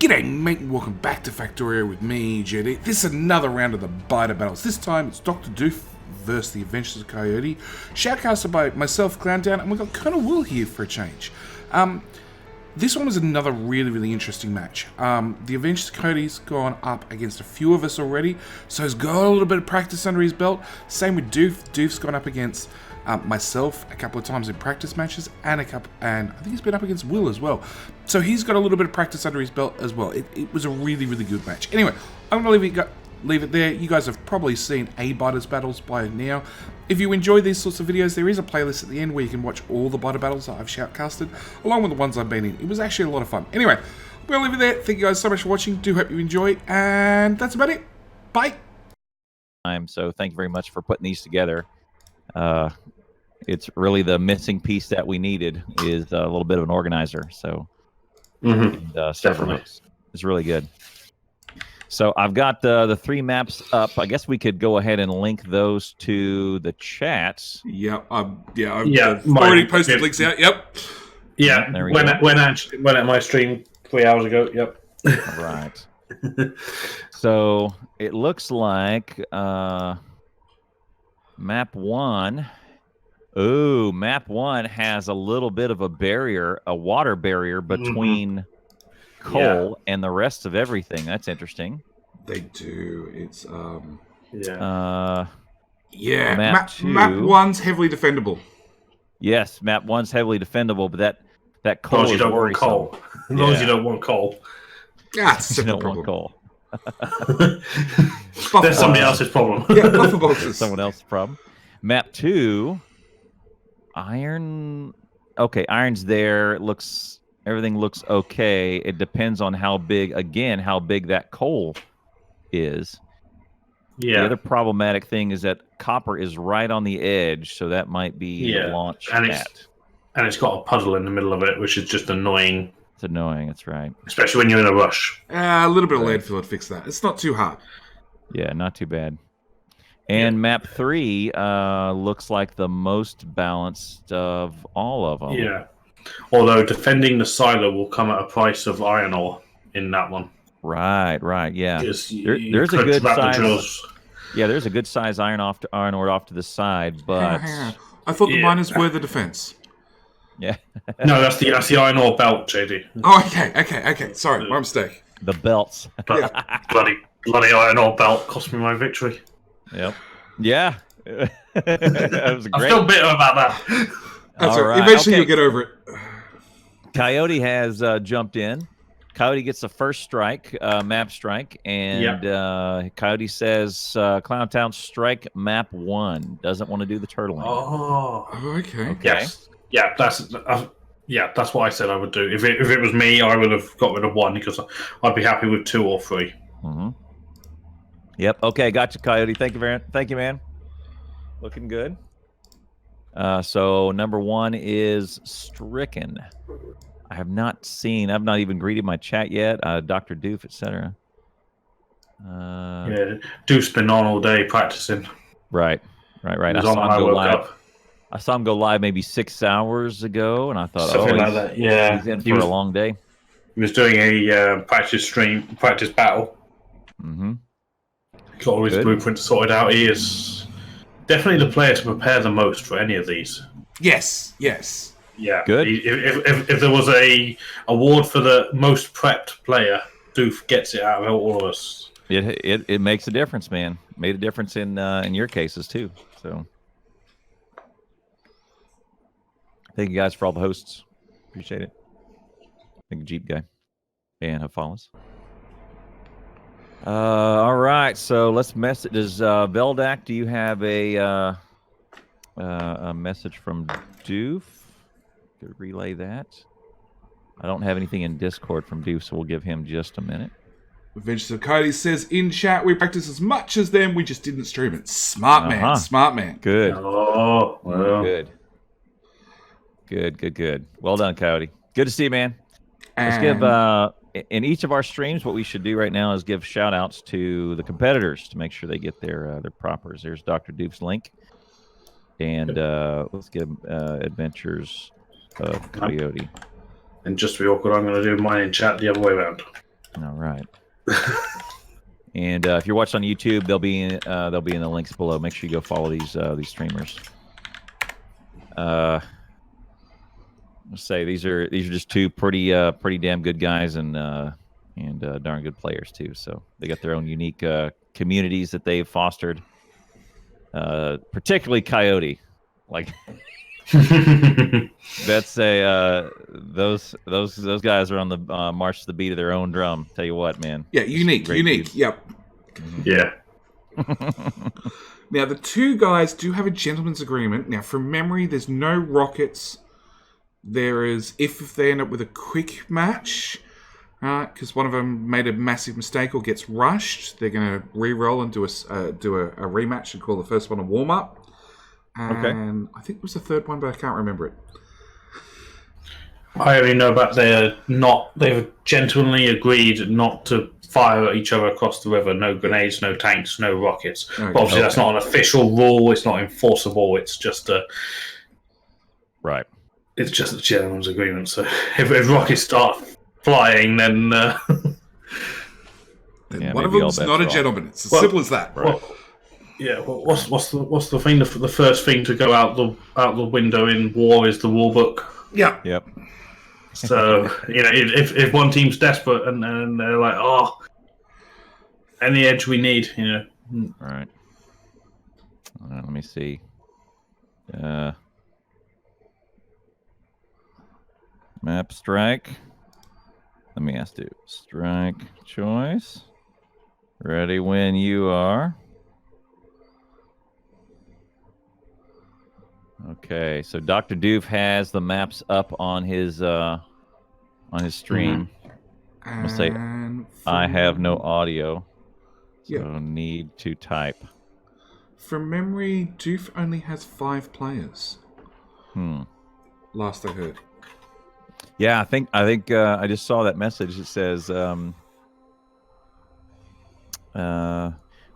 G'day mate, and welcome back to Factorio with me, JD. This is another round of the biter battles. This time it's Dr. Doof versus the Adventures of Coyote, shoutcasted by myself, Clowndown, and we've got Colonel Will here for a change. This one was another really interesting match. The Adventures of Coyote's gone up against a few of us already, so he's got a little bit of practice under his belt. Same with Doof. Doof's gone up against myself a couple of times in practice matches, and I think he's been up against Will as well. So he's got a little bit of practice under his belt as well. It was a really good match. Anyway, I'm going to leave it there. You guys have probably seen biters battles by now. If you enjoy these sorts of videos, there is a playlist at the end where you can watch all the biter battles that I've shoutcasted, along with the ones I've been in. It was actually a lot of fun. Anyway, we'll leave it there. Thank you guys so much for watching. Do hope you enjoy, and that's about it. Bye. So thank you very much for putting these together. It's really the missing piece that we needed is a little bit of an organizer. So definitely, it's really good. So I've got the three maps up. I guess we could go ahead and link those to the chats. Yeah, I've already posted links out. Yep. Yeah, went at my stream 3 hours ago. Yep. All right. So it looks like map one. Ooh, map one has a little bit of a barrier, a water barrier between coal and the rest of everything. That's interesting. They do. It's map one's heavily defendable. Yes, map one's heavily defendable, but that coal is worrisome. Coal. As long as you don't want coal. Yeah, it's a you simple don't problem. want coal. That's somebody else's problem. Yeah, buffer boxes. Someone else's problem. Map two, iron. Okay, iron's there. Everything looks okay. It depends on how big that coal is. Yeah. The other problematic thing is that copper is right on the edge, so that might be the launch pad. And it's got a puddle in the middle of it, which is just annoying. It's annoying, that's right. Especially when you're in a rush. A little bit of landfill would fix that. It's not too hard. Yeah, not too bad. And map three looks like the most balanced of all of them. Yeah. Although defending the silo will come at a price of iron ore in that one. Right, yeah. There's a good size. Yeah, there's a good size iron ore off to the side, but hang on. I thought the miners were the defense. Yeah. No, that's the iron ore belt, JD. Oh, okay. Sorry, my mistake. The belts. bloody iron ore belt cost me my victory. Yep. Yeah. That was great. I'm still bitter about that. That's right. Eventually you'll get over it. Coyote has jumped in. Coyote gets the first strike, map strike, and Coyote says, Clowntown strike map one. Doesn't want to do the turtling. Oh, okay. Yes. Yeah, that's what I said I would do. If it was me, I would have got rid of one because I'd be happy with 2 or 3. Mm-hmm. Yep. Okay, gotcha, Coyote. Thank you, man. Looking good. So number one is stricken. I've not even greeted my chat yet. Dr. Doof, etc. Doof's been on all day practicing. Right. I saw him go live maybe 6 hours ago, and I thought, something like that. Yeah, he's in for a long day. He was doing a practice battle. Mm-hmm. Got all his blueprint sorted out. He is definitely the player to prepare the most for any of these. Yes. Yeah. Good. If there was a award for the most prepped player, Doof gets it out of all of us. It makes a difference, man. Made a difference in your cases too. So thank you guys for all the hosts. Appreciate it. Thank you, Jeep guy, and have follows. All right, so let's message. Does Veldak, do you have a message from Doof? Could relay that. I don't have anything in Discord from Doof, so we'll give him just a minute. Adventures of Coyote says, in chat, we practice as much as them, we just didn't stream it. Smart man. Good. Oh, well. Good. Well done, Coyote. Good to see you, man. Let's give in each of our streams, what we should do right now is give shout outs to the competitors to make sure they get their propers. There's Dr. Doof's link. And let's give Adventures of Coyote. And just to be awkward, I'm going to do mine in chat the other way around. All right. And if you're watching on YouTube, they'll be in the links below. Make sure you go follow these streamers. Let's say these are just two pretty damn good guys and darn good players too. So they got their own unique communities that they've fostered. Particularly Coyote, like that's those guys are on the march to the beat of their own drum. Tell you what, man. Yeah, unique. Dudes. Yep. Yeah. Now, the two guys do have a gentleman's agreement. Now, from memory, there's no rockets. There is, if they end up with a quick match, because one of them made a massive mistake or gets rushed, they're going to re-roll and do a rematch and call the first one a warm-up. And I think it was the third one, but I can't remember it. I only know about they've gentlemanly agreed not to fire at each other across the river. No grenades, no tanks, no rockets. Okay. But obviously, that's not an official rule. It's not enforceable. It's just Right. It's just a gentleman's agreement. So if rockets start flying, then one of them's not a gentleman. It's as simple as that. Right. What's the thing? The first thing to go out the window in war is the rule book. Yeah. Yep. So if one team's desperate and they're like, oh, any edge we need, All right. Let me see. Map strike. Let me ask you. Strike choice. Ready when you are. Okay, so Dr. Doof has the maps up on his stream. I'm gonna say I have no audio, so need to type. From memory, Doof only has 5 players. Last I heard. Yeah, I think I just saw that message. It says,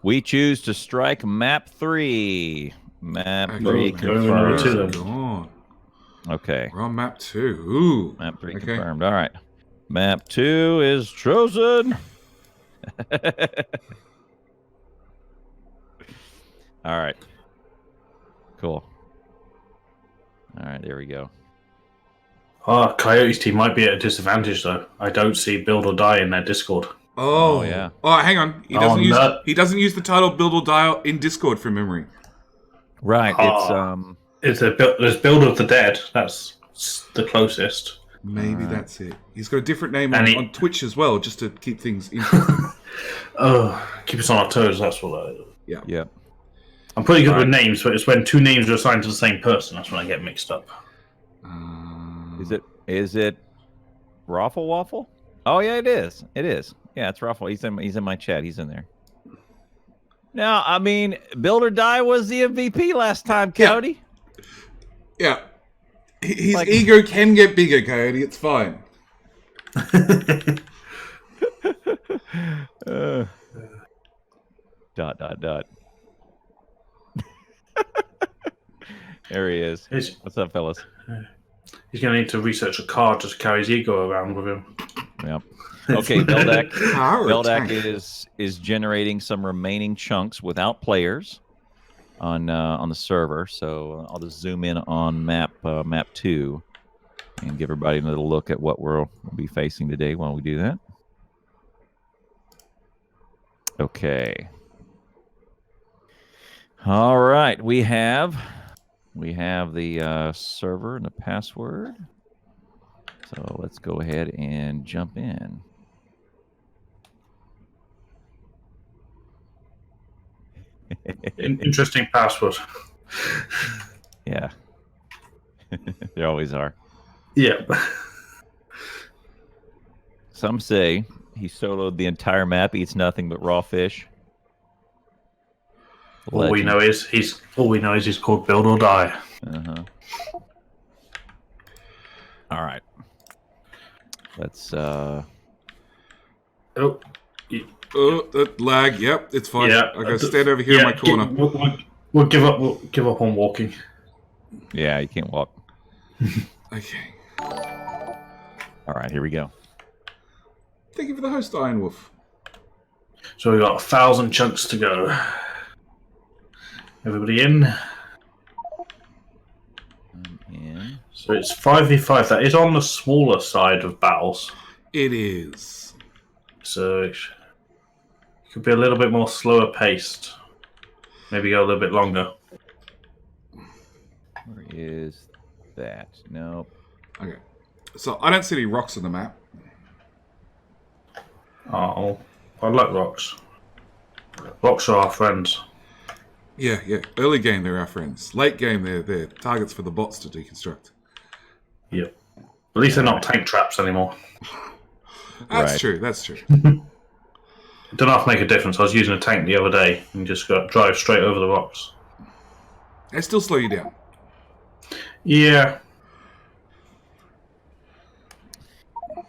"We choose to strike map 3. Map 3 confirmed." Okay. We're on map 2. Ooh. Map 3 confirmed. All right. Map 2 is chosen. All right. Cool. All right, there we go. Coyote's team might be at a disadvantage though. I don't see Build or Die in their Discord. Oh yeah. Oh, hang on. He doesn't use the title Build or Die in Discord from memory. Right. There's Build of the Dead. That's the closest. Maybe that's it. He's got a different name on Twitch as well, just to keep things interesting. Keep us on our toes. That's what. Yeah. Yep. I'm pretty good with names, but it's when 2 names are assigned to the same person. That's when I get mixed up. Is it Raffle Waffle? Oh yeah, it is. It is. Yeah, it's Raffle. He's in my chat. He's in there. Now, I mean, Build or Die was the MVP last time, Coyote. Yeah. His ego can get bigger, Coyote. It's fine. Dot. There he is. What's up, fellas? He's going to need to research a car just to carry his ego around with him. Yep. Okay, Beldak is generating some remaining chunks without players on the server. So I'll just zoom in on map 2 and give everybody a little look at what we'll be facing today while we do that. Okay. All right, we have the server and the password. So let's go ahead and jump in. Interesting password. Yeah. There always are. Yeah. Some say he soloed the entire map, eats nothing but raw fish. All we know is he's called Build or Die. All right. Let's that lag. Yep, it's fine. Yeah, I gotta stand over here in my corner. We'll give up. We'll give up on walking. Yeah, you can't walk. Okay. All right, here we go. Thank you for the host, Iron Wolf. So we've got 1,000 chunks to go. Everybody in? I'm in. So it's 5v5. That is on the smaller side of battles. It is. So it could be a little bit more slower paced. Maybe go a little bit longer. Where is that? Nope. Okay. So I don't see any rocks on the map. Oh, I like rocks. Rocks are our friends. Yeah. Early game, they're our friends. Late game, they're targets for the bots to deconstruct. Yep. At least they're not tank traps anymore. That's true. That's true. It don't have to make a difference. I was using a tank the other day and just got drive straight over the rocks. They still slow you down. Yeah.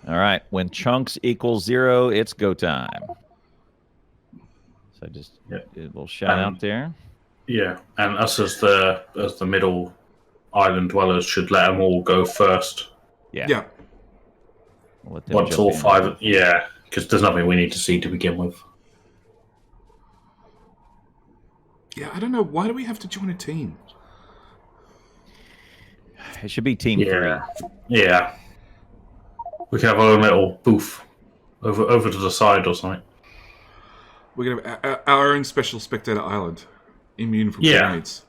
All right. When chunks equals 0, it's go time. So just a little shout out there. Yeah, and us as the middle island dwellers should let them all go first. Yeah. We'll let them Once jump all in. 5, yeah, because there's nothing we need to see to begin with. Yeah, I don't know. Why do we have to join a team? It should be team 3. Yeah. We can have our own little booth over to the side or something. We're going to have our own special spectator island. Immune from grenades.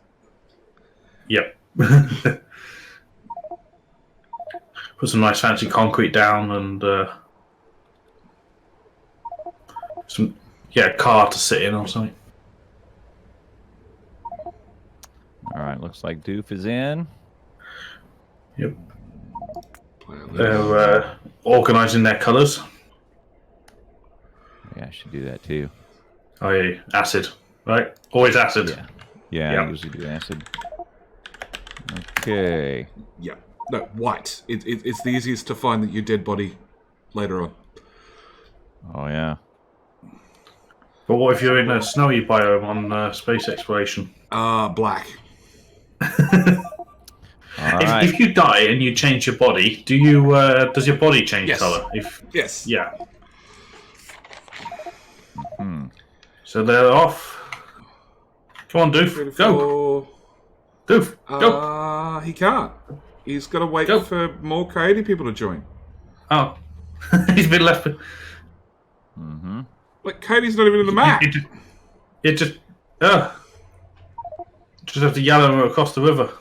Yep. Put some nice fancy concrete down and some car to sit in or something. All right. Looks like Doof is in. Yep. They're organising their colours. Yeah, I should do that too. Oh yeah, acid, right? Always acid. Yeah. I usually do acid. Okay. Yeah. No, white. It's the easiest to find your dead body later on. Oh yeah. But what if you're in a snowy biome on space exploration? Black. All right. If you die and you change your body, do you? Does your body change colour? Yes. Yeah. Hmm. So they're off. Come on, Doof. Go. Doof. Go. He can't. He's got to wait for more Coyote people to join. Oh. He's been left. Mm-hmm. Like, Coyote's not even in the map. You just have to yell him across the river.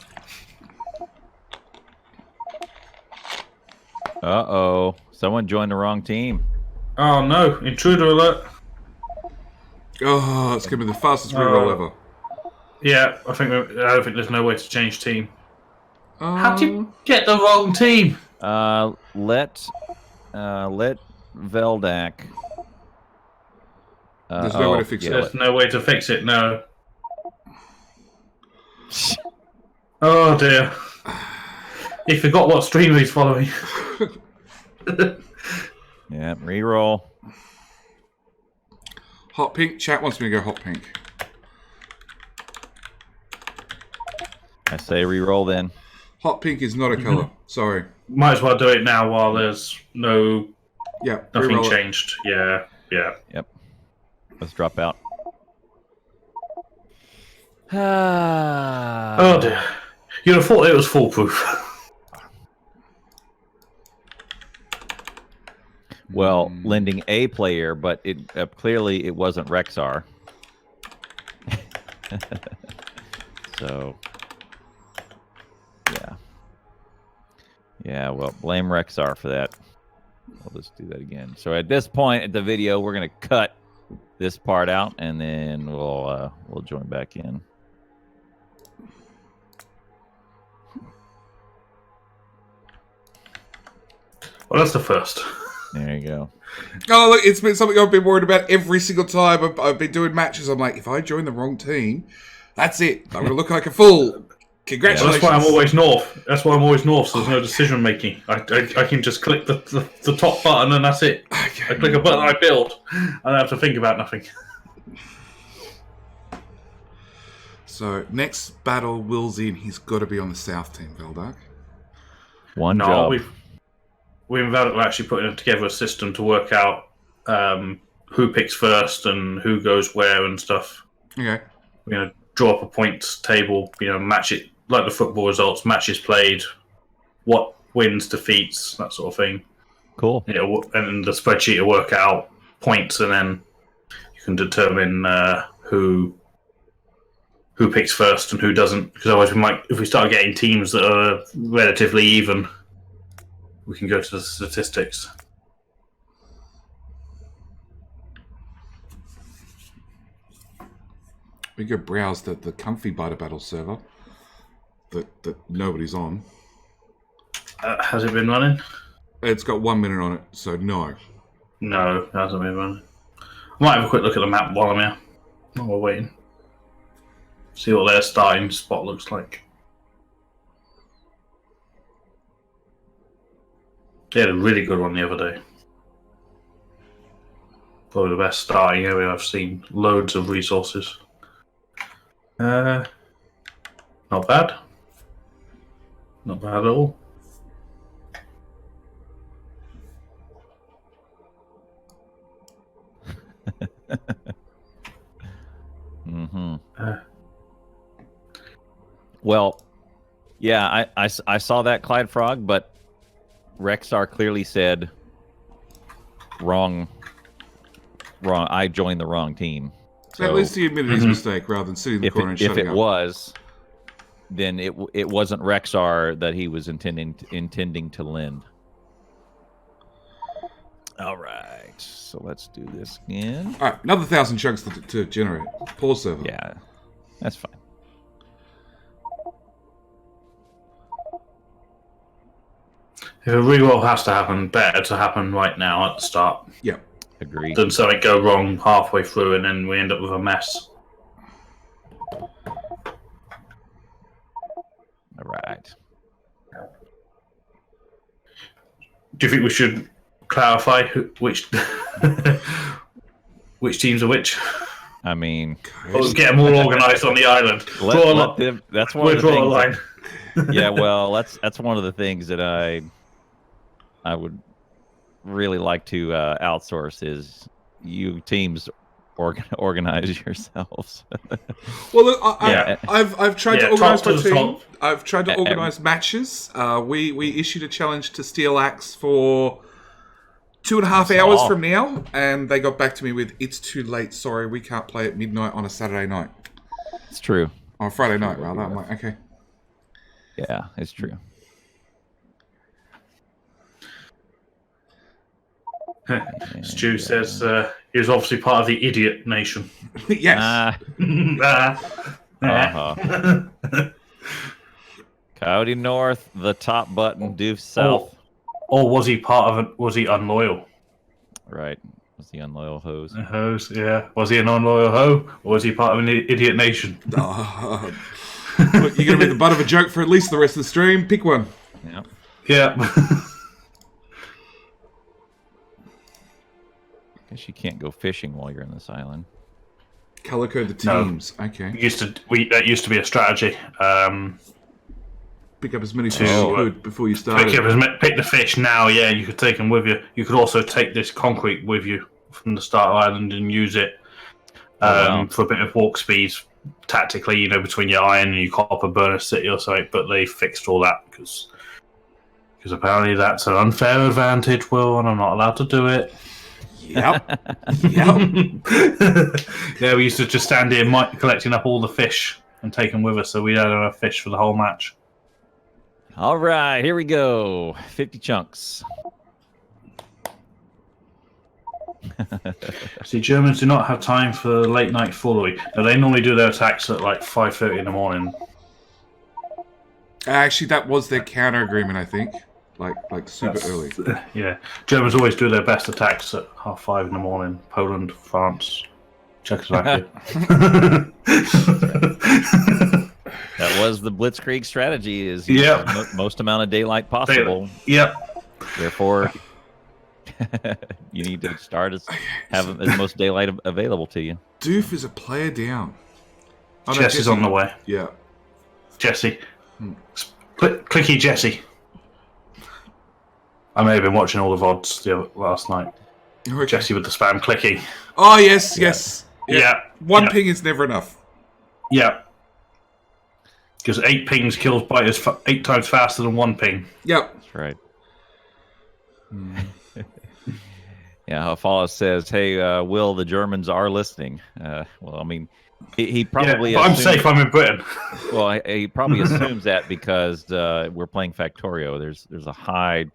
Uh-oh. Someone joined the wrong team. Oh no! Intruder alert. Oh, it's going to be the fastest reroll ever. Yeah, I don't think there's no way to change team. How do you get the wrong team? Let Veldak. There's no way to fix it. There's no way to fix it. No. Oh dear. He forgot what streamer he's following. Yeah, reroll. Hot pink. Chat wants me to go hot pink. I say reroll then. Hot pink is not a color. Sorry. Might as well do it now while there's nothing reroll changed. Yeah. Yep. Let's drop out. Ah. Oh dear. You'd have thought it was foolproof. Well, lending a player, but it clearly it wasn't Rexar. So, yeah. Well, blame Rexar for that. We'll just do that again. So at this point at the video, we're gonna cut this part out, and then we'll join back in. Well, that's the first. There you go. Oh, look, it's been something I've been worried about every single time I've been doing matches. I'm like, if I join the wrong team, that's it. I'm going to look like a fool. Congratulations. Well, that's why I'm always north. That's why I'm always north, so there's no decision making. I can just click the top button and that's it. Okay. I click a button, I build. I don't have to think about nothing. So, next battle, Will's in. He's got to be on the south team, Veldak. One job. We've actually putting together a system to work out who picks first and who goes where and stuff. Okay. Draw up a points table. Match it like the football results, matches played, what wins, defeats, that sort of thing. Cool. And the spreadsheet will work out points, and then you can determine who picks first and who doesn't. Because otherwise, if we start getting teams that are relatively even, we can go to the statistics. We go browse the comfy Biter Battle server that nobody's on. Has it been running? It's got 1 minute on it, so no. No, it hasn't been running. I might have a quick look at the map while I'm here. While we're waiting. See what their starting spot looks like. They had a really good one the other day. Probably the best starting area I've seen. Loads of resources. Not bad. Not bad at all. Well, yeah, I saw that, Clyde Frog, but Rexar clearly said wrong. I joined the wrong team. So at least he admitted his mistake rather than sitting in the corner and shutting up. If it was, then it wasn't Rexar that he was intending to lend. All right, so let's do this again. All right, another 1,000 chunks to generate. Pause server. Yeah, that's fine. If a reroll has to happen, better to happen right now at the start. Yep. Agreed. Than something go wrong halfway through and then we end up with a mess. All right. Do you think we should clarify which which teams are which? I mean, Let's get them all organised on the island. That's one of the draw a things. line. Yeah, well, that's one of the things that I would really like to outsource is you teams organize yourselves. Well, look, I've tried to organise my team. I've tried to organise matches. We issued a challenge to Steel Axe for 2.5 hours from now, and they got back to me with, "It's too late. Sorry, we can't play at midnight on a Saturday night." It's true. On Friday night, rather. I'm like, okay. Yeah, it's true. Stu says he was obviously part of the idiot nation. Yes. Coyote North, the top button, Doof South. Or was he part of it? Was he unloyal? Right. Was he unloyal hose? A hose, yeah. Was he an unloyal hoe? Or was he part of an idiot nation? Look, you're going to be the butt of a joke for at least the rest of the stream. Pick one. Yep. Yeah. Guess you can't go fishing while you're in this island. Color code the teams. No. Okay. That used to be a strategy. Pick up as many fish as you could before you start. Pick the fish now, yeah. You could take them with you. You could also take this concrete with you from the start of the island and use it for a bit of walk speed tactically, between your iron and your copper burner city or something. But they fixed all that because apparently that's an unfair advantage, Will, and I'm not allowed to do it. Yep. Yeah, we used to just stand here collecting up all the fish and take them with us, so we had enough fish for the whole match. All right, here we go. 50 chunks. See, Germans do not have time for late night foolery. Now, they normally do their attacks at like 5:30 in the morning. Actually, that was their counter agreement, I think. Like super early. Yeah. Germans always do their best attacks at 5:30 in the morning. Poland, France, Czechoslovakia. That was the Blitzkrieg strategy, is most amount of daylight possible. Yep. Therefore, you need to have as most daylight available to you. Doof is a player down. Jesse's on the way. Yeah. Jesse. Clicky Jesse. I may have been watching all the VODs last night. Okay. Jesse with the spam clicking. Oh, yes. Yeah. One Yeah. ping is never enough. Yeah. Because 8 pings kills biters 8 times faster than 1 ping. Yep. That's right. Yeah, Hafala says, "Hey, Will, the Germans are listening." Well, I mean, he probably. Yeah, but I'm assumes, safe. I'm in Britain. Well, he probably assumes that because we're playing Factorio. There's a high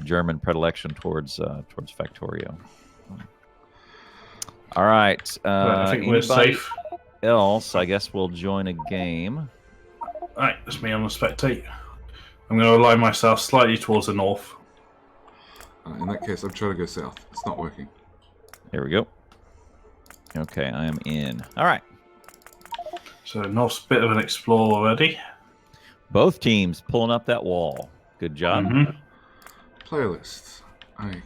German predilection towards Factorio. All right. I think we're Anybody safe. else? I guess we'll join a game. Right, that's me on the spectate. I'm going to align myself slightly towards the north. In that case, I'm trying to go south. It's not working. There we go. Okay, I am in. All right. So north's a bit of an explore already. Both teams pulling up that wall. Good job. Mm-hmm. Playlist. Okay.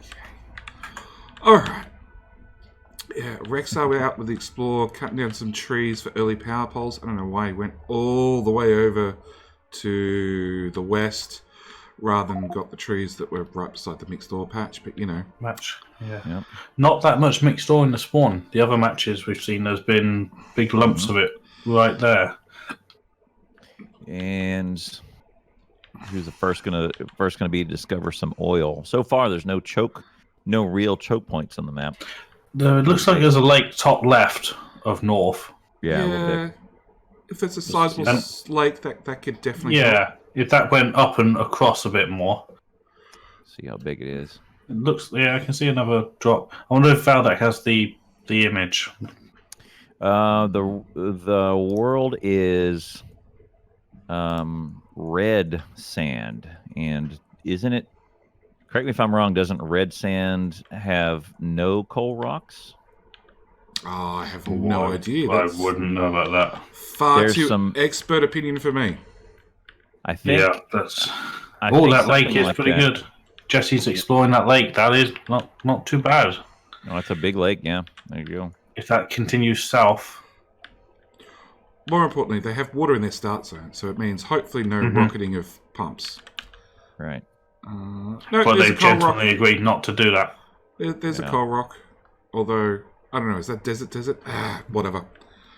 Alright. Yeah, Rexar went out with the Explorer, cutting down some trees for early power poles. I don't know why he went all the way over to the west rather than got the trees that were right beside the mixed ore patch, but you know. Match. Yeah. Yep. Not that much mixed ore in the spawn. The other matches we've seen, there's been big lumps of it right there. And who's the first gonna be to discover some oil? So far, there's no real choke points on the map. It looks like there's a lake top left of north. Yeah, a little bit. If it's a sizable lake, that could definitely help. Yeah, if that went up and across a bit more. See how big it is. It looks. Yeah, I can see another drop. I wonder if Valdak has the image. The world is red sand, and isn't it? Correct me if I'm wrong. Doesn't red sand have no coal rocks? Oh, I have no idea. I wouldn't know about that. Far too expert opinion for me. I think. Yeah, that's. That lake is pretty good. Jesse's exploring that lake. That is not too bad. Oh, it's a big lake. Yeah, there you go. If that continues south. More importantly, they have water in their start zone, so it means hopefully no rocketing of pumps. Right. No, but they've gently agreed not to do that. There's a coal rock, although I don't know. Is that desert? Whatever.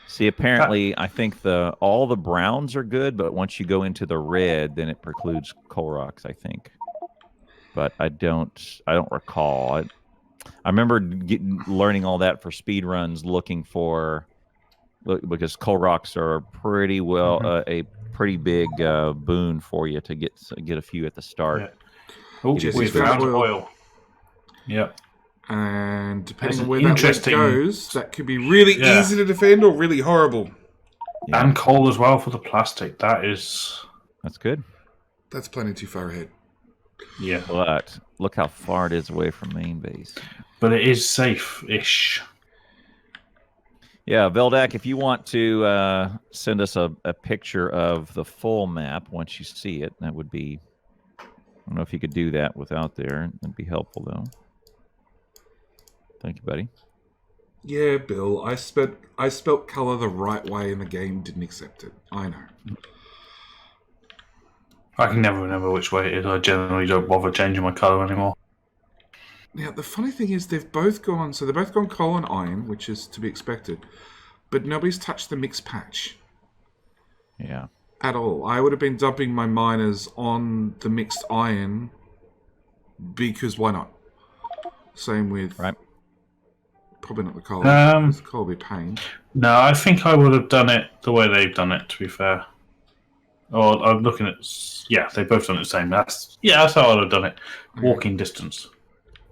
See, apparently, I think all the browns are good, but once you go into the red, then it precludes coal rocks, I think. But I don't recall. I remember learning all that for speed runs, looking for because coal rocks are pretty a pretty big boon for you to get a few at the start. Yeah. Oh, we found oil. Yep. And depending on where that lake goes, that could be really easy to defend or really horrible. Yeah. And coal as well for the plastic. That's good. That's plenty too far ahead. Yeah. But look how far it is away from main base. But it is safe-ish. Yeah, Veldak, if you want to send us a picture of the full map once you see it, that would be... I don't know if you could do that without there. That'd be helpful, though. Thank you, buddy. Yeah, Bill. I spelt color the right way and the game didn't accept it. I know. I can never remember which way it is. I generally don't bother changing my color anymore. Now, the funny thing is they've both gone coal and iron, which is to be expected, but nobody's touched the mixed patch. Yeah. At all. I would have been dumping my miners on the mixed iron because why not? Same with... Right. Probably not the coal. The coal will be pain. No, I think I would have done it the way they've done it, to be fair. Or I'm looking at... Yeah, they've both done it the same. That's how I would have done it. Walking distance.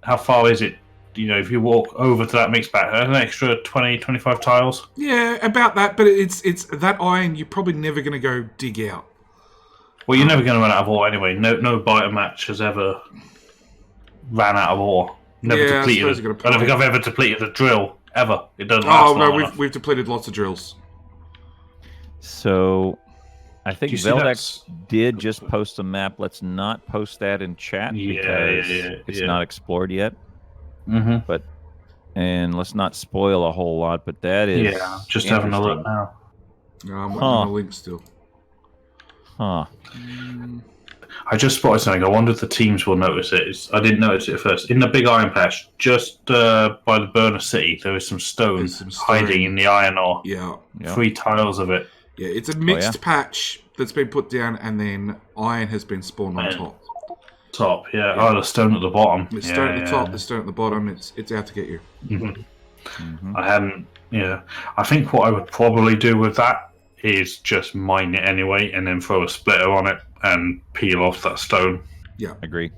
How far is it? If you walk over to that mixed patch, an extra 20, 25 tiles? Yeah, about that, but it's that iron you're probably never going to go dig out. Well, you're never going to run out of ore anyway. No biter match has ever ran out of ore. Never depleted. I don't think I've ever depleted a drill, ever. It doesn't last long enough. We've depleted lots of drills. So, I think Veldex did just post a map. Let's not post that in chat because it's not explored yet. Mm-hmm. And let's not spoil a whole lot, but that is just having a look now. I'm waiting on the link still. Huh. I just spotted something. I wonder if the teams will notice it. I didn't notice it at first. In the big iron patch, just by the burner city, there is some stone, There's some stone. hiding in the iron ore. Yeah. 3 tiles of it. Yeah, it's a mixed patch that's been put down, and then iron has been spawned on top. Yeah. Oh, the stone at the bottom. There's stone at the top, there's stone at the bottom. It's out to get you. I hadn't. Yeah, I think what I would probably do with that is just mine it anyway, and then throw a splitter on it and peel off that stone. Yeah, agree.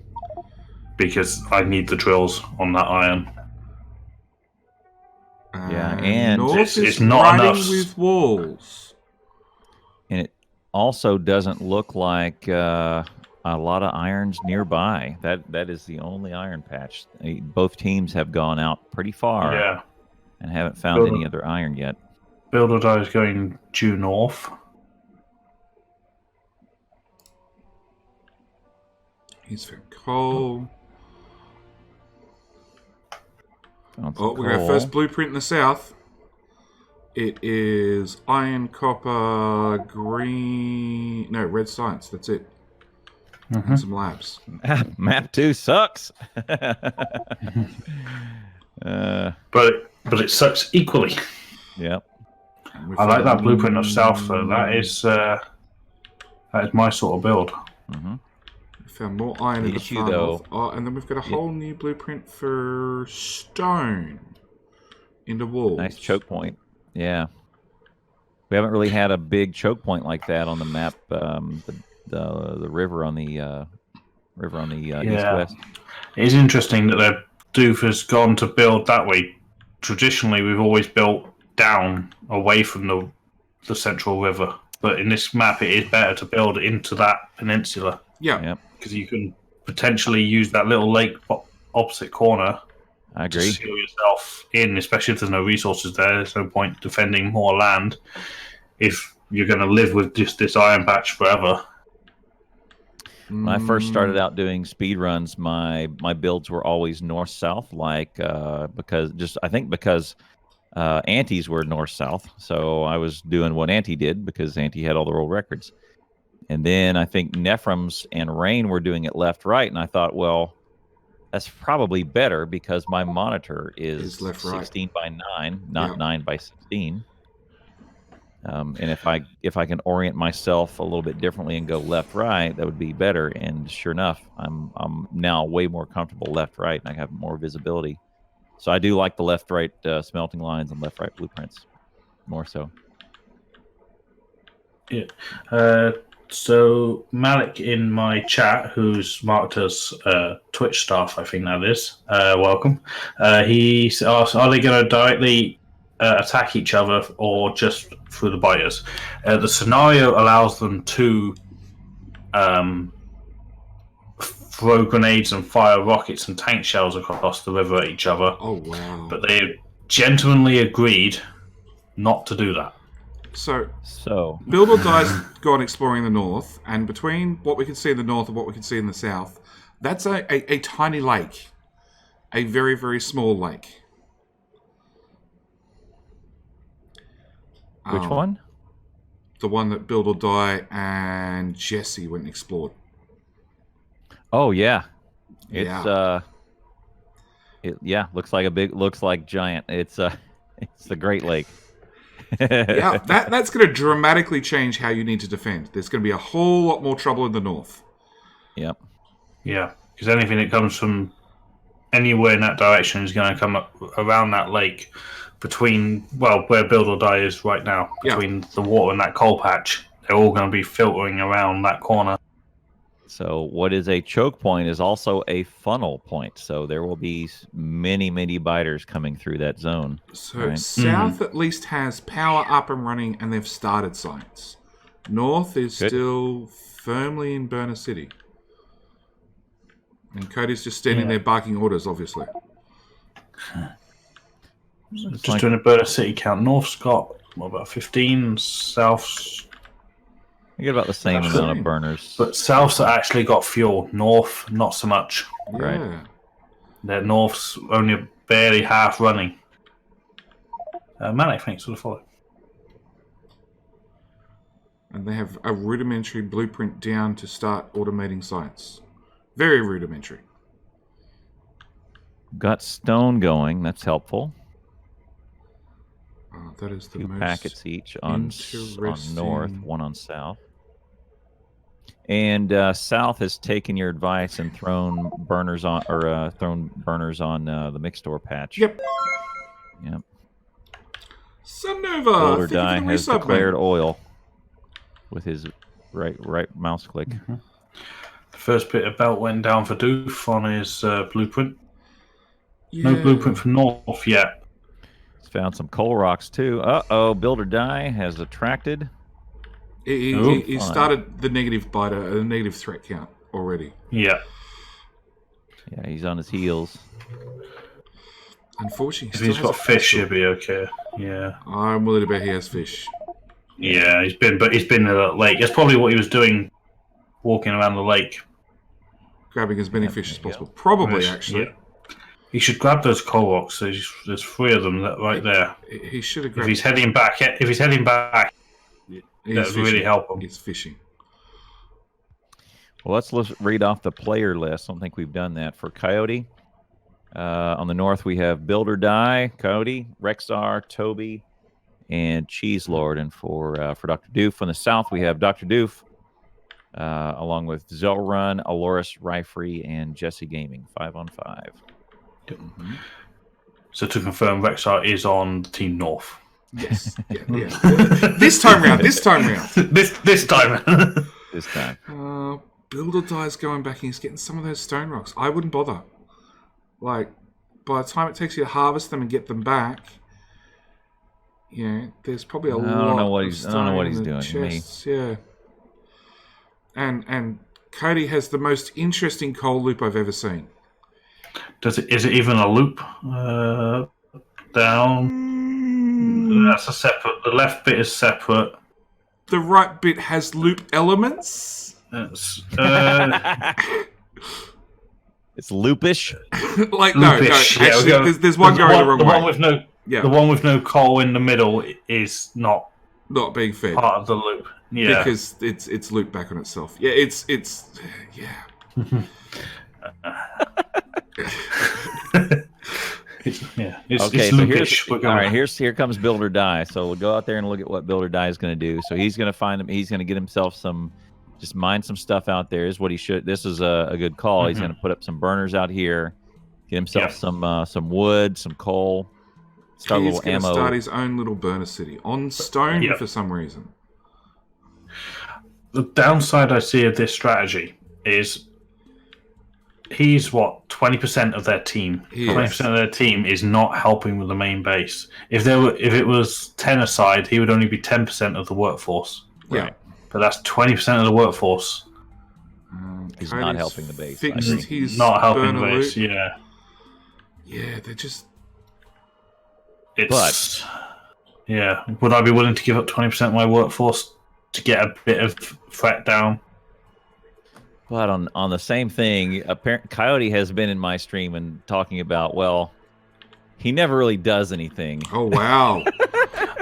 Because I need the drills on that iron. And North it's not enough with walls. And it also doesn't look like a lot of irons nearby. That is the only iron patch. Both teams have gone out pretty far. Yeah. And haven't found any other iron yet. Build or Die is going due north. He's found coal. Oh, we got our first blueprint in the south. It is iron, copper, green... No, red science. That's it. And some labs. Map 2 sucks. But it sucks equally. Yep. I like that blueprint of south though. That is my sort of build. We found more iron in the far north. Oh, and then we've got a whole new blueprint for stone in the walls. Nice choke point. Yeah. We haven't really had a big choke point like that on the map. The river on the east-west. It is interesting that the Doof has gone to build that way. Traditionally, we've always built down away from the central river, but in this map, it is better to build into that peninsula. Yeah, because you can potentially use that little lake opposite corner. I agree. To seal yourself in, especially if there's no resources there. There's no point defending more land if you're going to live with just this iron patch forever. When I first started out doing speed runs, my builds were always north-south, because Anti's were north-south. So I was doing what Anti did because Anti had all the world records. And then I think Nephrem's and Rain were doing it left-right, and I thought, well, that's probably better because my monitor is 16 by 9, not 9 by 16. And if I can orient myself a little bit differently and go left right, that would be better. And sure enough, I'm now way more comfortable left right, and I have more visibility. So I do like the left right smelting lines and left right blueprints more so. Yeah. So Malik in my chat, who's marked as Twitch staff, I think that is. Welcome. He asked, are they going to directly attack each other or just through the biters? The scenario allows them to throw grenades and fire rockets and tank shells across the river at each other. Oh, wow. But they gentlemanly agreed not to do that. So Build or Die's gone exploring the north, and between what we can see in the north and what we can see in the south, that's a tiny lake. A very, very small lake. Which one? The one that Build or Die and Jesse went and explored. Oh yeah, it's looks like giant. It's the Great Lake. Yeah, that's going to dramatically change how you need to defend. There's going to be a whole lot more trouble in the north. Yep. Yeah, because anything that comes from anywhere in that direction is going to come up around that lake between, where Build or Die is right now, between the water and that coal patch. They're all going to be filtering around that corner. So what is a choke point is also a funnel point. So there will be many, many biters coming through that zone. So south at least has power up and running, and they've started science. North is still firmly in Burner City. And Cody's just standing there barking orders, obviously. Just doing a Burner City count. North's got, about 15? South's... You get about the same amount of burners. But South's actually got fuel. North, not so much. Yeah. Right. The North's only barely half running. Malik, thanks for the follow. And they have a rudimentary blueprint down to start automating sites. Very rudimentary. Got stone going. That's helpful. That is the 2 most packets each on north, 1 on south. And south has taken your advice and thrown burners on, the mixed-ore patch. Yep. Yep. Sunnova, Boulder thank you Die for the has resub, declared mate. oil with his right mouse click. The first bit of belt went down for Doof on his blueprint. Yeah. No blueprint for north yet. He's found some coal rocks too. Uh-oh, Builder Die has attracted. He started the negative biter, a negative threat count already. Yeah. Yeah, he's on his heels. Unfortunately, If he's got fish, he'll be okay. Yeah. I'm willing to bet he has fish. Yeah, he's been at the lake. That's probably what he was doing, walking around the lake. Grabbing as many fish as possible. Probably, Yes, actually. Yeah. He should grab those coal rocks. There's 3 of them right there. He should have If grabbed. he's heading back, that would really help him. He's fishing. Well, let's read off the player list. I don't think we've done that. For Coyote, on the north we have Builder Die, Coyote, Rexar, Toby, and Cheese Lord. And for Dr. Doof, on the south we have Dr. Doof, along with Zelrun, Aloris, Ryfree, and Jesse Gaming. 5 on 5. Mm-hmm. So to confirm, Rexar is on Team North. Yes. Yeah. This time round. This time. This time. Builder Die's going back and he's getting some of those stone rocks. I wouldn't bother. Like, by the time it takes you to harvest them and get them back, there's probably a lot. I don't know what he's doing. Chests, yeah. And Cody has the most interesting coal loop I've ever seen. Is it even a loop? Down. That's a separate. The left bit is separate. The right bit has loop elements. It's it's loopish. Like loopish, no. Actually, there's one going the wrong way. The one with no coal in the middle is not being fed. Part of the loop. Yeah. Because it's looped back on itself. Yeah, it's Here comes Builder Die. So we'll go out there and look at what Builder Die is going to do. So he's going to find him. He's going to get himself just mine some stuff out there. Is what he should. This is a good call. Mm-hmm. He's going to put up some burners out here, get himself some wood, some coal, start a little ammo. He's going to start his own little burner city on stone for some reason. The downside I see of this strategy is he's 20% of their team. 20% of their team is not helping with the main base. If it was 10 aside, he would only be 10% of the workforce. Yeah, but that's 20% of the workforce. He's not helping the base. He's not helping the base. Loop. Yeah, they're just. Would I be willing to give up 20% of my workforce to get a bit of threat down? But on the same thing, Coyote has been in my stream and talking about, he never really does anything. Oh, wow.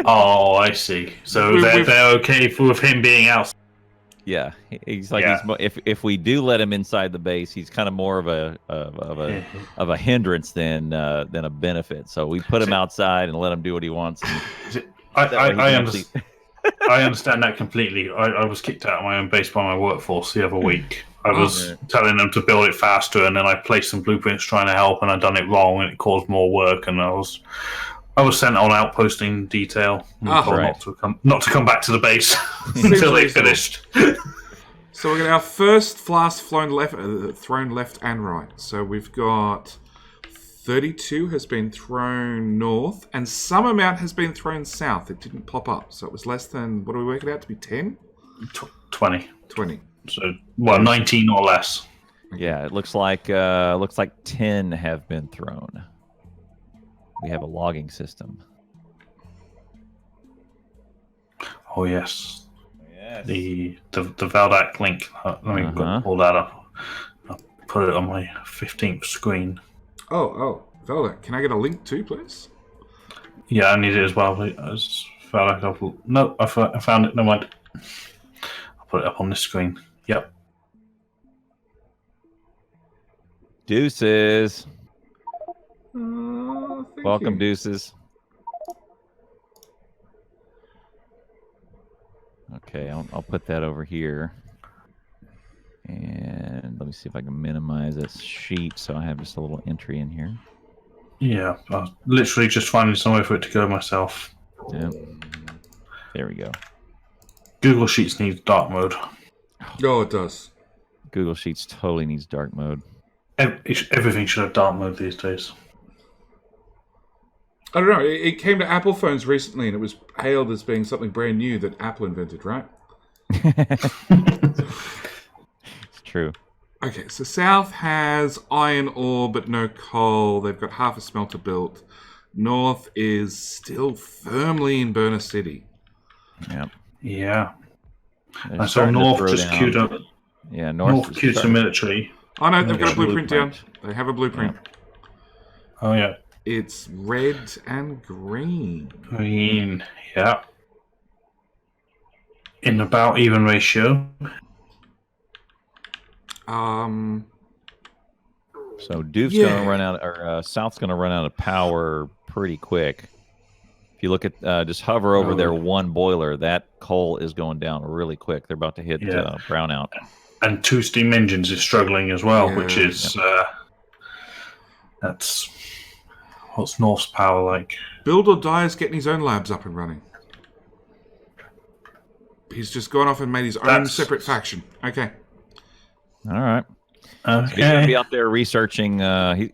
Oh, I see. So they're okay with him being out. Yeah, he's like if we do let him inside the base, he's kind of more of a hindrance than a benefit. So we put him outside and let him do what he wants. I understand that completely. I was kicked out of my own base by my workforce the other week. I was telling them to build it faster, and then I placed some blueprints trying to help, and I'd done it wrong, and it caused more work. And I was sent on outposting detail, not to come back to the base until they finished. So we're getting our first flask thrown left and right. So we've got 32 has been thrown north, and some amount has been thrown south. It didn't pop up, so it was less than, what do we work it out to be, 10? 20. 20. So, 19 or less. Yeah, it looks like 10 have been thrown. We have a logging system. Oh, yes. The Valdak link. Let me pull that up. I'll put it on my 15th screen. Oh, Valdak. Can I get a link too, please? Yeah, I need it as well. As Valdak. No, I found it. Never mind. put it up on the screen. Yep. Deuces. Thank Welcome, you. Deuces. Okay, I'll put that over here. And let me see if I can minimize this sheet so I have just a little entry in here. Yeah, I was literally just finding somewhere for it to go myself. Yep. There we go. Google Sheets needs dark mode. Oh, it does. Google Sheets totally needs dark mode. Everything should have dark mode these days. I don't know. It came to Apple phones recently, and it was hailed as being something brand new that Apple invented, right? It's true. Okay, so South has iron ore but no coal. They've got half a smelter built. North is still firmly in Burner City. Yep. Yeah. They're I saw starting to North throw just down. queued up. Yeah, North is queued to starting- military. Oh no, they've got a Okay. blueprint down. Blueprint. They have a blueprint. Oh yeah. It's red and green. Green. Yeah. In about even ratio. So Doof's Yeah. going to run out, or South's going to run out of power pretty quick. If you look at, just hover over their one boiler, that coal is going down really quick. They're about to hit Yeah. brownout. And 2 steam engines is struggling as well, Yeah. which is that's what's North's power like. Build or Die is getting his own labs up and running. He's just gone off and made his own That's- separate faction. Okay. All right. So he's going to Okay. be out there researching.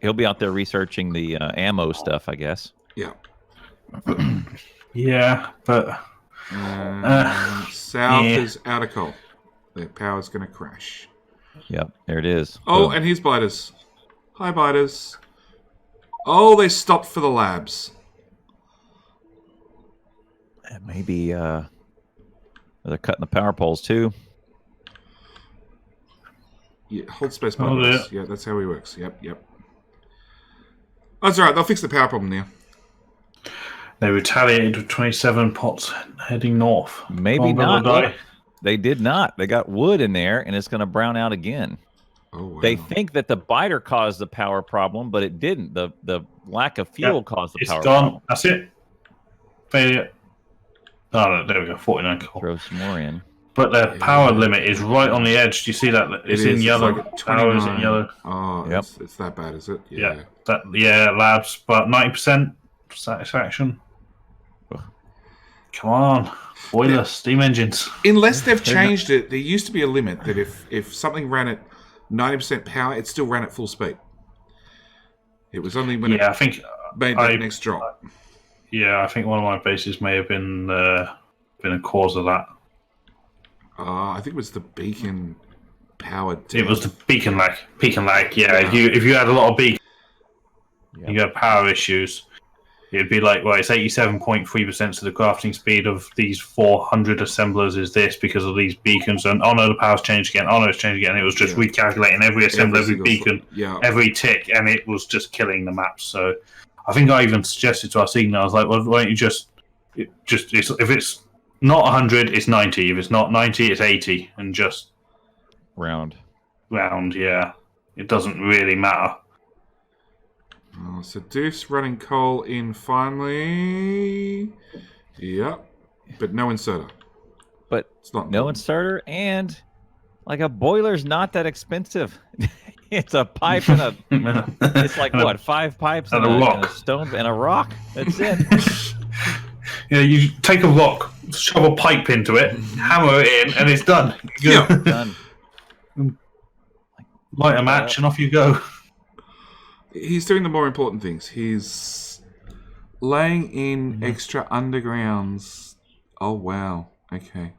He'll be out there researching the ammo stuff, I guess. Yeah. Yeah, but South yeah. is out of coal. Their power's going to crash. Yep, there it is. Oh, Boom. and here's biters. Hi, biters. Oh, they stopped for the labs. Maybe they're cutting the power poles too. Yeah, hold space Oh, biters. Yeah, that's how he works. Yep. That's all right. They'll fix the power problem now. They retaliated with 27 pots heading north. Maybe Come on, not. Bill, die. Look, they did not. They got wood in there, and it's going to brown out again. Oh, wow. They think that the biter caused the power problem, but it didn't. The lack of fuel caused the It's power gone. problem. That's it. Failure. Oh, no, there we go. 49 coal. Throw some more in. But their power limit is right on the edge. Do you see that? It's It in is. yellow. It's like Power is in 29. yellow. Oh, Yep. it's that bad, is it? Yeah. Yeah, labs, but 90% satisfaction. Ugh. Come on. Boiler, steam engines. Unless they've changed it, there used to be a limit that if something ran at 90% power, it still ran at full speed. It was only when Yeah, I it think made that next drop. I think one of my bases may have been a cause of that. I think it was the beacon powered. It was the beacon lag. Yeah, Yeah. if you had a lot of beacon, Yep. you had power issues. It'd be like, well, it's 87.3% to the crafting speed of these 400 assemblers is this because of these beacons. And oh no, the power's changed again. Oh no, it's changed again. It was just recalculating every assembly, every single beacon, yeah. every tick, and it was just killing the maps. So I think I even suggested to our signal, I was like, well, why don't you if it's not 100, it's 90. If it's not 90, it's 80, and just Round. yeah. It doesn't really matter. Oh, so Doof's running coal in finally. Yep. But no inserter. But It's not no inserter, and like a boiler's not that expensive. It's a pipe and it's like what, 5 pipes and and a rock. and a stone and a rock. That's it. Yeah, you take a rock, shove a pipe into it, hammer it in, and it's done. Yeah. Done. Light a match, and off you go. He's doing the more important things. He's laying in extra undergrounds. Oh, wow. Okay.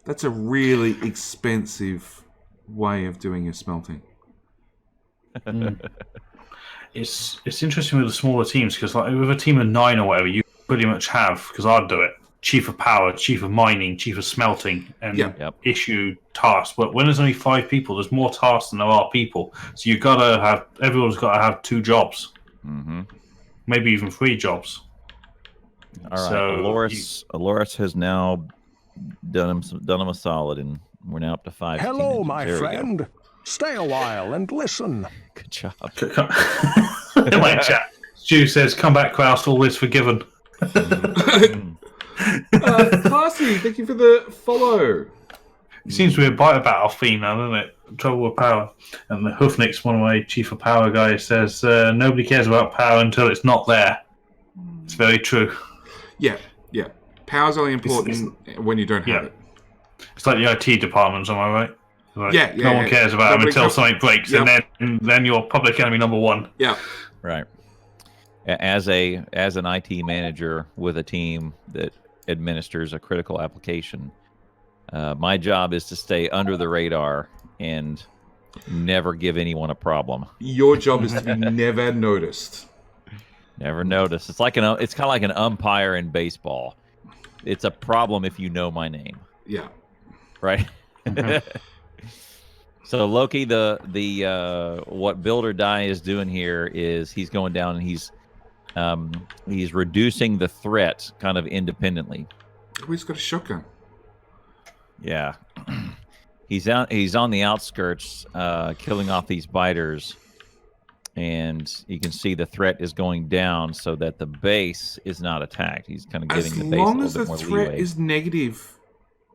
That's a really expensive way of doing your smelting. It's interesting with the smaller teams because like with a team of 9 or whatever, you pretty much have, because I'd do it, chief of power, chief of mining, chief of smelting, and Yep. issue tasks. But when there's only 5 people, there's more tasks than there are people. So everyone's got to have 2 jobs, maybe even 3 jobs. All right. So Aloris has now done him a solid and We're now up to 5. Hello, my there friend. Stay a while and listen. Good job. In my chat, Stu says, "Come back, Kraus. All is forgiven." Classy, thank you for the follow. It seems to be a bite about our theme now, doesn't it? Trouble with power. And the Hoofnick's, one of my chief of power guys, says, "Nobody cares about power until it's not there." It's very true. Yeah. Power's only important when you don't have it. It's like the IT departments, am I right? Like, Yeah. No one cares about them until something breaks, Yep. and then you're public enemy number one. Yeah. Right. As an IT manager with a team that administers a critical application, my job is to stay under the radar and never give anyone a problem. Your job is to be never noticed. Never notice. It's kind of like an umpire in baseball. It's a problem if you know my name. Yeah. Right. So Loki, the what Build or Die is doing here is he's going down and he's reducing the threat kind of independently. Oh, he's got a shotgun. Yeah. He's on the outskirts, killing off these biters, and you can see the threat is going down so that the base is not attacked. He's kind of giving the base a little bit more leeway. As long as the threat is negative,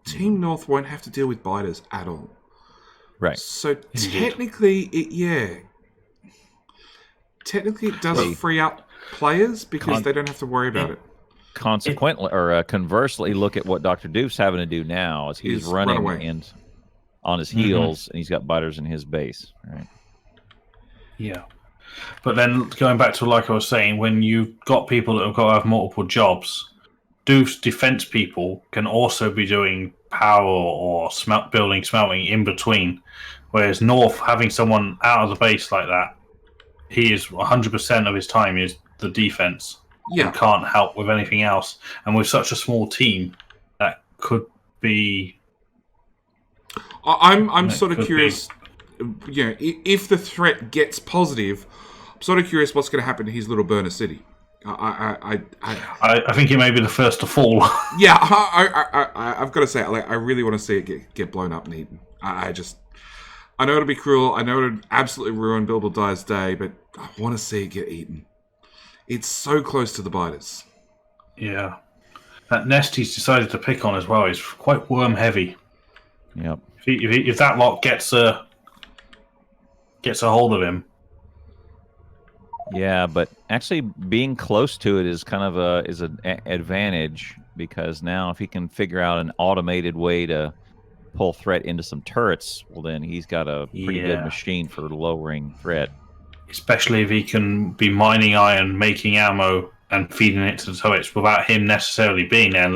Team North won't have to deal with biters at all. Right. So technically, it does free up players because they don't have to worry about it. Consequently, or conversely, look at what Dr. Doof's having to do now as he's running and on his heels, and he's got biters in his base. Right. Yeah. But then going back to like I was saying, when you've got people that have got to have multiple jobs, Doof's defense people can also be doing power or smelting in between. Whereas North, having someone out of the base like that, he is 100% of his time is the defense. Yeah. And can't help with anything else. And with such a small team, that could be... I'm sort of curious, if the threat gets positive, I'm sort of curious what's going to happen to his little burner city. I think it may be the first to fall. Yeah, I've got to say, I really want to see it get blown up and eaten. I know it'll be cruel. I know it'll absolutely ruin Build or Die's day, but I want to see it get eaten. It's so close to the biters. Yeah. That nest he's decided to pick on as well is quite worm heavy. Yep. If that lot gets a hold of him. Yeah, but actually being close to it is kind of an advantage, because now if he can figure out an automated way to pull threat into some turrets, well then he's got a pretty good machine for lowering threat. Especially if he can be mining iron, making ammo, and feeding it to the turrets without him necessarily being there.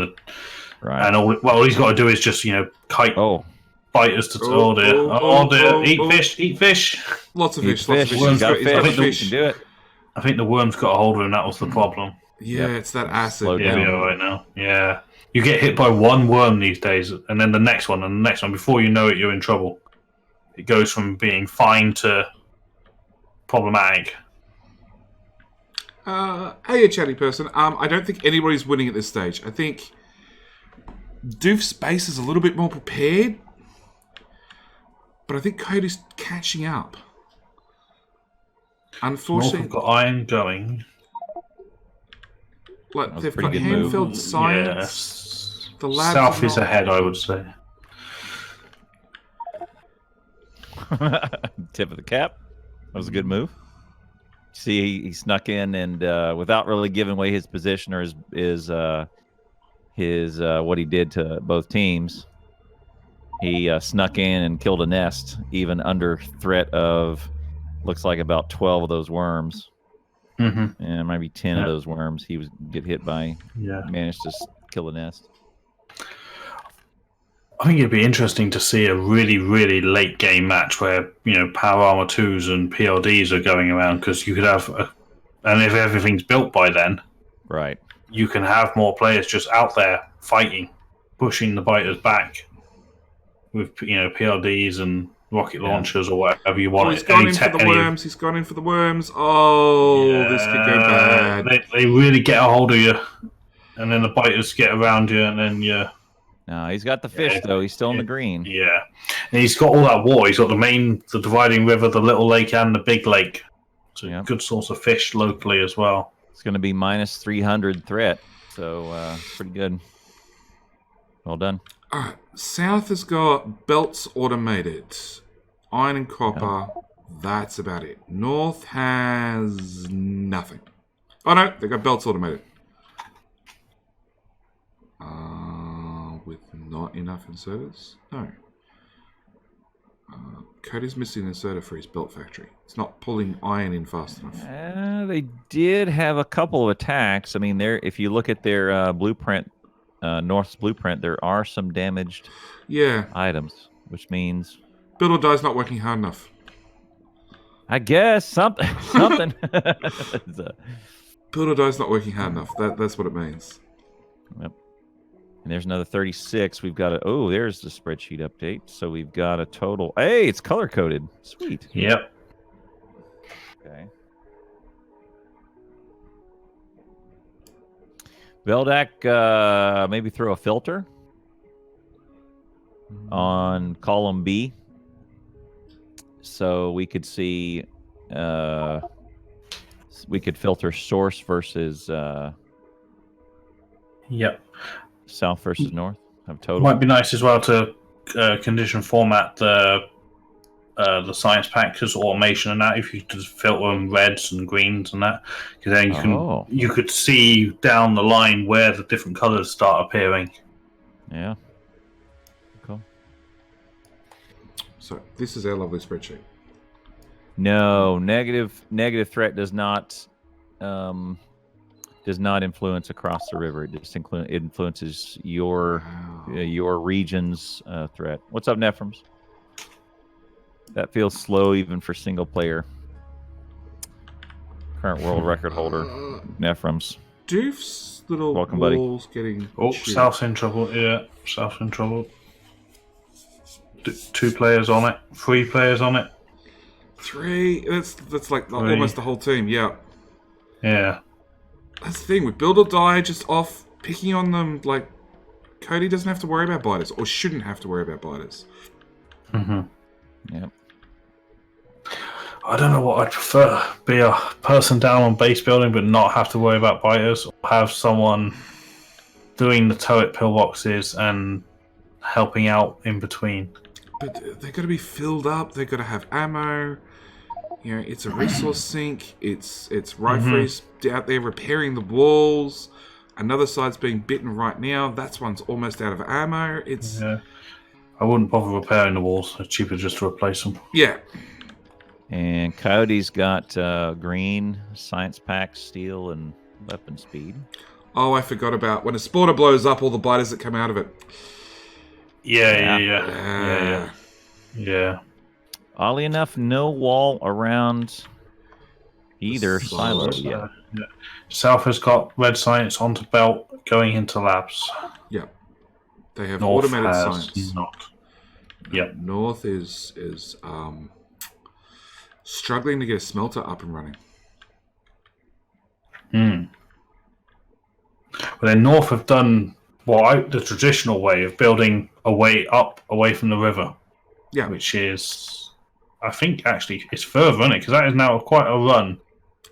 Right. And all he's got to do is just kite biters to eat fish. Lots of fish. He's got fish. He can do it. I think the worms got a hold of him. That was the problem. Yeah, it's that acid. Slow down. Right now. Yeah. You get hit by one worm these days, and then the next one, and the next one. Before you know it, you're in trouble. It goes from being fine to problematic. Hey, chatty person. I don't think anybody's winning at this stage. I think Doof's base is a little bit more prepared, but I think Coyote's catching up. Unfortunately, North have got iron going. Like they've got hand-filled science. Yes. The labs South is ahead, I would say. Tip of the cap. That was a good move. See, he snuck in and without really giving away his position or his what he did to both teams, he snuck in and killed a nest, even under threat of looks like about 12 of those worms. Mm-hmm. And maybe 10 of those worms he was get hit by. Yeah. Managed to kill the nest. I think it'd be interesting to see a really, really late game match where, Power Armor 2s and PLDs are going around, because you could have, and if everything's built by then, right, you can have more players just out there fighting, pushing the biters back with, PLDs and rocket launchers or whatever you want. He's gone in for the worms. He's gone in for the worms. Oh, this could go bad. They really get a hold of you, and then the biters get around you, and then No, he's got the fish though. He's still in the green. Yeah, and he's got all that water. He's got the dividing river, the little lake, and the big lake. It's a good source of fish locally as well. It's going to be minus 300 threat, so pretty good. Well done. All right. South has got belts automated, iron and copper. That's about it. North has nothing. Oh no, they got belts automated. With not enough inserters? No. Cody's missing an inserter for his belt factory. It's not pulling iron in fast enough. They did have a couple of attacks. I mean, if you look at their blueprint, North's blueprint, there are some damaged items, which means Build or Die's not working hard enough. I guess something. Build or Die's not working hard enough. That's what it means. Yep. And there's another 36. We've got there's the spreadsheet update. So we've got a total. Hey, it's color coded. Sweet. Yep. Okay. Veldak, maybe throw a filter on column B. So we could see, we could filter source versus south versus north of total. Might be nice as well to condition format the science pack as automation and that. If you could filter them reds and greens and that, because then you could see down the line where the different colors start appearing. Yeah. Cool. So this is our lovely spreadsheet. No, negative threat does not influence across the river. It just influences your region's threat. What's up, Nephrons? That feels slow even for single player. Current world record holder, Nephrons. Doof's little Welcome, buddy. walls getting. South's in trouble. Yeah, South's in trouble. 2 players on it. 3 players on it. 3. That's like almost the whole team. Yeah. Yeah. That's the thing with Build or Die just off picking on them. Like Cody doesn't have to worry about biters, or shouldn't have to worry about biters. Yep. I don't know what I'd prefer. Be a person down on base building but not have to worry about biters, or have someone doing the turret pillboxes and helping out in between. But they've got to be filled up. They've got to have ammo. You know, it's a resource sink. It's Rifries out there repairing the walls. Another side's being bitten right now. That one's almost out of ammo. I wouldn't bother repairing the walls. It's cheaper just to replace them. Yeah. And Coyote's got green, science pack, steel, and weapon speed. Oh, I forgot about when a spawner blows up, all the biters that come out of it. Yeah. Oddly enough, no wall around either silo yet. Yeah. South has got red science onto belt going into labs. Yeah. They have North automated has science. Not. Yep. North is struggling to get a smelter up and running. But then North have done the traditional way of building a way up away from the river. Yeah. Which is, I think, actually, it's further, isn't it? Because that is now quite a run.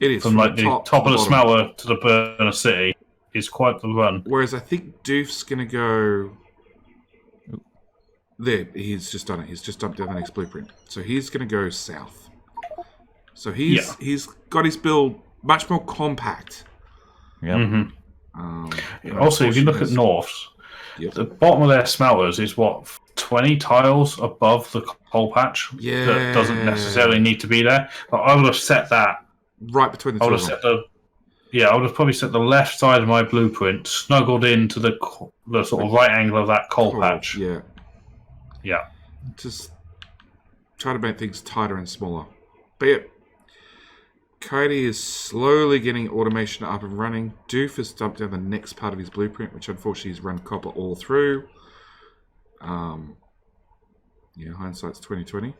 It is. From like the top of the smelter to the burner city is quite the run. Whereas I think Doof's going to go... There, he's just done it. He's just dumped down the next blueprint. So he's going to go south. So he's got his build much more compact. Yep. Also, if you look at North's, the bottom of their smelters is 20 tiles above the coal patch. Yeah. That doesn't necessarily need to be there. But I would have set that right between the two. I would have probably set the left side of my blueprint snuggled into the sort of right angle of that coal patch. Yeah. Yeah. Just try to make things tighter and smaller. But yeah, Coyote is slowly getting automation up and running. Doof has dumped down the next part of his blueprint, which unfortunately has run copper all through. Hindsight's 20/20.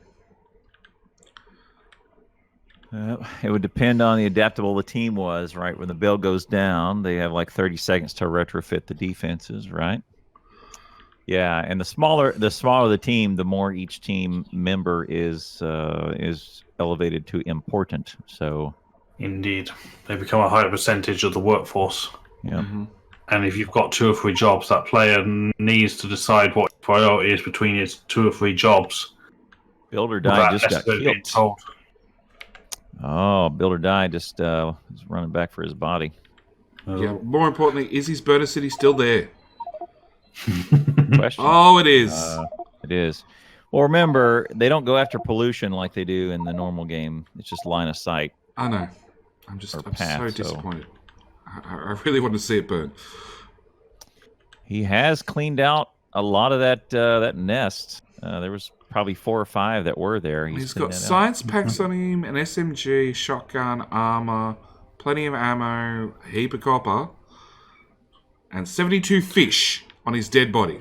It would depend on the adaptable the team was, right? When the build goes down, they have like 30 seconds to retrofit the defenses, right? Yeah, and the smaller the team, the more each team member is elevated to important. So, Indeed, they become a higher percentage of the workforce. yeah. And if you've got 2 or 3 jobs, that player needs to decide what priority is between his 2 or 3 jobs. Build or Die without just got necessarily being killed. told. Oh, Build or Die just is running back for his body. Yeah. More importantly, is his burner city still there? Question. Oh, it is. It is. Well, remember, they don't go after pollution like they do in the normal game. It's just line of sight. I know. I'm path, so disappointed. I really want to see it burn. He has cleaned out a lot of that nest. There was probably 4 or 5 that were there. He's got science packs on him, an SMG, shotgun, armor, plenty of ammo, a heap of copper, and 72 fish on his dead body.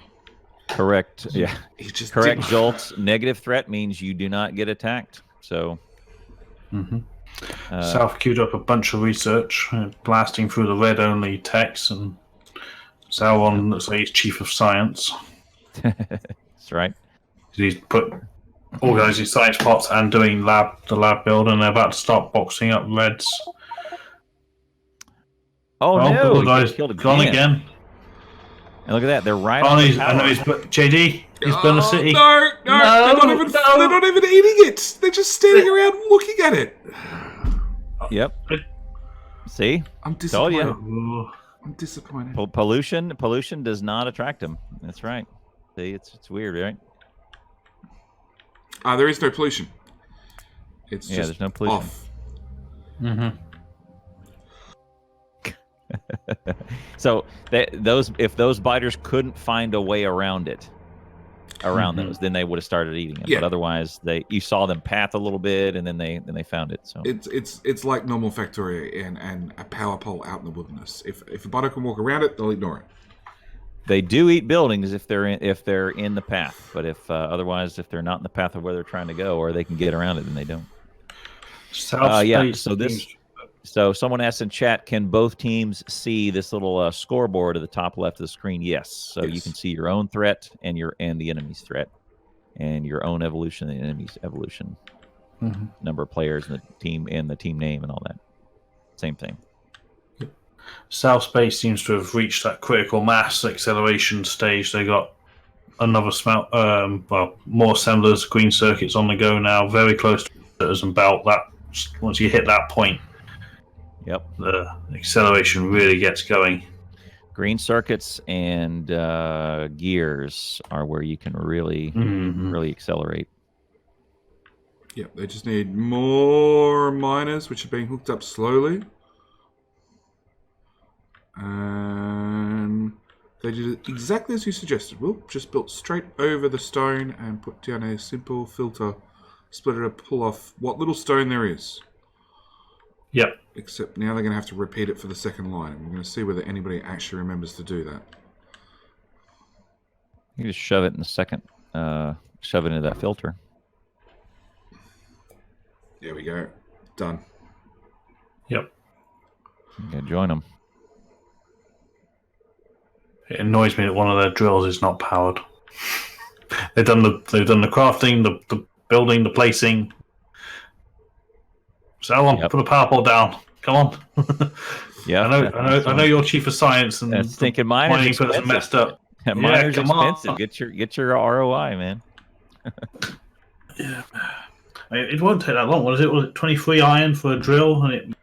Correct. Yeah. He just correct. Jolts. Negative threat means you do not get attacked. So. South queued up a bunch of research, blasting through the red-only text, and Sauron looks like he's chief of science. That's right. He's organising science pots and doing the lab build, and they're about to start boxing up reds. Oh no! The guy's killed gone again. And look at that, they're right on the I know he's JD. He's burned the city. No, they're not even eating it. They're just standing around looking at it. Yep. See? I'm disappointed. Told you. I'm disappointed. Pollution does not attract him. That's right. See, it's weird, right? There is no pollution. It's just there's no pollution. off. So if those biters couldn't find a way around those, then they would have started eating it. Yeah. But otherwise, you saw them path a little bit, and then they found it. So it's like normal Factorio and a power pole out in the wilderness. If a biter can walk around it, they'll ignore it. they do eat buildings if they're in the path. But if otherwise, if they're not in the path of where they're trying to go, or they can get around it, then they don't. Yeah. So someone asked in chat, can both teams see this little scoreboard at the top left of the screen? Yes. So you can see your own threat and the enemy's threat, and your own evolution and the enemy's evolution. Number of players in the team and the team name and all that. Same thing. South Space seems to have reached that critical mass acceleration stage. They got another more assemblers, green circuits on the go now, very close to and about that. Once you hit that point, the acceleration really gets going. Green circuits and gears are where you can really accelerate. Yeah, they just need more miners, which are being hooked up slowly. And they did it exactly as you suggested. Will just built straight over the stone and put down a simple filter splitter to pull off what little stone there is. Yep. Except now they're going to have to repeat it for the second line. And we're going to see whether anybody actually remembers to do that. You just shove it in the second, shove it into that filter. There we go. Done. Yep. Yeah, join them. It annoys me that one of their drills is not powered. They've done the crafting, the building, the placing. So put a power pole down. Come on. Yeah, I know you're chief of science, and thinking mining is messed up. Miner's expensive. Get your ROI, man. Yeah. It won't take that long. Was it 23 iron for a drill, and it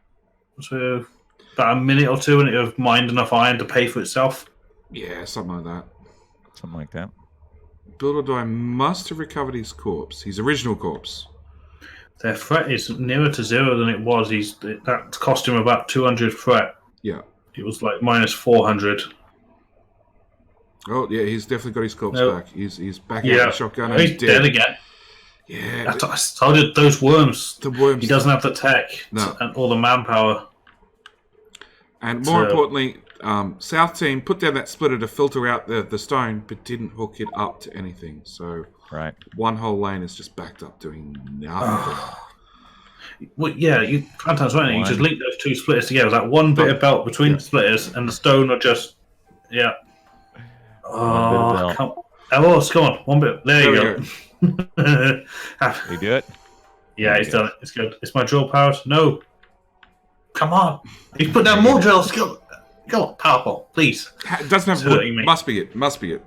was about a minute or two, and it would have mined enough iron to pay for itself. Yeah, something like that. Something like that. Build or Die must have recovered his corpse, his original corpse. Their threat is nearer to 0 than it was. That cost him about 200 threat. Yeah. It was like minus 400. Oh, yeah, he's definitely got his corpse back. He's back out of the shotgun. He's dead again. Yeah. I told you, those worms. The worms. He doesn't have the tech and all the manpower. And more importantly, South team put down that splitter to filter out the stone, but didn't hook it up to anything. So one whole lane is just backed up doing nothing. Well, yeah, you sometimes you just link those two splitters together. That one bit of belt between the splitters and the stone are just Oh, come on, one bit. There you go. You do it? Yeah, he's done it. It's good. It's my drill powers. No. Come on. He's put down more drills. Go on, powerful, please. Doesn't have wood. Must be it. Must be it.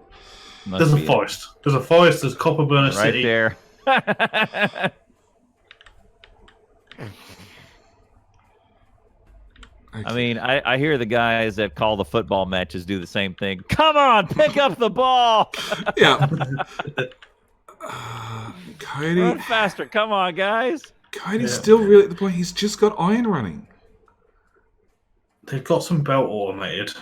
There's a forest. There's a forest. There's Copper Burner City. Right there. I mean, I hear the guys that call the football matches do the same thing. Come on, pick up the ball. Yeah. Coyote. Run faster. Come on, guys. Coyote's still really at the point he's just got iron running. They've got some belt automated.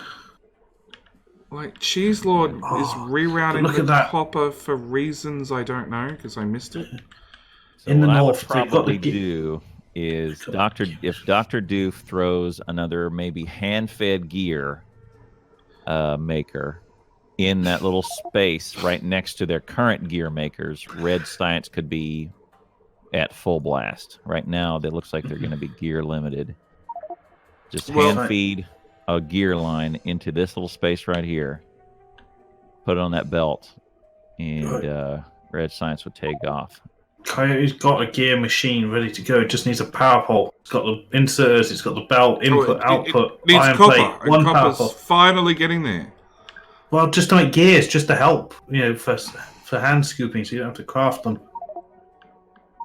Like, Cheese Lord is rerouting the that. copper for reasons I don't know, because I missed it. So In the what north, I would they've got probably the do is if Dr. Doof throws another maybe hand-fed gear maker in that little space right next to their current gear makers, Red Science could be at full blast. Right now, it looks like they're going to be gear limited. Just hand feed a gear line into this little space right here. Put it on that belt, and Red Science would take off. Coyote's got a gear machine ready to go. It just needs a power pole. It's got the inserters. It's got the belt, input, output, it needs iron copper. plate, And one power copper's pole. finally getting there. Well, just to make gears, just to help, for hand scooping, so you don't have to craft them.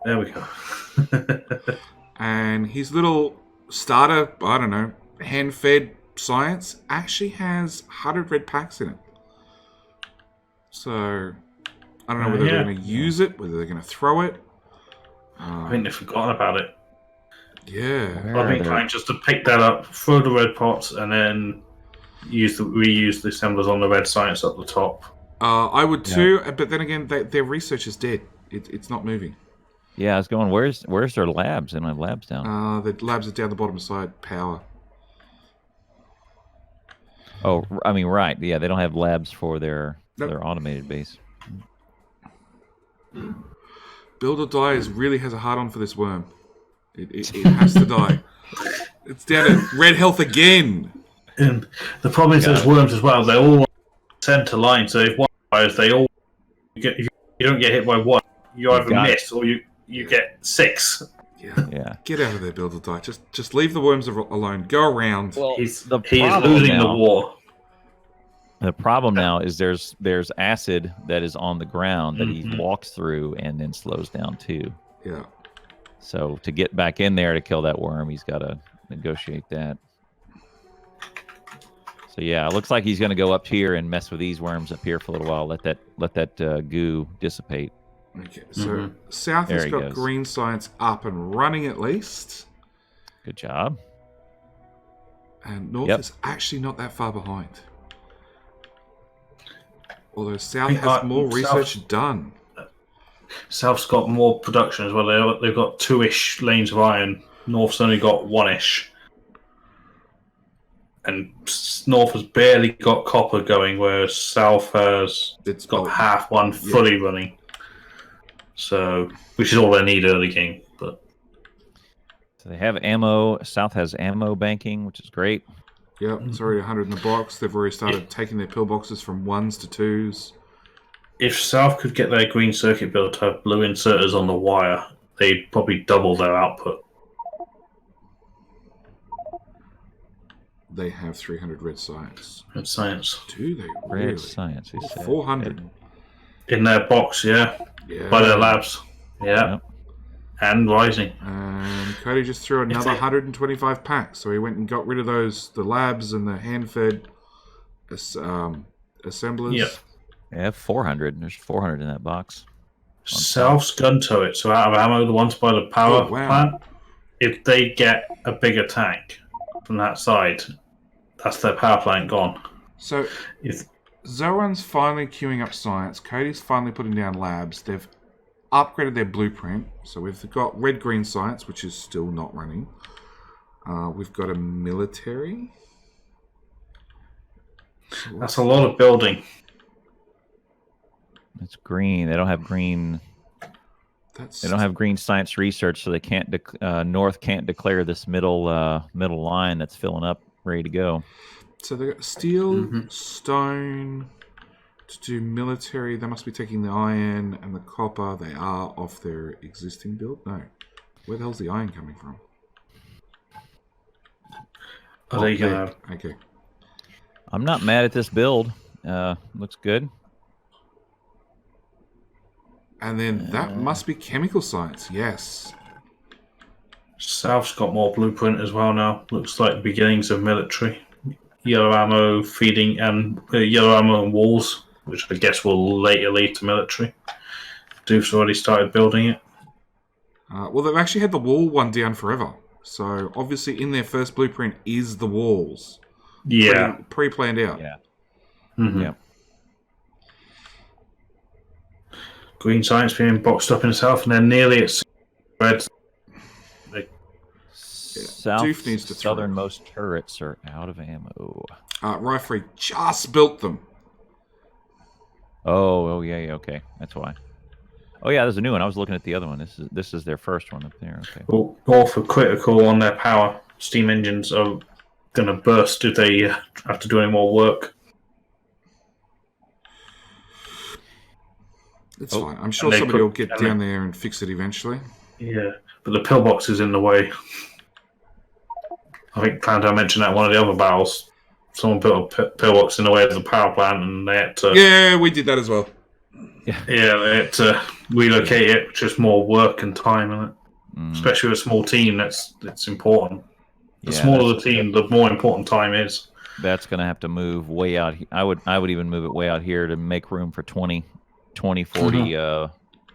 There we go. And his little starter, I don't know, hand-fed science actually has 100 red packs in it. So, I don't know whether they're going to use it, whether they're going to throw it. I think they've forgotten about it. Yeah. I've been trying just to pick that up, throw the red pots, and then reuse the assemblers on the red science at the top. I would too, but then again, their research is dead. It's not moving. Yeah, I was going, where's their labs? They don't have labs down. The labs are down the bottom side, power. Oh, I mean, right. Yeah, they don't have labs for their automated base. Build or Die really has a hard-on for this worm. It has to die. It's down to red health again. And the problem is those worms as well. They're all center line, so if one fires, they all get. If you don't get hit by one, you either miss or you get 6. Yeah. Get out of there, Build or Die. Just leave the worms alone. Go around. Well, he's losing the war. The problem now is there's acid that is on the ground that he walks through and then slows down too. Yeah. So to get back in there to kill that worm, he's got to negotiate that. So yeah, it looks like he's going to go up here and mess with these worms up here for a little while. Let that goo dissipate. Okay, so South has got green science up and running at least. Good job. And North is actually not that far behind. Although South has more research done. South's got more production as well. They've got 2-ish lanes of iron. North's only got 1-ish. And North has barely got copper going, whereas South has got half one fully running. So, which is all they need early game. But so they have ammo. South has ammo banking, which is great. Yep, it's already 100 in the box. They've already started taking their pillboxes from 1s to 2s. If South could get their green circuit built to have blue inserters on the wire, they'd probably double their output. They have 300 red science. Red science. Do they really? Red science, he said. 400. In their box, yeah. By their labs. Yeah. Yep. And rising. And Cody just threw another 125 packs. So he went and got rid of the labs and the hand-fed assemblers. Yep. Yeah, 400. There's 400 in that box. South's gun turret, so out of ammo, the ones by the power plant, if they get a bigger tank from that side, that's their power plant gone. So if Zoran's finally queuing up science, Cody's finally putting down labs, they've upgraded their blueprint. So we've got red-green science, which is still not running. We've got a military. That's a lot of building. It's green. They don't have green. They don't have green science research, so they can't. North can't declare this middle line that's filling up, ready to go. So they got steel, stone, To do military, they must be taking the iron and the copper. They are off their existing build. No, where the hell's the iron coming from? Oh, there you go. Okay. I'm not mad at this build. Looks good. And then that must be chemical science. Yes. South's got more blueprint as well now. Looks like the beginnings of military. Yellow ammo feeding and yellow ammo and walls, which I guess will later lead to military. Doof's already started building it. Well, they've actually had the wall one down forever. So obviously, in their first blueprint is the walls. Yeah, pre-planned out. Yeah. Mm-hmm. Yeah. Green science being boxed up in the south, and then nearly at red. Doof needs to throw. Southernmost turrets are out of ammo. Rifrey just built them. Oh, yeah, okay, that's why. Oh yeah, there's a new one. I was looking at the other one. This is their first one up there. Okay. Well, North are critical on their power. Steam engines are going to burst if they have to do any more work. It's fine. I'm sure somebody will get down there and fix it eventually. Yeah, but the pillbox is in the way. I think Clandown mentioned that in one of the other battles. Someone built a pillbox in the way of the power plant, and they had to. Yeah, we did that as well. Yeah, they had to relocate it, which is more work and time, isn't it? Especially with a small team, that's important. The smaller the team, the more important time is. That's going to have to move way out. I would even move it way out here to make room for 40 power.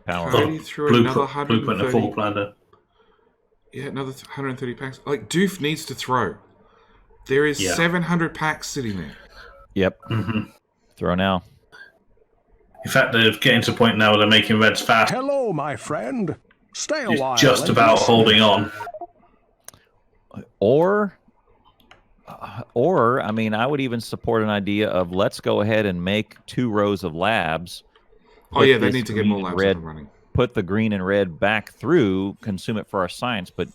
Blueprint and full planner. Yeah, another 130 packs. Like, Doof needs to throw. There is 700 packs sitting there. Yep. Throw now. In fact, they're getting to the point now where they're making reds fast. Hello, my friend. Stay a He's while. just about holding on. Or, I mean, I would even support an idea of let's go ahead and make 2 rows of labs. Oh yeah, they need to get more labs up and running. Put the green and red back through, consume it for our science, but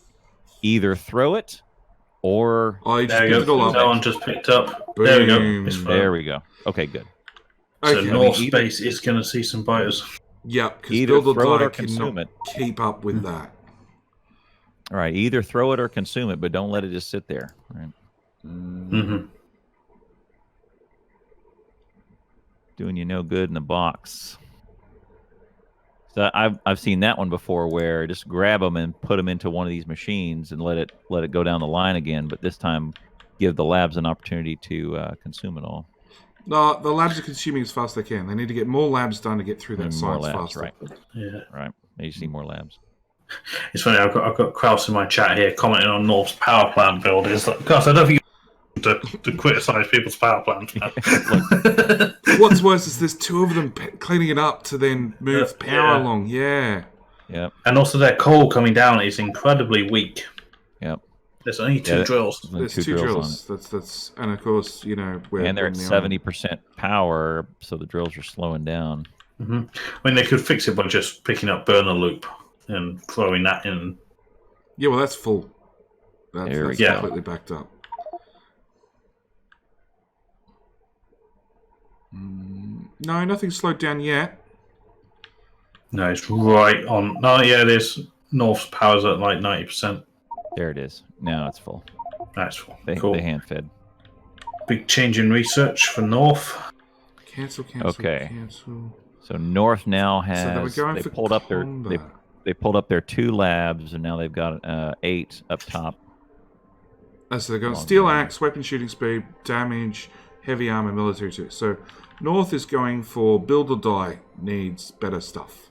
either throw it or... Oh, you just picked it all up. That one just picked up. Boom. There we go. There we go. Okay, good. So Okay. North Space is going to see some biters. Yep, because Either Build or throw it Die or consume cannot it. keep up with that. All right, either throw it or consume it, but don't let it just sit there. Right? Doing you no good in the box. So I've seen that one before, where just grab them and put them into one of these machines and let it go down the line again. But this time, give the labs an opportunity to consume it all. No, the labs are consuming as fast as they can. They need to get more labs done to get through that science faster. Right. Yeah. Right. They just need more labs. It's funny. I've got Kraus in my chat here commenting on North's power plant build. It's like, Kraus, I don't think you to criticize people's power plants. What's worse is there's 2 of them cleaning it up to then move power along. Yeah. Yep. And also their coal coming down is incredibly weak. Yep. There's only 2 drills. There's 2 drills. That's and of course, you know, and they're at 70% power, so the drills are slowing down. I mean, they could fix it by just picking up burner loop and throwing that in. Yeah, well, that's full. That's completely backed up. No, nothing's slowed down yet. No, it's right on. No, yeah, it is. North's power's at like 90%. There it is. Now it's full. That's cool. They hand-fed. Big change in research for North. Cancel, Okay. cancel. So North now has So they pulled up their 2 labs, and now they've got 8 up top. So they've got steel axe, weapon shooting speed, damage, heavy armor, military too. So North is going for build or die, needs better stuff.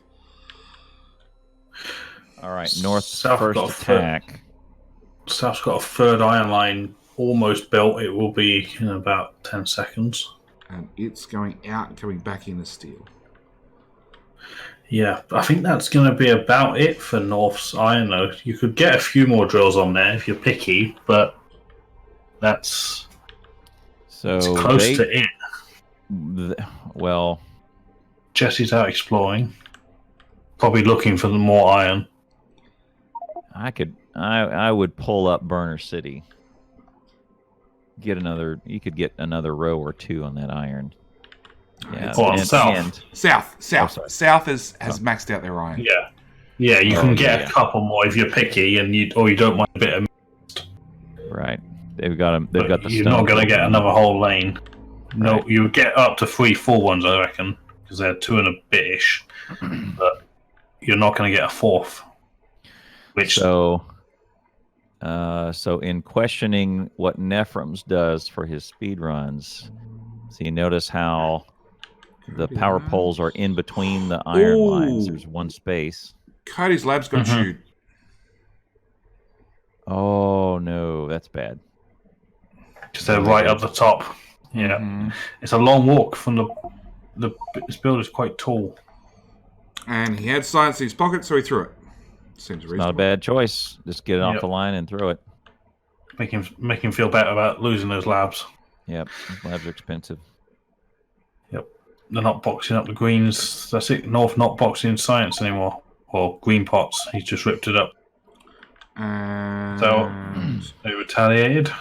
All right, North's South first attack. South's got a 3rd iron line almost built. It will be in about 10 seconds. And it's going out and coming back in as steel. Yeah, I think that's going to be about it for North's iron, though. You could get a few more drills on there if you're picky, but that's it's close to it. Well, Jesse's out exploring, probably looking for the more iron. I would pull up Burner City. You could get another row or 2 on that iron. Yeah. Or south. South. sorry. South has maxed out their iron. Yeah. Yeah, you can get a couple more if you're picky and you don't mind a bit of. Right. They've got them. They've got the. You're not going to get another whole lane. No, Right. you would get up to 3 full ones, I reckon, because they're 2 and a bit-ish. But you're not going to get a 4th. Which So in questioning what Nephrem's does for his speed runs, so you notice how the power poles are in between the iron lines. There's one space. Cody's lab's got chewed. Oh no, that's bad. because they're right up the top. Yeah, it's a long walk from this build is quite tall. And he had science in his pocket, so he threw it. Seems reasonable. Not a bad choice. Just get it off the line and throw it. Make him feel better about losing those labs. Yep, labs are expensive. Yep, they're not boxing up the greens. That's it. North not boxing science anymore, or green pots. He's just ripped it up. So they retaliated.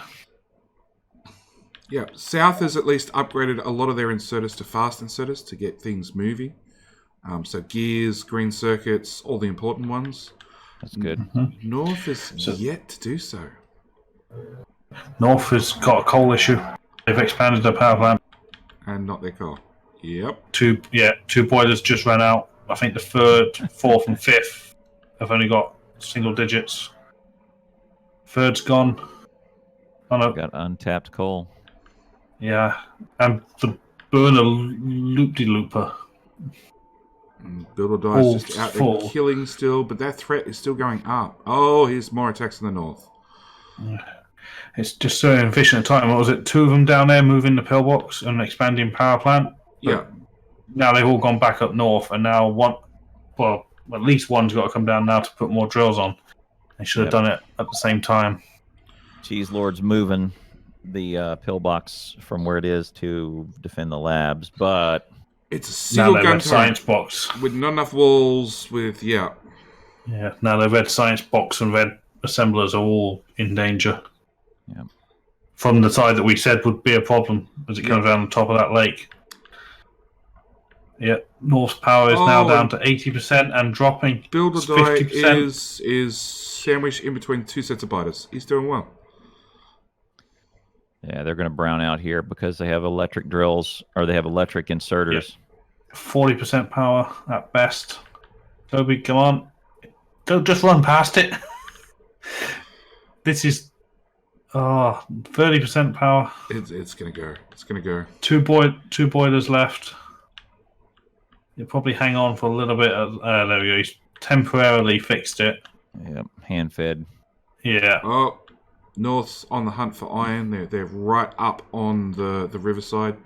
Yeah, South has at least upgraded a lot of their inserters to fast inserters to get things moving. So gears, green circuits, all the important ones. That's good. North is yet to do so. North has got a coal issue. They've expanded their power plant. And not their car. Yep. Two boilers just ran out. I think the 3rd, 4th, and 5th have only got single digits. 3rd's gone. Oh no. Got untapped coal. Yeah, and the burner loop-de-looper. Build or Die is just out there full. killing still, but that threat is still going up. Oh, here's more attacks in the north. It's just so inefficient at time. What was it? 2 of them down there moving the pillbox and expanding power plant. Yeah. Now they've all gone back up north, and now at least one's got to come down now to put more drills on. They should have done it at the same time. Cheese Lord's moving the pillbox from where it is to defend the labs, but it's a single gun science box with not enough walls. Yeah. Now the red science box and red assemblers are all in danger. Yeah. From the side that we said would be a problem as it comes around the top of that lake. Yeah, North's power is now down to 80% and dropping. Build or It's Die 50%. is sandwiched in between 2 sets of biters. He's doing well. yeah, they're going to brown out here because they have electric drills or they have electric inserters. 40% power at best. Toby, come on. Don't just run past it. This is 30% power. It's gonna go. It's gonna go. Two boilers left. You'll probably hang on for a little bit. There we go. He's temporarily fixed it. Yep, hand fed. Yeah. Oh, North's on the hunt for iron. They're right up on the riverside,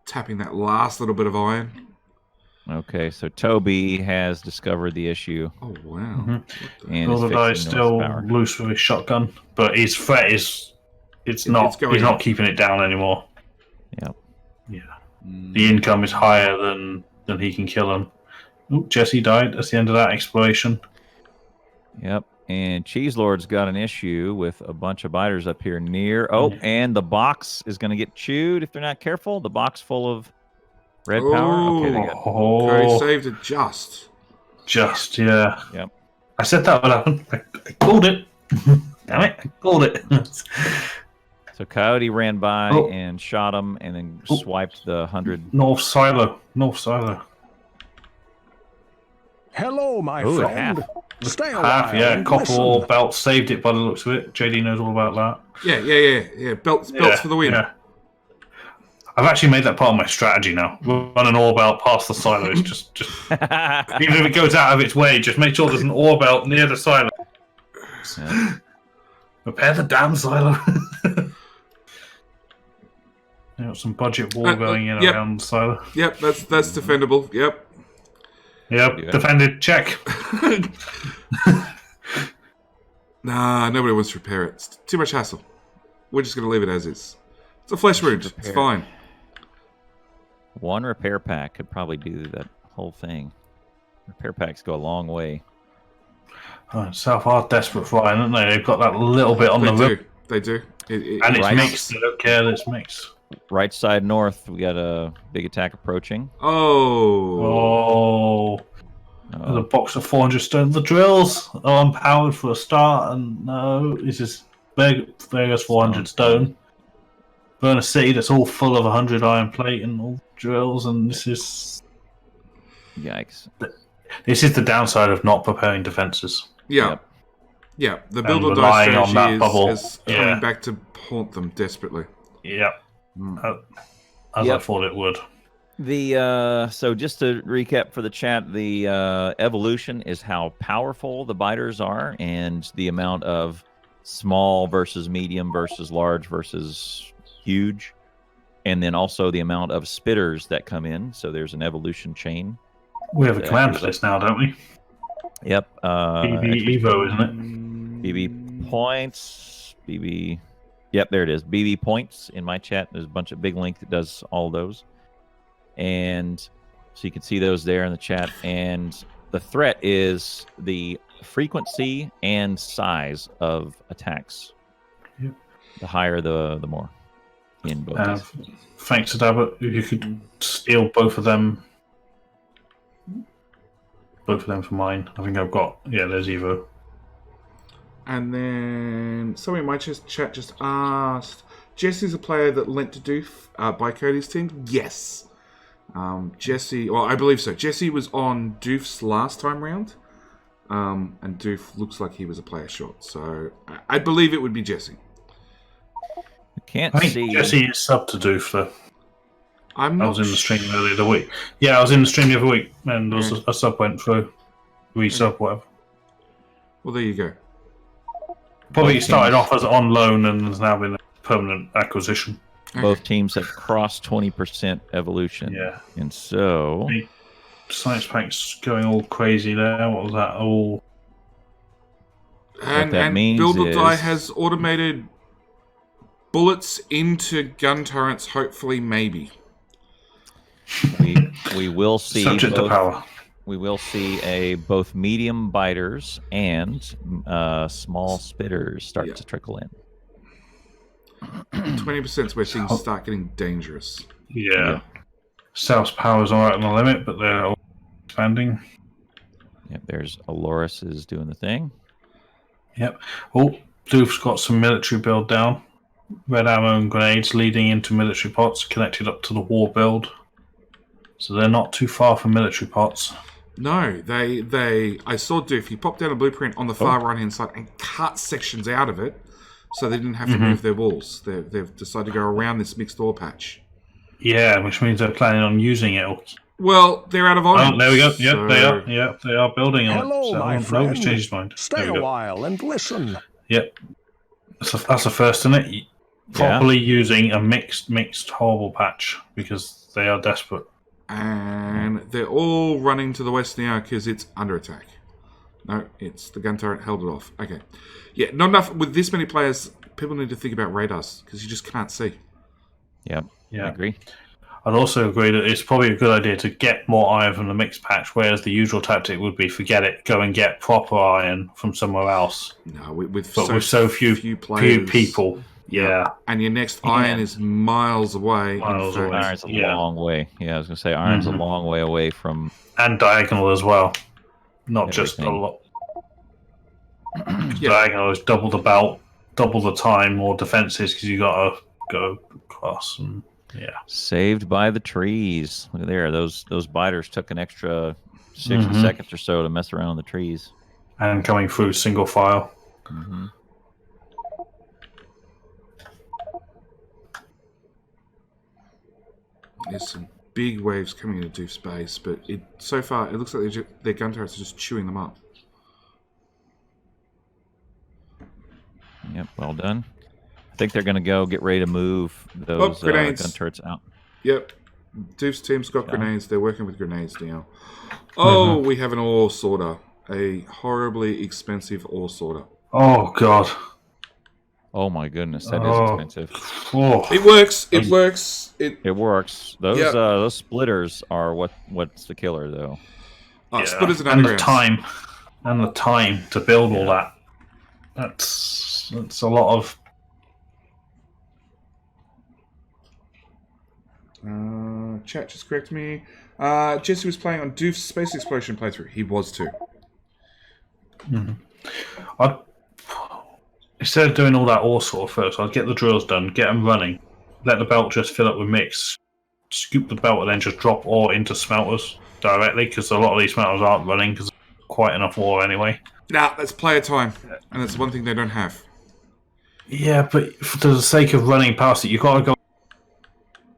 tapping that last little bit of iron. Okay, so Toby has discovered the issue. Oh wow! And Builder is Die fixing is still North's power. loose with his shotgun, but his threat is he's not keeping it down anymore. Yep. Yeah. The income is higher than he can kill him. Ooh, Jesse died. That's the end of that exploration. Yep. And Cheese Lord's got an issue with a bunch of biters up here near. Oh, and the box is going to get chewed if they're not careful. The box full of red power. Okay, they got. Cody saved it just. Just, yeah. Yep. I said that would happen. I called it. Damn it, I called it. So Coyote ran by and shot him, and then swiped the 100. North silo. Hello, my Ooh, friend. half. Stay a Half, while yeah. and Copper listen. ore belt saved it by the looks of it. JD knows all about that. Yeah. Belts for the win. Yeah. I've actually made that part of my strategy now. Run an ore belt past the silo. It's just even if it goes out of its way, just make sure there's an ore belt near the silo. Yeah. Repair the damn silo. Got some budget wall going in around the silo. Yep, that's defendable. Yep. Yep, defended. Check. Nah, nobody wants to repair it. It's too much hassle. We're just going to leave it as is. It's a flesh wound. It's fine. One repair pack could probably do that whole thing. Repair packs go a long way. South are desperate for iron, aren't they? They've got that little bit on the rib. They do. And it's mixed. They don't care that it's mixed. right side north, we got a big attack approaching. Oh. Oh. There's a box of 400 stone. The drills are unpowered for a start, and no, this is Vegas 400 stone. Burn a city that's all full of 100 iron plate and all drills, and this is Yikes. This is the downside of not preparing defenses. Yeah. Yep. Yeah, the And build or die relying on that strategy bubble. is coming back to haunt them desperately. Yeah, as I thought it would. The so just to recap for the chat, the evolution is how powerful the biters are and the amount of small versus medium versus large versus huge, and then also the amount of spitters that come in. So there's an evolution chain. We have a command for this now, don't we? Yep. BB Evo, isn't it? BB points. BB. Yep, there it is. BB points in my chat. There's a bunch of big link that does all those. And so you can see those there in the chat. And the threat is the frequency and size of attacks. Yep. The higher, the more. In both. Thanks to Dabba, you could steal both of them. Both of them for mine. I think I've got. Yeah, there's Evo. And then somebody in my chat just asked, Jesse's a player that lent to Doof by Cody's team? Yes. Jesse, well, I believe so. Jesse was on Doof's last time round, and Doof looks like he was a player short. So I believe it would be Jesse. Can't I think see. Jesse is sub to Doof, though. I was in the stream earlier the week. Yeah, I was in the stream the other week, and a sub went through. Resub, whatever. Well, there you go. Probably started off as on loan and has now been a permanent acquisition. Both teams have crossed 20% evolution. Yeah. And so... Science Pack's going all crazy there. What was that? All... And, that means Build or Die is- has automated bullets into gun turrets, hopefully, maybe. We will see Subject to power. We will see both medium biters and small spitters start to trickle in. 20% is where things start getting dangerous. Yeah. South's power's alright on the limit, but they're all expanding. Yep, there's Aloris is doing the thing. Yep. Oh, Doof's got some military build down. Red ammo and grenades leading into military pots connected up to the war build. So they're not too far from military pots. No, I saw Doof. He popped down a blueprint on the far right-hand side and cut sections out of it, so they didn't have to move their walls. They've decided to go around this mixed ore patch. Yeah, which means they're planning on using it. Well, they're out of iron. Oh, there we go. Yep, so... they are. Yeah, they are building on Hello, it. So my no, friend. he's changed his mind. Stay a while and listen. Yep. That's the first, isn't it? Properly using a mixed horrible patch because they are desperate. And they're all running to the west now because it's under attack. No, it's the gun turret held it off. Okay. Yeah, not enough. With this many players, people need to think about radars because you just can't see. Yep, Yeah. I agree. I'd also agree that it's probably a good idea to get more iron from the mixed patch, whereas the usual tactic would be forget it, go and get proper iron from somewhere else. No, with so few players, people. Yeah. And your next iron is miles away. Miles away. Iron's a long way. Yeah, I was going to say iron's a long way away from... And diagonal as well. Not everything. just a lot. Diagonal is double the belt, double the time, more defenses because you got to go across. And yeah. Saved by the trees. Look at there. Those biters took an extra 60 seconds or so to mess around in the trees. And coming through single file. Mm-hmm. There's some big waves coming into Doof's base, but so far it looks like their gun turrets are just chewing them up. Yep, well done. I think they're going to go get ready to move those gun turrets out. Yep. Doof's team's got grenades. They're working with grenades now. Oh, we have an ore sorter. A horribly expensive ore sorter. Oh, God. Oh my goodness, that is expensive. Oh. It works. It works. It works. Those splitters are what's the killer though. Splitters and the undergrounds. time to build all that. That's a lot of. Chat just correct me. Jesse was playing on Doof's Space Exploration playthrough. He was too. Instead of doing all that ore sort first, I'd get the drills done, get them running, let the belt just fill up with mix, scoop the belt, and then just drop ore into smelters directly, because a lot of these smelters aren't running because there's quite enough ore anyway. Nah, that's player time, and that's one thing they don't have. Yeah, but for the sake of running past it, you've got to go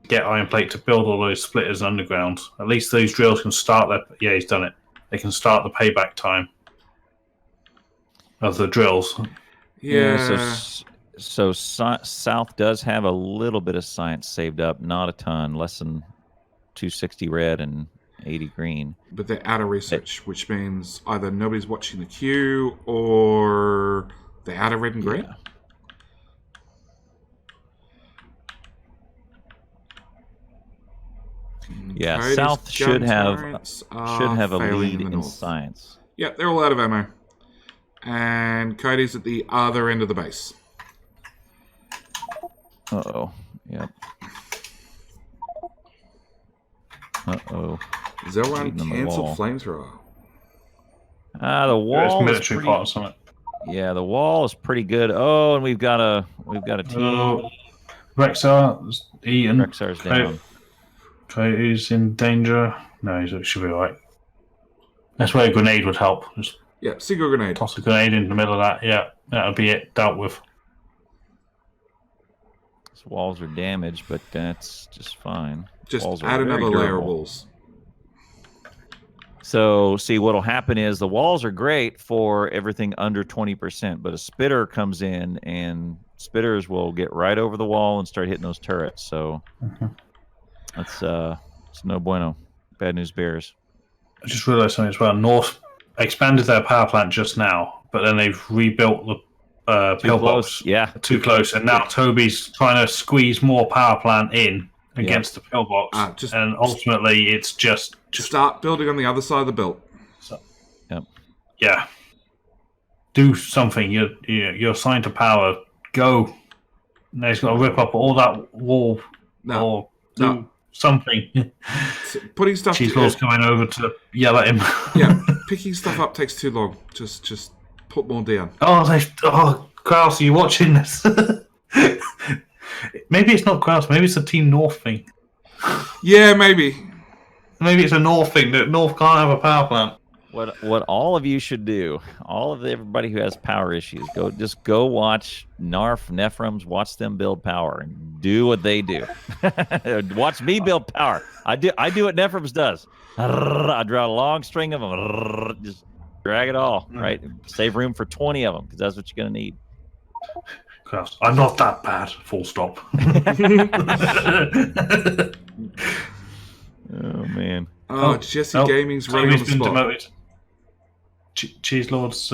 get iron plate to build all those splitters underground. At least those drills can start their... Yeah, he's done it. They can start the payback time of the drills. Yeah. So South does have a little bit of science saved up, not a ton, less than 260 red and 80 green. But they're out of research, which means either nobody's watching the queue or they're out of red and green. Yeah, Coyote's South should gun have turrets a are failing lead the in north. science. Yep, they're all out of ammo. And Coyote's at the other end of the base. Uh-oh. Yep. Uh-oh. Zelran Leading on the cancelled wall. flamethrower. The wall is military pretty... part or something. Yeah, the wall is pretty good. Oh, and we've got a team. Rexar is eaten. Rexar's down. Coyote's in danger. No, he should be alright. That's where a grenade would help. Just Yep, single grenade. toss a grenade in the middle of that. Yeah, that'll be it. Dealt with. These walls are damaged, but that's just fine. Just Walls are add another very layer of durable. walls. So, see, what'll happen is the walls are great for everything under 20%, but a spitter comes in, and spitters will get right over the wall and start hitting those turrets. So, that's it's no bueno. Bad news bears. I just realised something as well. North expanded their power plant just now, but then they've rebuilt the pillbox. Yeah. Too close, and now Toby's trying to squeeze more power plant in against the pillbox, and ultimately it's just start building on the other side of the belt. Yeah. Do something. You're assigned to power. Go. Now he's got to rip up all that wall or do something. Putting stuff. Cheese Lord's coming over to yell at him. Yeah, picking stuff up takes too long. Just put more down. Kraus, are you watching this? Maybe it's not Kraus. Maybe it's a Team North thing. Yeah, maybe. Maybe it's a North thing that North can't have a power plant. What all of you should do, everybody who has power issues, go watch Nephrons, watch them build power and do what they do. Watch me build power. I do what Nephrons does. I draw a long string of them, just drag it all, right? Save room for 20 of them, because that's what you're gonna need. Kraus, I'm not that bad. Full stop. Oh man. Jesse Gaming's running on the spot. Demoted. Cheese Lord's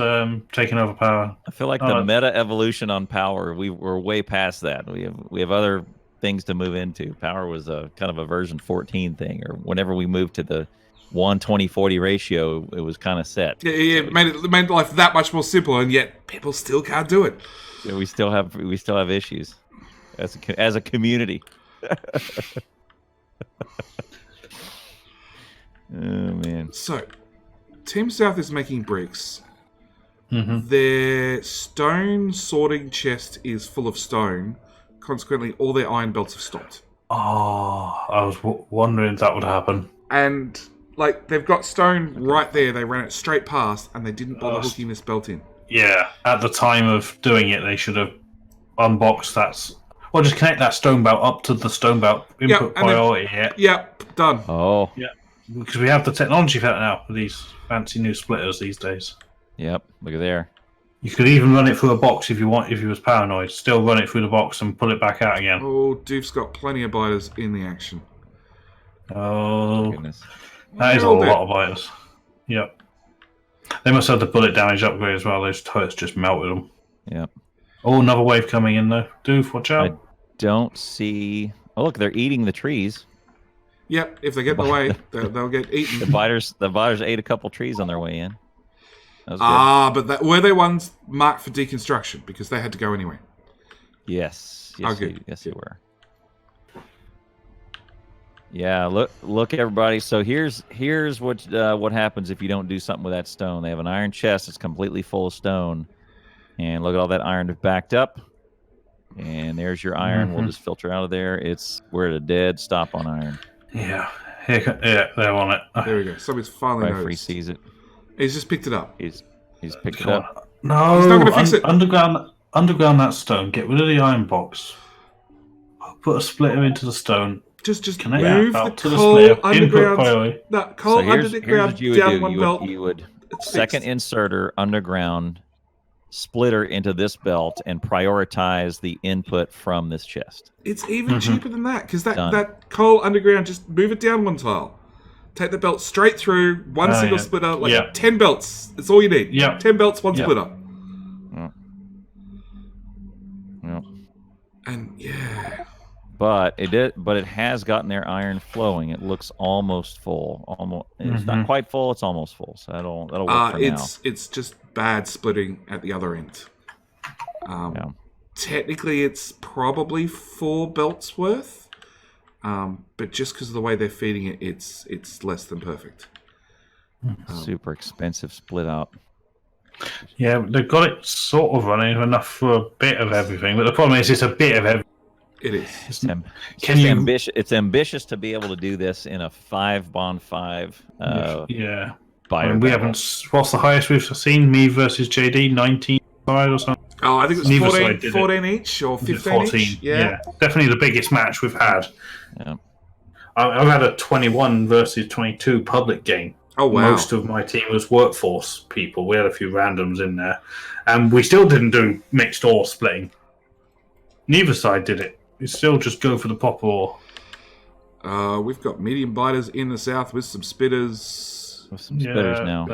taking over power. I feel like the meta evolution on power, we're way past that. We have other things to move into. Power was a kind of a version 14 thing, or whenever we moved to the 1:20:40 ratio, it was kind of set. Yeah, it made life that much more simple, and yet people still can't do it. Yeah, we still have issues as a community. Oh man. So, Team South is making bricks. Mm-hmm. Their stone sorting chest is full of stone. Consequently, all their iron belts have stopped. Oh, I was wondering if that would happen. And, they've got stone right there. They ran it straight past, and they didn't bother hooking this belt in. Yeah, at the time of doing it, they should have unboxed that. Well, just connect that stone belt up to the stone belt input priority. Yep, done. Oh. Yeah. Because we have the technology for that now for these fancy new splitters these days. Yep, look at there. You could even run it through a box if you was paranoid. Still run it through the box and pull it back out again. Oh, Doof's got plenty of biters in the action. Oh, Goodness. that is a lot of biters. Yep. They must have the bullet damage upgrade as well. Those turrets just melted them. Yep. Oh, another wave coming in though. Doof, watch out. I don't see... Oh, look, they're eating the trees. Yep, if they get in the way, they'll get eaten. The biters ate a couple trees on their way in. That was good. But were they ones marked for deconstruction? Because they had to go anyway. Yes, good. Yes, they were. Yeah, look, everybody. So here's what happens if you don't do something with that stone. They have an iron chest that's completely full of stone, and look at all that iron backed up. And there's your iron. We'll just filter out of there. We're at a dead stop on iron. Yeah. Yeah, they're on it. There we go. Somebody's finally Right, free noticed. sees it. He's just picked it up. He's picked it Come up. on. No, He's not gonna fix it. Underground that stone. Get rid of the iron box. Put a splitter into the stone. Just Connect move that the out to the coal splitter. Input underground. Coyote. No, coal Here's underground what you would down do. one belt. You would It's second fixed. inserter underground splitter into this belt and prioritize the input from this chest. It's even cheaper than that because Done. that coal underground, just move it down one tile. Take the belt straight through, one single splitter, like 10 belts. That's all you need. Yeah. 10 belts, one Yeah. splitter. Yep. And yeah. But it has gotten their iron flowing. It looks almost full. Almost. It's not quite full. It's almost full. So that'll work for now. It's just bad splitting at the other end. Yeah. Technically, it's probably 4 belts worth. But just because of the way they're feeding it, it's less than perfect. Super expensive split out. Yeah, they've got it sort of running enough for a bit of everything, but the problem is it's a bit of everything. It is. It's ambitious to be able to do this in a 5-on-5. Yeah. Biter We battle. haven't. What's the highest we've seen? Me versus JD, 19 side or something. Oh, I think it Neither was side 14, did it. 14 each or 15 14. each. Yeah. Definitely the biggest match we've had. Yeah. I've had a 21 versus 22 public game. Oh, wow. Most of my team was workforce people. We had a few randoms in there. And we still didn't do mixed ore splitting. Neither side did it. We still just go for the pop ore. We've got medium biters in the south with some spitters. With some spitters now.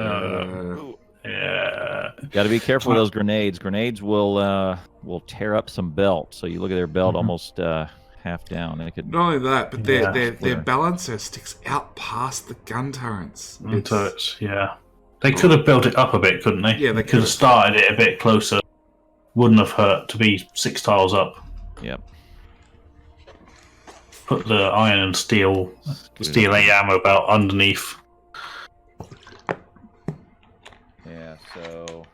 Yeah. Got to be careful with those grenades. Grenades will tear up some belt. So you look at their belt almost half down. They could. Not only that, but their Flare. balancer sticks out past the gun turrets. Yeah. They could have built it up a bit, couldn't they? Yeah, they could have started it a bit closer. Wouldn't have hurt to be 6 tiles up. Yep. Put the iron and steel ammo belt underneath. Yeah. So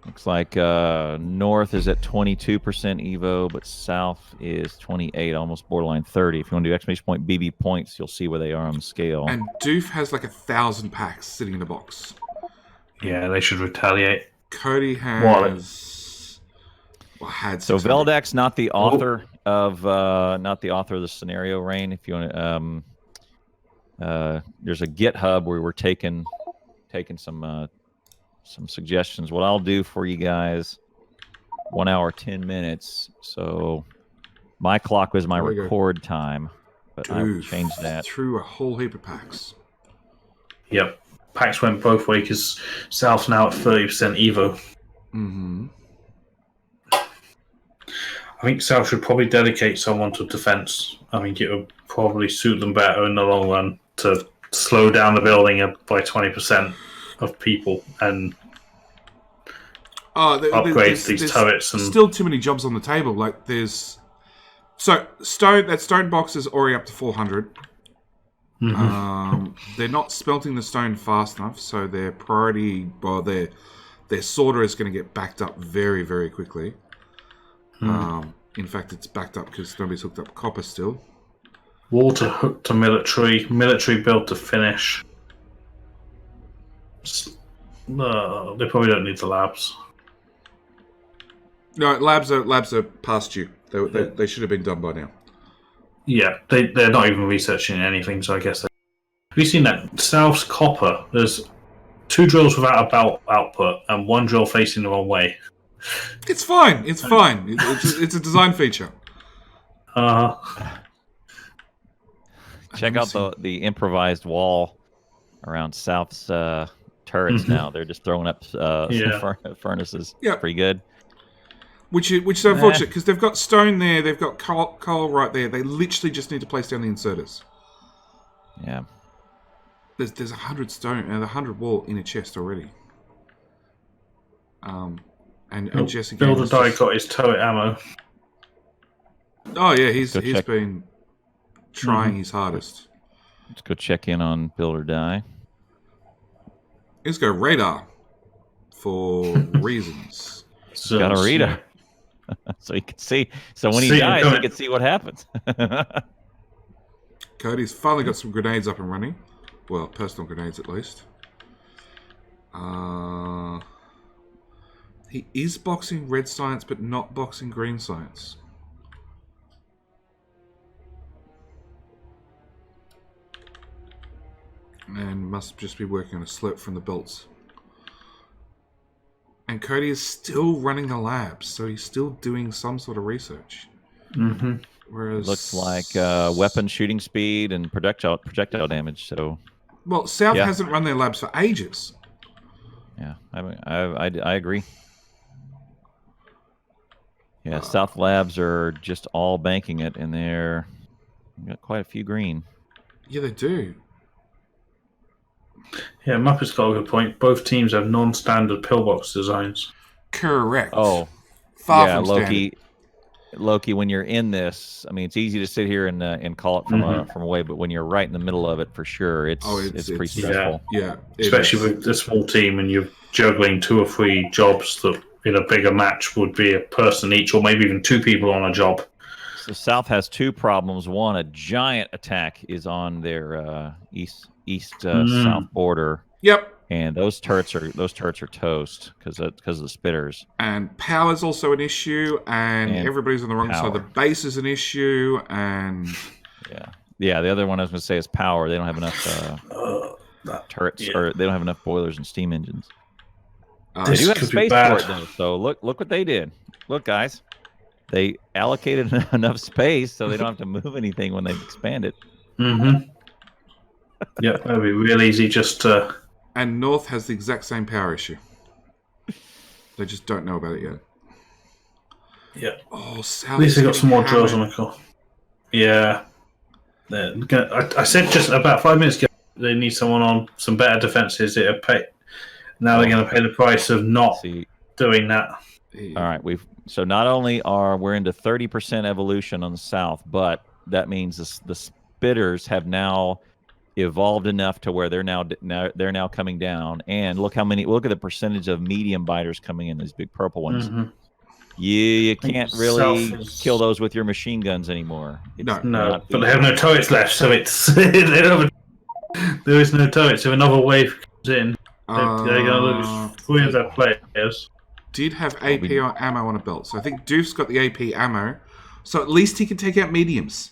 looks like north is at 22% Evo, but south is 28, almost borderline 30. If you want to do exclamation point BB points, you'll see where they are on the scale. And Doof has like 1,000 packs sitting in a box. Yeah, they should retaliate. Cody has... Well, had So 600. Veldak's not the author of the scenario, Rain. If you want to, there's a GitHub where we're taking some suggestions. What I'll do for you guys, 1 hour 10 minutes. So my clock was my There we go. record time, but I will Doof change that. through a whole heap of packs. Yep. Packs went both ways because South's now at 30% Evo. Mm-hmm. I think South should probably dedicate someone to defense. I think it would probably suit them better in the long run to slow down the building by 20% of people and upgrade these turrets. And still too many jobs on the table. Like there's stone box is already up to 400. They're not smelting the stone fast enough, so their priority, well, their sorter is going to get backed up very, very quickly. In fact, it's backed up because nobody's hooked up copper still. water hooked to military build to finish. They probably don't need the labs. No, labs are past you. They should have been done by now. Yeah, they're not even researching anything, so I guess. Have you seen that? South's copper, there's 2 drills without a belt output and 1 drill facing the wrong way. It's fine. It's fine. It's a design feature. Check out the improvised wall around South's turrets now. They're just throwing up furnaces. Yeah. Pretty good. Which is unfortunate because they've got stone there, they've got coal right there. They literally just need to place down the inserters. Yeah. There's 100 stone and 100 wall in a chest already. And Jesse Builder Die got his turret ammo. Oh yeah, he's Go check. been trying his hardest. Let's go check in on Build or Die. Let's go radar for reasons. So, Got a radar. So he can see. So when he dies, he can see what happens. Cody's finally got some grenades up and running. Well, personal grenades at least. He is boxing red science, but not boxing green science. And must just be working on a slurp from the belts. And Cody is still running the labs, so he's still doing some sort of research. Mm-hmm. Whereas Looks like weapon shooting speed and projectile damage. So, well, South hasn't run their labs for ages. yeah, I agree. Yeah, South Labs are just all banking it, and they're got quite a few green. Yeah, they do. Yeah, Muppet's got a good point. Both teams have non-standard pillbox designs. Correct. Oh, Far yeah, from standard. Loki. When you're in this, I mean, it's easy to sit here and call it from away, but when you're right in the middle of it, for sure, it's pretty stressful. Yeah, especially with a small team and you're juggling 2 or 3 jobs that in a bigger match would be a person each, or maybe even 2 people on a job. So South has 2 problems. One, a giant attack is on their east south border. Yep. And those turrets are toast because of the spitters. And power's also an issue, and everybody's on the wrong side. The base is an issue, and yeah. The other one I was going to say is power. They don't have enough turrets, or they don't have enough boilers and steam engines. They do have space for it though. So look what they did. Look, guys, they allocated enough space so they don't have to move anything when they expand it. Mm-hmm. Yeah, that'd be real easy just to... And North has the exact same power issue. They just don't know about it yet. Yeah. Oh, South. At least they got some more drills on the call. Yeah. I said just about 5 minutes ago they need someone on some better defenses. Now they're going to pay the price of not doing that. All right, so not only we're into 30% evolution on the South, but that means the spitters have now evolved enough to where they're now coming down. And look at the percentage of medium biters coming in, these big purple ones. Mm-hmm. You can't really kill those with your machine guns anymore. No, but they have no turrets left, so it's there is no turrets. If another wave comes in, they're going to lose 3 of their players. Did have AP or ammo on a belt, so I think Doof's got the AP ammo, so at least he can take out mediums.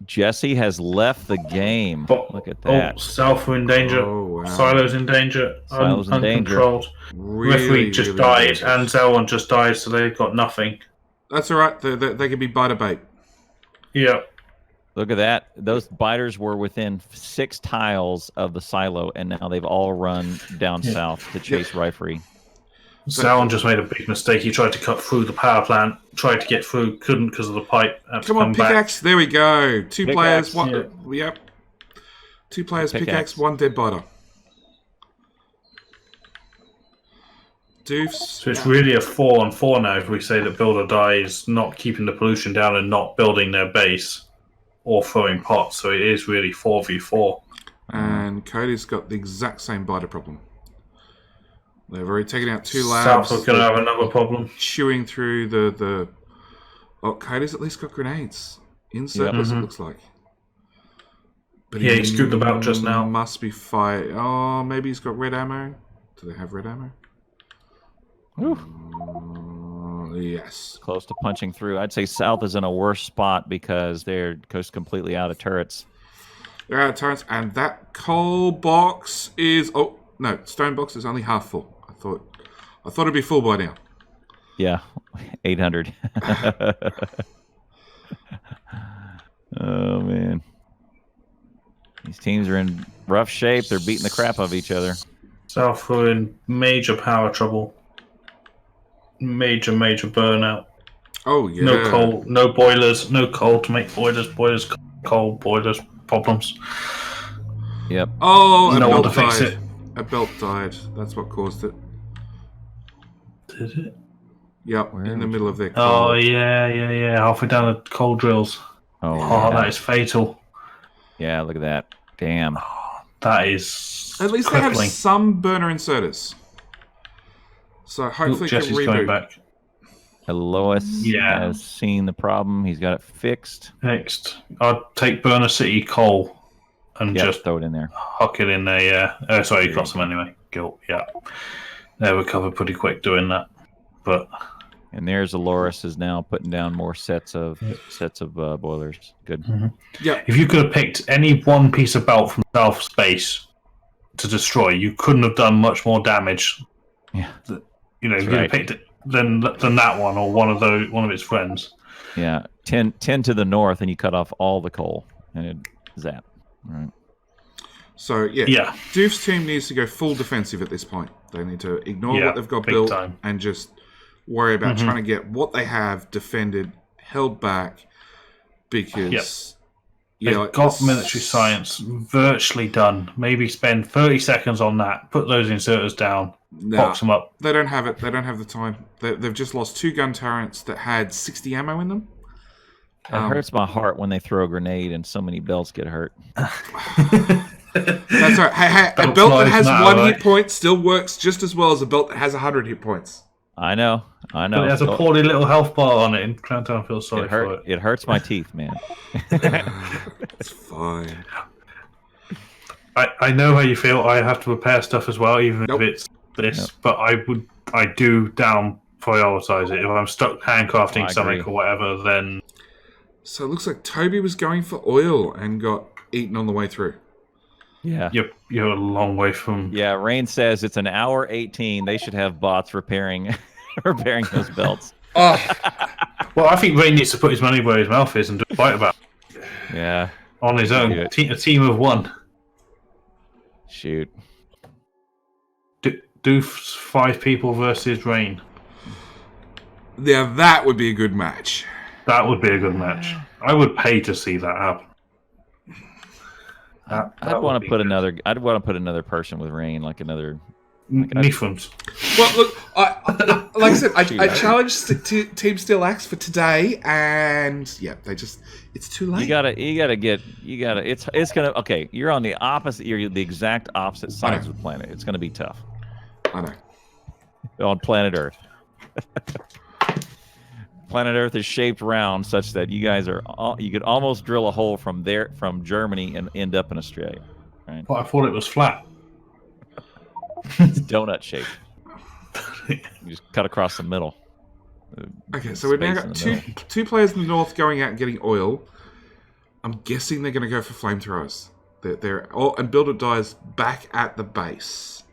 Jesse has left the game. Look at that. South are in danger. Oh, wow. Silos in danger. Silos in uncontrolled. Referee just died, and Zelwyn just died, so they've got nothing. That's all right. They can be biter bait. Yeah. Look at that. Those biters were within 6 tiles of the silo, and now they've all run down south to chase Referee. Zelwyn just made a big mistake. He tried to cut through the power plant, tried to get through, couldn't because of the pipe. Come on, pickaxe. There we go. 2 players, one. Yeah. Yep. 2 players, pickaxe, 1 dead biter. Doofs. So it's really a 4-on-4 now if we say that Build or Die is not keeping the pollution down and not building their base or throwing pots. So it is really 4v4. And Cody's got the exact same biter problem. They've already taken out 2 labs. South are going to have another problem. Chewing through the... Oh, Cody's at least got grenades. In surplus, it looks like. But he scooped them out just now. Must be fired. Oh, maybe he's got red ammo. Do they have red ammo? Yes. Close to punching through. I'd say South is in a worse spot because they're just completely out of turrets. They're out of turrets, and that coal box is... Oh, no, stone box is only half full. I thought it'd be full by now. Yeah, 800. Oh, man. These teams are in rough shape. They're beating the crap out of each other. South are in major power trouble. Major burnout. Oh, yeah. No coal, no boilers, no coal to make boilers. Coal, boilers, problems. Yep. Oh, no one to fix it. A belt died. That's what caused it. Did it? Yep, in the middle of their coal. Oh, yeah. Halfway down the coal drills. Oh, that is fatal. Yeah, look at that. Damn. That is At least they have crippling. some burner inserters. So hopefully it can Jesse's coming reboot. back. Lois Yeah. has seen the problem. He's got it fixed. Next, I'd take Burner City coal and Yeah, just throw it in there. huck it in there, yeah. Oh, sorry, you got some anyway. Guilt, yeah. They recovered pretty quick doing that. But And there's Aloris is now putting down more sets of boilers. Good. Yeah. if you could have picked any one piece of belt from South Space to destroy, you couldn't have done much more damage. Yeah. You know, if That's you'd right. have picked it than that one or one of its friends. Yeah. 10 to the north, and you cut off all the coal, and it zap. Right. So yeah, Yeah. Doof's team needs to go full defensive at this point. They need to ignore Yeah, what they've got big built time. and just worry about trying to get what they have defended, held back, because They've got military science virtually done. Maybe spend 30 seconds on that. Put those inserters down. Box them up. They don't have it. They don't have the time. They've just lost 2 gun turrets that had 60 ammo in them. It hurts my heart when they throw a grenade and so many belts get hurt. That's right. Hey, a Belt belt that flies has now, 1 right? hit point still works just as well as a belt that has 100 hit points. I know. But it has a So poorly little health bar on it, and Clantown feels sorry for it. it hurts my teeth, man. It's fine. I know how you feel. I have to repair stuff as well, even Nope. if it's this. But I do down prioritize it. If I'm stuck handcrafting I something agree. or whatever, then So it looks like Toby was going for oil and got eaten on the way through. Yeah. you're a long way from. Yeah, Rain says it's an hour 18. They should have bots repairing repairing those belts. Oh, Well, I think Ray needs to put his money where his mouth is and do a fight about it Yeah. on his own. Yeah. A team of one. Shoot. Doof's 5 people versus Rain. yeah, that would be a good match. That would be a good match. I would pay to see that happen. I'd want to put another person with Rain, like another. Nifums. Well, look, like I said, I challenged Team Steel Axe for today, and yeah, it's too late. You gotta. It's gonna. Okay, you're on the opposite. You're the exact opposite sides of the planet. It's gonna be tough I know. on planet Earth. Planet Earth is shaped round such that you guys are. You could almost drill a hole from Germany, and end up in Australia. Right? But I thought it was flat. It's donut shaped. You just cut across the middle. Okay, so we've now Space got in the two players in the north going out and getting oil. I'm guessing they're going to go for flamethrowers. And Builder dies back at the base.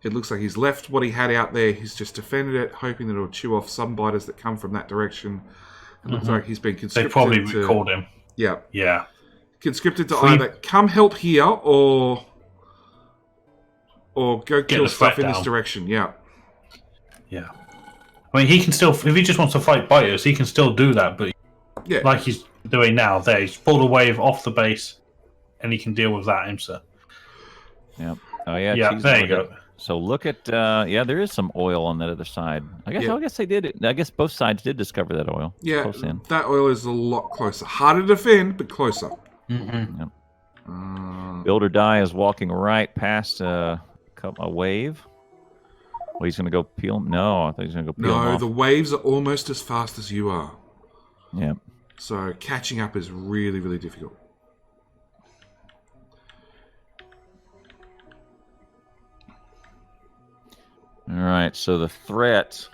It looks like he's left what he had out there. He's just defended it, hoping that it'll chew off some biters that come from that direction. It looks like he's been They conscripted probably to... recalled him. Yeah. Yeah. Conscripted to Flea- either come help here or go kill the stuff threat in this down. direction. Yeah. Yeah. I mean, he can still, if he just wants to fight biters, he can still do that. But Yeah. like he's doing now, he's pulled a wave off the base, and he can deal with that himself. Yep. Oh yeah. Yeah, geez, there you look go. at- So look at there is some oil on that other side. I guess they did it. I guess both sides did discover that oil. Yeah, Close in. that oil is a lot closer. Harder to defend, but closer. Build or Die is walking right past a wave. Well, he's gonna go peel. No, I thought he was gonna go peel him No, off. the waves are almost as fast as you are. Yeah. So catching up is really, really difficult. All right. So the threat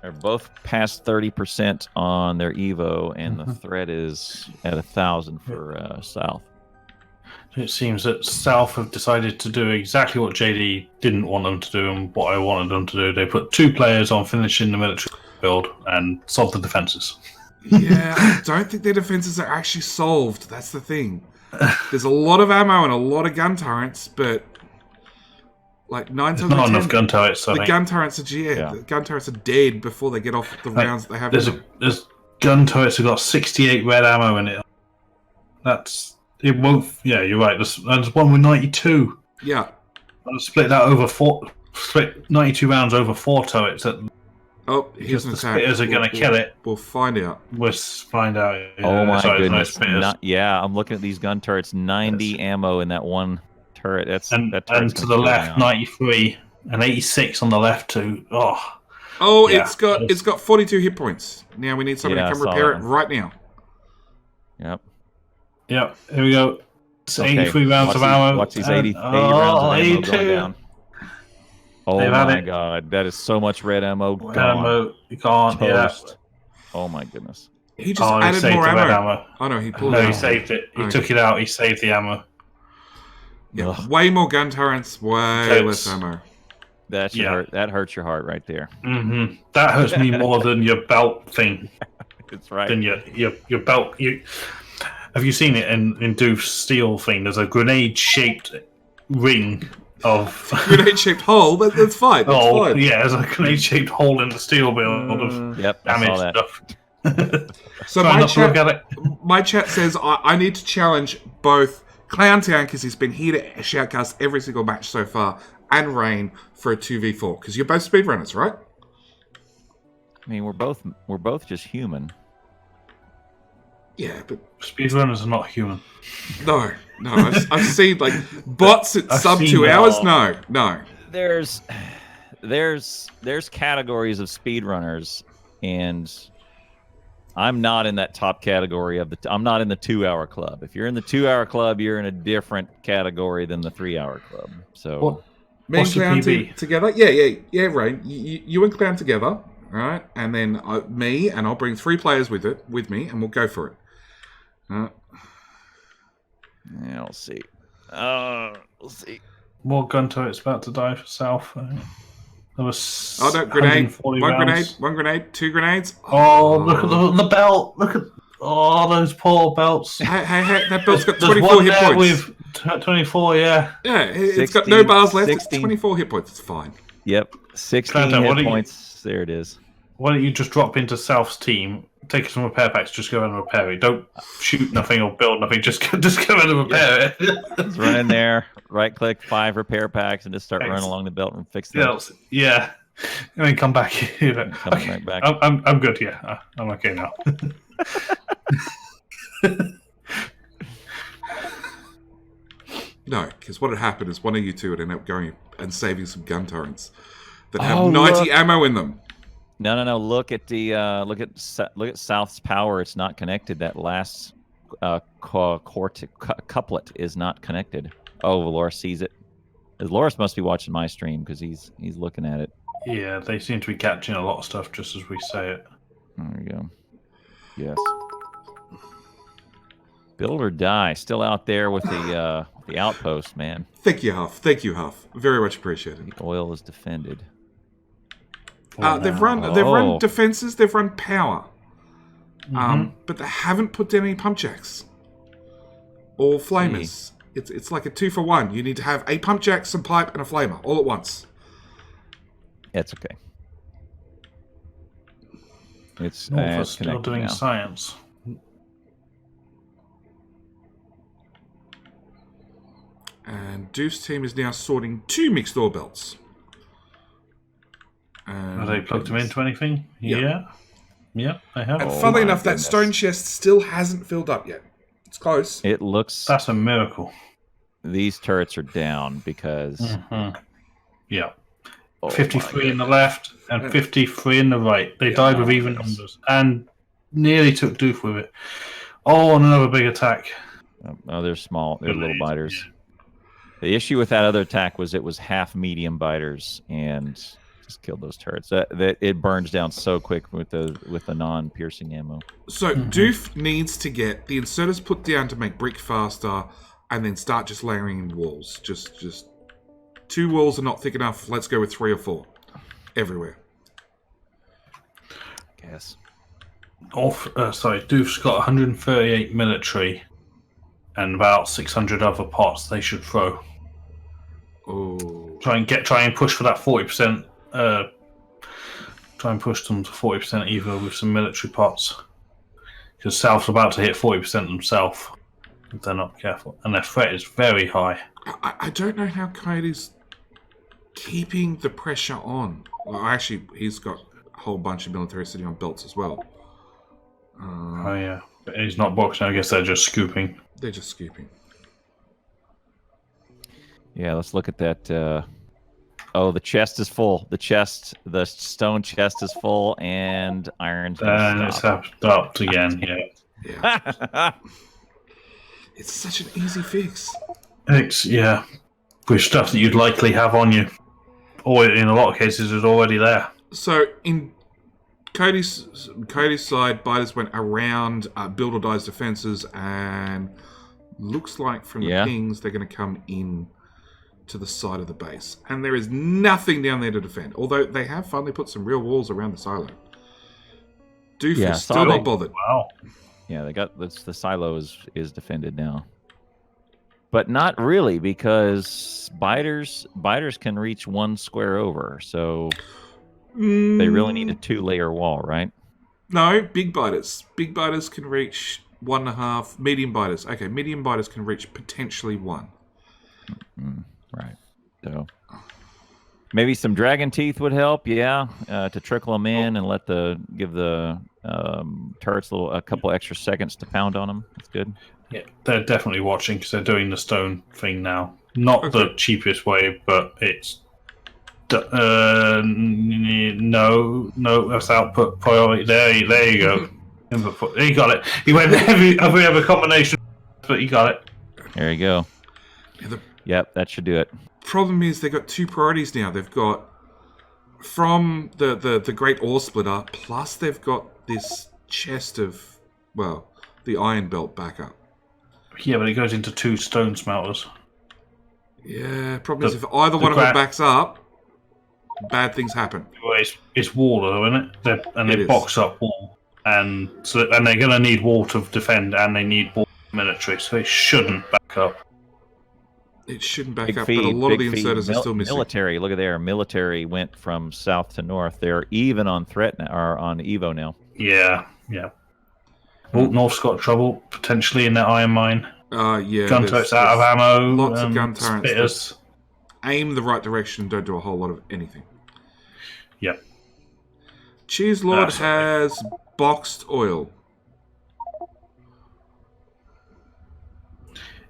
are both past 30% on their Evo, and the threat is at 1,000 for South. It seems that South have decided to do exactly what JD didn't want them to do and what I wanted them to do. They put 2 players on finishing the military build and solve the defenses. Yeah, I don't think their defenses are actually solved. That's the thing. There's a lot of ammo and a lot of gun turrets, but like 9 times out Not of 10, enough gun turrets, I the think. gun turrets are the gun turrets are dead before they get off the rounds that they have. in them. There's gun turrets have got 68 red ammo in it. It won't. Yeah, you're right. There's one with 92. Yeah, I'll split that over 4. Split 92 rounds over 4 turrets. Oh, here's Because an the attack. spitters are going to kill it. We'll find out. We'll find out. Oh my Sorry, goodness! there's no spitters. Yeah, I'm looking at these gun turrets. 90 ammo in that one turret. That turret's And to gonna the go left, down. 93 and 86 on the left too. Oh, Oh, Yeah. it's got 42 hit points. Now we need somebody Yeah, to I come saw repair that it one. right now. Yep. yeah. Here we go. It's Okay. 83 rounds Watch of these- ammo. Watch these and- 80 rounds of ammo 82. going down. Oh They've had my it. god, that is so much red ammo gone. Ammo. You can't. Toast. Oh my goodness. He just Yeah. Oh, he added saved more the red ammo. ammo. Oh no, he pulled No, it he out. saved it. He Okay. took it out. He saved the ammo. Yeah, Ugh. way more gun turrets, way Totes. less ammo. That should Yeah. hurt. That hurts your heart right there. That hurts me more than your belt thing. It's right. Than your belt. Have you seen it in Doof's steel thing? There's a grenade-shaped ring of. Grenade-shaped hole. That's fine. That's Oh fine. yeah, there's a grenade-shaped hole in the steel build of Yep, I damage saw that. stuff. So Try not to look at it. my chat says I need to challenge both Clowntown because he's been here to shoutcast every single match so far, and Rain for a 2v4 because you're both speedrunners, right? I mean, we're both just human. Yeah, but Speedrunners are not human. no. I've seen like bots at I've sub seen 2 that. hours. No. There's categories of speedrunners, and I'm not in that top category of I'm not in the 2-hour club. If you're in the 2-hour club, you're in a different category than the 3-hour club. So What? Me and What's the Clown PB? together. Yeah, Rain. You and Clown together, right? And then me, and I'll bring 3 players with me, and we'll go for it. yeah, we'll see. We'll see. More gun turrets about to die for South. There was Oh no, grenade. 140 One rounds. grenade, 2 grenades. Oh, look at the belt. Look at those poor belts. Hey, that belt's got There's 24 one hit there points. with 24, yeah. Yeah, it's got 16, no bars left. 16. It's 24 hit points. It's fine. Yep, 16 Clanton, what hit do you- points. There it is. Why don't you just drop into South's team, take some repair packs, just go and repair it. Don't shoot nothing or build nothing. Just go and repair it. Just run in there, right click, 5 repair packs, and just start running along the belt and fix them. Yeah. And then come back here. Come right back. I'm good. Yeah, I'm okay now. No, because what had happened is one of you two would end up going and saving some gun torrents that have Oh, 90 look. ammo in them. No. Look at the look at South's power. It's not connected. That last couplet is not connected. Oh, Loris sees it. Loris must be watching my stream because he's looking at it. Yeah, they seem to be catching a lot of stuff just as we say it. There we go. Yes. Build or die. Still out there with the outpost, man. Thank you, Huff. Very much appreciated. The oil is defended. They've run Oh. defenses. They've run power, Mm-hmm. but they haven't put down any pump jacks or flamers. It's like a 2-for-1. You need to have a pump jack, some pipe, and a flamer all at once. It's okay. It's North still connected doing now. science. And Doof's team is now sorting 2 mixed ore belts. Have they plugged them into anything? Yeah. Yeah, they have. And Oh funnily my enough, that goodness. stone chest still hasn't filled up yet. It's close. It looks That's a miracle. these turrets are down because Yeah. oh 53 my in the left and 53 in the right. They died with even numbers and nearly took Doof with it. Oh, and another big attack. God. Oh, they're small. They're little Grenades, biters. yeah. The issue with that other attack was it was half medium biters and just killed those turrets. That it burns down so quick with the non-piercing ammo. So Doof needs to get the inserters put down to make brick faster, and then start just layering in walls. Just 2 walls are not thick enough. Let's go with 3 or 4 everywhere. Guess. Doof's got 138 military and about 600 other pots they should throw. Oh, Try and push for that 40%. Try and push them to 40% either with some military pots. Because South's about to hit 40% themselves if they're not careful. And their threat is very high. I don't know how Coyote's keeping the pressure on. Well, actually, he's got whole bunch of military sitting on belts as well. Oh yeah, but he's not boxing. I guess they're just scooping. They're just scooping. Yeah, let's look at that. Oh, the chest is full. The stone chest is full, and iron's And it's stopped again. Yeah, Yeah. It's such an easy fix. it's with stuff that you'd likely have on you, or in a lot of cases is already there. So in Cody's side, biters went around build or die's defenses, and looks like from the pings they're going to come in to the side of the base, and there is nothing down there to defend. Although they have finally put some real walls around the silo. Doof is still not bothered. Wow. Yeah, they got the silo is defended now, but not really because biters can reach one square over, so they really need a 2-layer wall, right? No, big biters. Big biters can reach 1.5. Medium biters, okay, medium biters can reach potentially 1. Right. So maybe some dragon teeth would help, to trickle them in and give the turrets a couple extra seconds to pound on them. That's good. Yeah, they're definitely watching because they're doing the stone thing now. Not the cheapest way, but it's no, that's output priority. There you go. He got it. He went every other combination, but he got it. There you go. Yep, that should do it. Problem is they've got 2 priorities now. They've got from the Great Ore Splitter, plus they've got this chest of, well, the Iron Belt backup. Yeah, but it goes into 2 stone smelters. Yeah, problem is if either one of them backs up, bad things happen. Well, it's water, though, isn't it? They box up wall, and they're going to need wall to defend, and they need wall military, so they shouldn't back up. It shouldn't back up, but a lot of the inserters are still missing. Military, look at there. Military went from south to north. They're even on threat now, or on Evo now. Yeah. Well, North's got trouble potentially in their iron mine. Yeah. Gun turrets out of ammo. Lots of gun turrets. Spitters. Aim the right direction and don't do a whole lot of anything. Yep. Cheese Lord has boxed oil.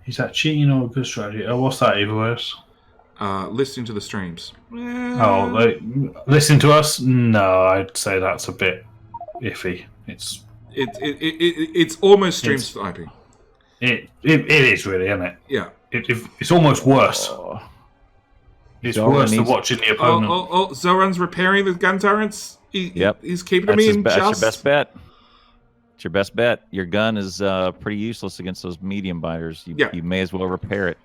Is that cheating or a good strategy? Oh, what's that, Evilverse? Listening to the streams. Listen to us? No, I'd say that's a bit iffy. It's almost stream sniping. It is really, isn't it? Yeah. It's almost worse. It's worse than watching the opponent. Zoran's repairing the gun turrets. He's keeping them in. That's your best bet. It's your best bet. Your gun is pretty useless against those medium biters. You may as well repair it.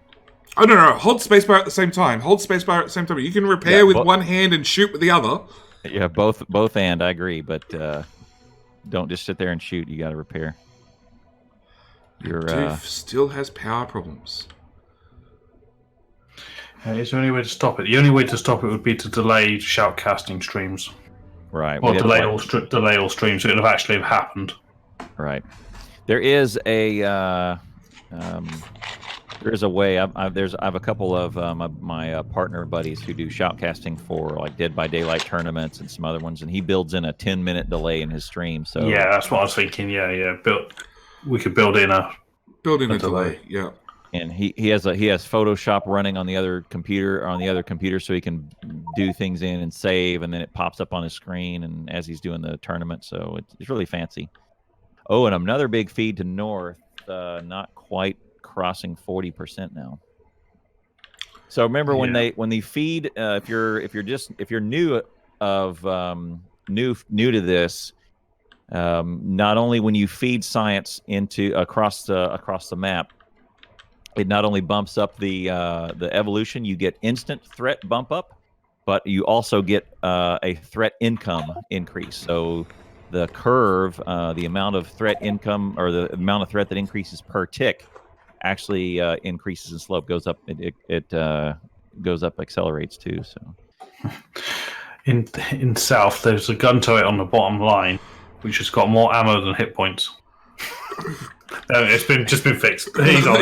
Oh, no. Hold spacebar at the same time. You can repair with one hand and shoot with the other. Yeah, both and I agree, but don't just sit there and shoot. You got to repair. Doof still has power problems. Is there any way to stop it? The only way to stop it would be to delay shoutcasting streams. Right. Or delay all streams. So it would have actually happened. Right. There is a way. I have a couple of my partner buddies who do shoutcasting for like Dead by Daylight tournaments and some other ones, and he builds in a 10-minute delay in his stream. So yeah, that's what I was thinking. Yeah. We could build in a delay. Yeah. And he has Photoshop running on the other computer, so he can do things in and save, and then it pops up on his screen and as he's doing the tournament. So it's really fancy. Oh, and another big feed to north, not quite crossing 40% now. So remember when they feed, if you're new to this, not only when you feed science into across the map, it not only bumps up the evolution, you get instant threat bump up, but you also get a threat income increase. So the curve, the amount of threat income or the amount of threat that increases per tick actually increases in slope, goes up. It goes up, accelerates too. So in South, there's a gun turret on the bottom line, which has got more ammo than hit points. It's just been fixed. There you go.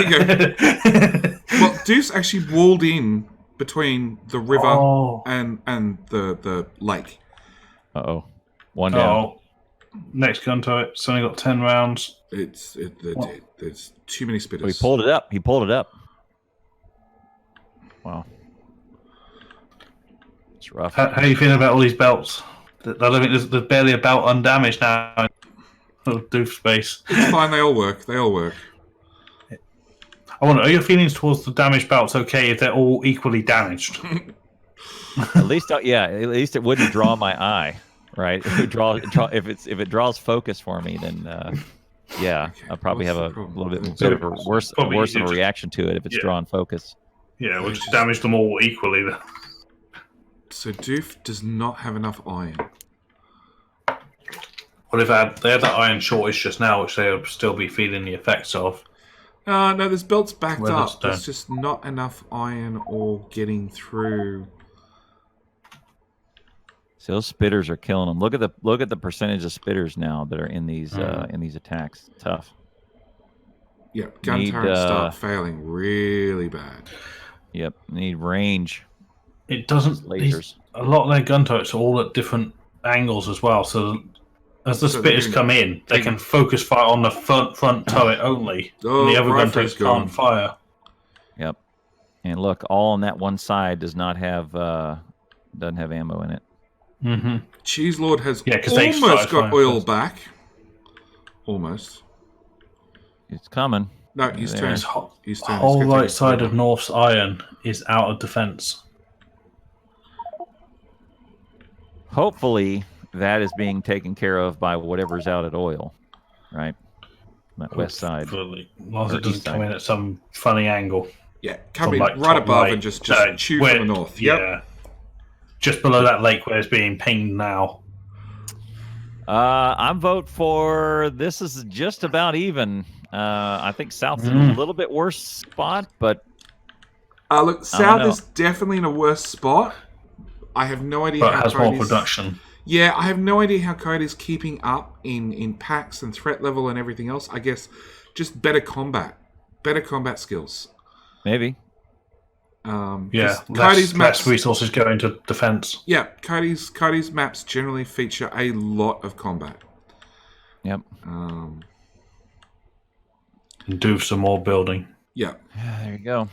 Well, Doof's actually walled in between the river and the lake. Uh-oh. One down. Next gun turret. It's only got 10 rounds. They're dead. There's too many spitters. Oh, he pulled it up. He pulled it up. Wow. It's rough. How are you feeling about all these belts? There's barely a belt undamaged now in the Doof space. It's fine. They all work. They all work. I wonder, are your feelings towards the damaged belts okay if they're all equally damaged? At least, at least it wouldn't draw my eye, right? If it draws focus for me, then yeah, Okay, I'll probably have what's a the little bit So of a worse probably of easier a to- reaction to it if it's Yeah. drawing focus. Yeah, we'll just damage them all equally then. So Doof does not have enough iron. Well, they had that iron shortage just now, which they'll still be feeling the effects of. No, there's belts backed Well, up. that's There's done. just not enough iron or getting through. So those spitters are killing them. Look at the percentage of spitters now that are in these attacks. Tough. Yeah, gun Need, turrets start failing really bad. Yep. Need range It doesn't. lasers. A lot of their gun turrets are all at different angles as well. So as the So spitters they can- come in, they can focus fire on the front turret only. Oh, and the other gun rifle's turrets gone. can't fire. Yep. And look, all on that one side doesn't have ammo in it. Mm-hmm. Cheese Lord has Yeah, 'cause they almost started got firing oil first. back. Almost. It's coming. No, he's There. turned. His whole He's turned. whole He's gonna right take side it. of North's iron is out of defense. Hopefully, that is being taken care of by whatever's out at oil, right? That west side. Hopefully. As long as Or it doesn't east come side. in at some funny angle. Yeah, From, coming like, right top above right. and just So, chew where- from the north. Yep. Yeah. Just below that lake where it's being pinged now. I'm vote for this is just about even. I think South's in a little bit worse spot, but Look, South is definitely in a worse spot. I have no idea But how has more Coyote's... production. Yeah, I have no idea how Coyote's keeping up in packs and threat level and everything else. I guess just better combat skills. maybe. Yeah, 'cause Coyote's less resources go into defense. Yeah, Coyote's maps generally feature a lot of combat. Yep. And do some more building. Yeah, There you go.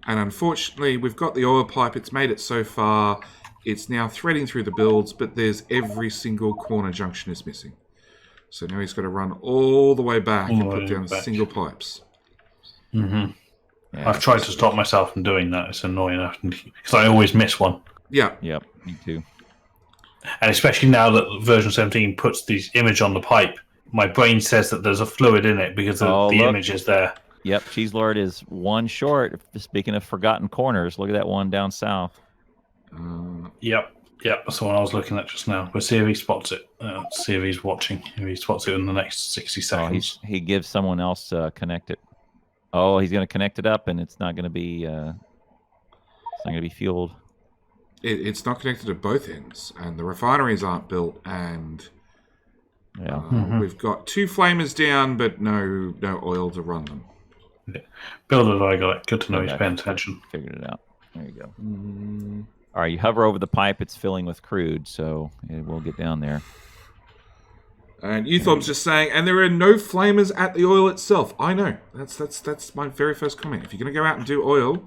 and unfortunately, we've got the oil pipe. It's made it so far. It's now threading through the builds, but there's every single corner junction is missing. So now he's got to run all the way back All the and way put down back. single pipes. Mm-hmm. Yeah, I've tried to stop myself from doing that. It's annoying because I always miss one. Yeah, Yep. Me too. And especially now that version 17 puts this image on the pipe, my brain says that there's a fluid in it because the look. image is there. Yep. Cheese Lord is one short. Speaking of forgotten corners, look at that one down south. Yep, that's the one I was looking at just now. We'll see if he spots it. See if he's watching. If he spots it in the next 60 Oh, seconds. he gives someone else connect it. Oh, he's going to connect it up, and it's not going to be fueled. it's not connected to both ends, and the refineries aren't built, and Yeah. we've got 2 flamers down, but no oil to run them. Builder, I got it. Good to know Okay. he's paying attention. Figured it out. There you go. All right, you hover over the pipe; it's filling with crude, so it will get down there. And Euthom's just saying, and there are no flamers at the oil itself. I know. That's my very first comment. If you're going to go out and do oil,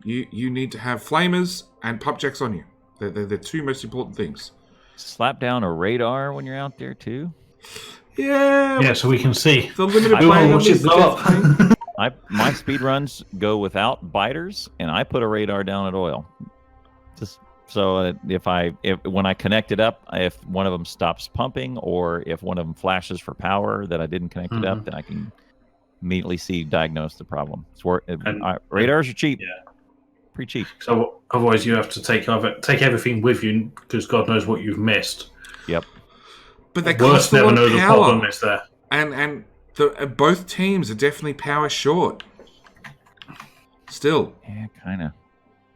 you need to have flamers and pump jacks on you. They're the 2 most important things. Slap down a radar when you're out there too. Yeah. Yeah, so we can see. The limited We play want to watch it blow up. My speed runs go without biters, and I put a radar down at oil, just so that when I connect it up, if one of them stops pumping or if one of them flashes for power that I didn't connect it up, then I can immediately diagnose the problem. Radars are cheap, Yeah. pretty cheap. So otherwise, you have to take everything with you because God knows what you've missed. Yep. But they Worst cost a never lot know of the power. problem is there. And both teams are definitely power short. Still. Yeah, kind of.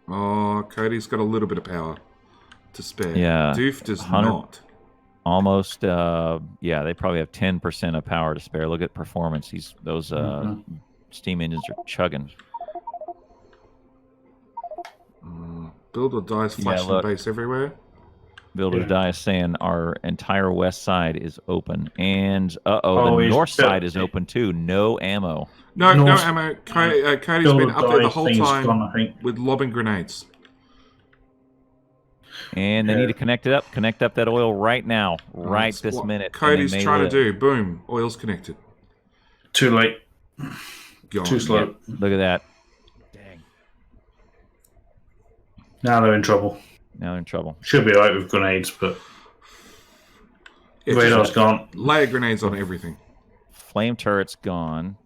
Oh, Cody's got a little bit of power to spare. Yeah, Doof does 100 not. Almost. They probably have 10% of power to spare. Look at performance. Those steam engines are chugging. Build or dies flashing look. base everywhere. Builder's Yeah. Die is saying our entire west side is open. And, the he's north side built is it. open too. No ammo. No North- ammo. Cody's Builder been up there the Die whole thing's time gone, I think. with lobbing grenades. And they need to connect it up. Connect up that oil right now. Right That's this what minute. and they Cody's may trying live. to do. Boom. Oil's connected. Too late. Gone. Too slow. Yep, look at that. Dang. Now they're in trouble. Now they're in trouble. Should be alright with grenades, but Yeah, radar's just gone. layer grenades on everything. Flame turret's gone.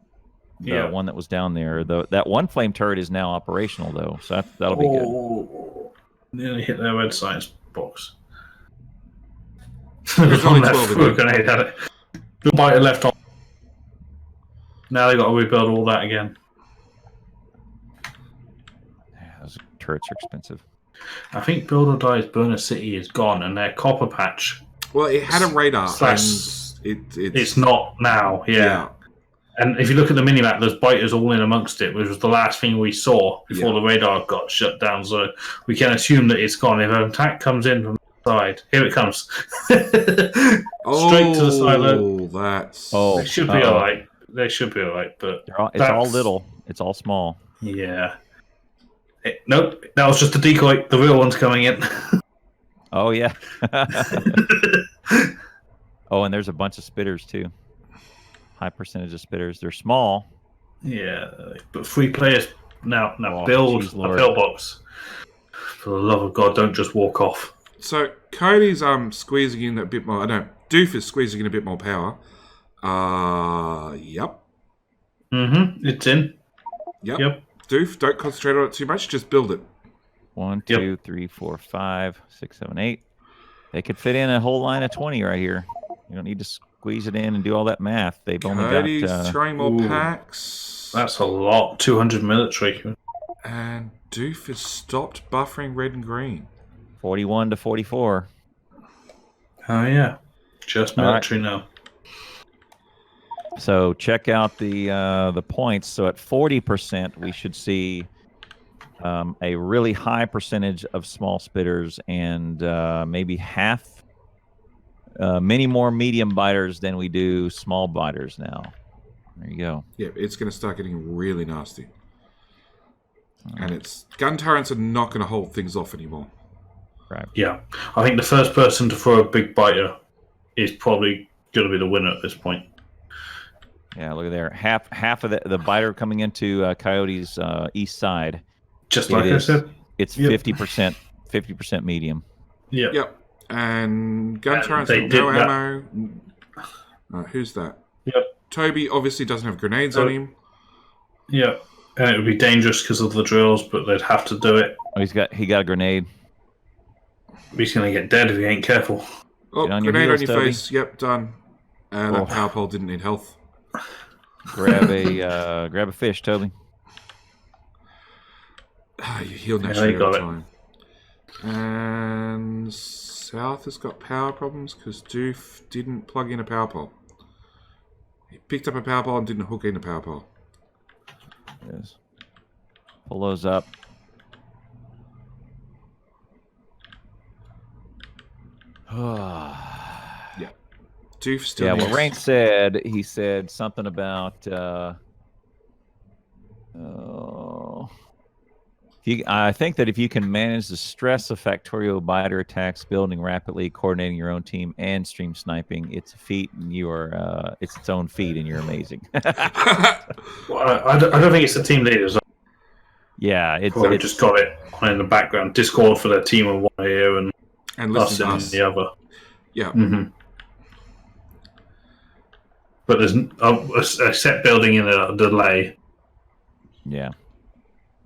The Yeah. one that was down there. That one flame turret is now operational, though. So that'll be good. Oh, nearly hit their red science box. There's only One 12 left of for a them. grenade at it. The biter left on. Now they got to rebuild all that again. Yeah, those turrets are expensive. I think Build or Die's Burner City is gone, and their copper patch. Well, it had a radar, Slash- and It's not now. Yeah. And if you look at the minimap, there's biters all in amongst it, which was the last thing we saw before the radar got shut down. So we can assume that it's gone. If an attack comes in from the side, here it comes. Straight to the silo. That's They should be alright. They should be alright, but It's all that's- little. It's all small. yeah. Nope, that was just a decoy. The real one's coming in. Oh, yeah. Oh, and there's a bunch of spitters, too. High percentage of spitters. They're small. Yeah, but 3 players now. Oh, Build jeez, a Lord. pillbox. For the love of God, don't just walk off. So Cody's squeezing in a bit more. I know Doof is squeezing in a bit more power. Yep. It's in. Yep. Doof, don't concentrate on it too much. Just build it. 1, Yep. 2, 3, 4, 5, 6, 7, 8. They could fit in a whole line of 20 right here. You don't need to squeeze it in and do all that math. They've only Cody's got... throwing more Ooh. packs. That's a lot. 200 military. And Doof has stopped buffering red and green. 41 to 44. Oh yeah, just All right. military now. So check out the points. So at 40%, we should see a really high percentage of small spitters and maybe half, many more medium biters than we do small biters now. There you go. Yeah, it's going to start getting really nasty. And it's gun turrets are not going to hold things off anymore. Right. Yeah, I think the first person to throw a big biter is probably going to be the winner at this point. Yeah, look at there. Half of the biter coming into Coyote's east side. Just It like I is. said. It's Yep. 50% medium. Yeah. Yep. And gun And turrets they with no did that. ammo. Who's that? Yep. Toby obviously doesn't have grenades on him. Yeah. And it would be dangerous because of the drills, but they'd have to do it. Oh, he got a grenade. He's going to get dead if he ain't careful. Oh, Get on your grenade heels, on your Toby. face. Yep, done. And that power pole didn't need health. Grab a fish, Toby. You heal they naturally got over it. time. And South has got power problems because Doof didn't plug in a power pole. He picked up a power pole and didn't hook in a power pole. Yes. Pull those up. Yeah. Doof still Yeah, needs... well, Rain said, he said something about, I think that if you can manage the stress of Factorio biter attacks, building rapidly, coordinating your own team, and stream sniping, it's a feat, and you are, it's its own feat, and you're amazing. Well, I don't think it's the team leaders. Yeah, They've it's just got it in the background. Discord for their team of one ear and and us listen in to us. the other. Yeah. But there's a set building in a delay. yeah.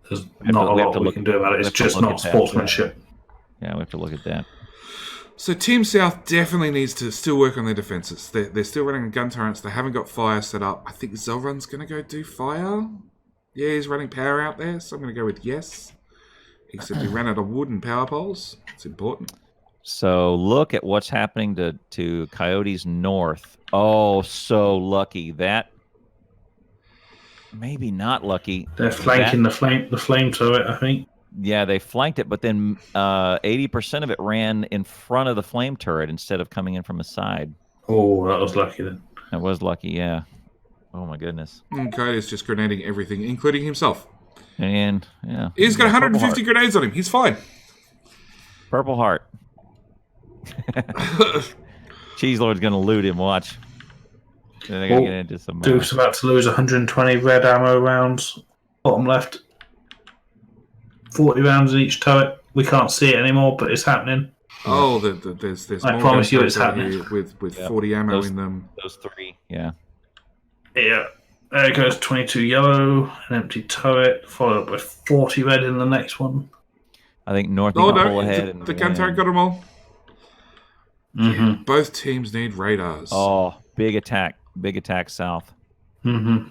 There's We have not to- a we have lot to we look- can do about it. we It's have to just look not at that. sportsmanship. Yeah, we have to look at that. So Team South definitely needs to still work on their defenses. They're still running gun turrets. They haven't got fire set up. I think Zelrun's going to go do fire. Yeah, he's running power out there, so I'm going to go with yes. Except he ran out of wood and power poles. It's important. So look at what's happening to Coyotes North. Oh, so lucky. That maybe not lucky. They're flanking the flame turret, I think. Yeah, they flanked it, but then 80% of it ran in front of the flame turret instead of coming in from the side. Oh, that was lucky then. That was lucky, yeah. Oh my goodness. Coyote's just grenading everything, including himself. And yeah, He's got yeah, 150 grenades on him. He's fine. Purple heart. Cheese Lord's gonna loot him. Watch. Then they're gonna get into some. Doof's about to lose 120 red ammo rounds. Bottom left. 40 rounds in each turret. We can't see it anymore, but it's happening. Oh, there's I more promise you guns it's over happening. here with 40 ammo in them. Those 3, yeah. Yeah. There goes 22 yellow, an empty turret, followed up with 40 red in the next one. I think North Oh can pull no, ahead. And the gun turret got them all. Mm-hmm. Both teams need radars. Oh, big attack south. Mm-hmm.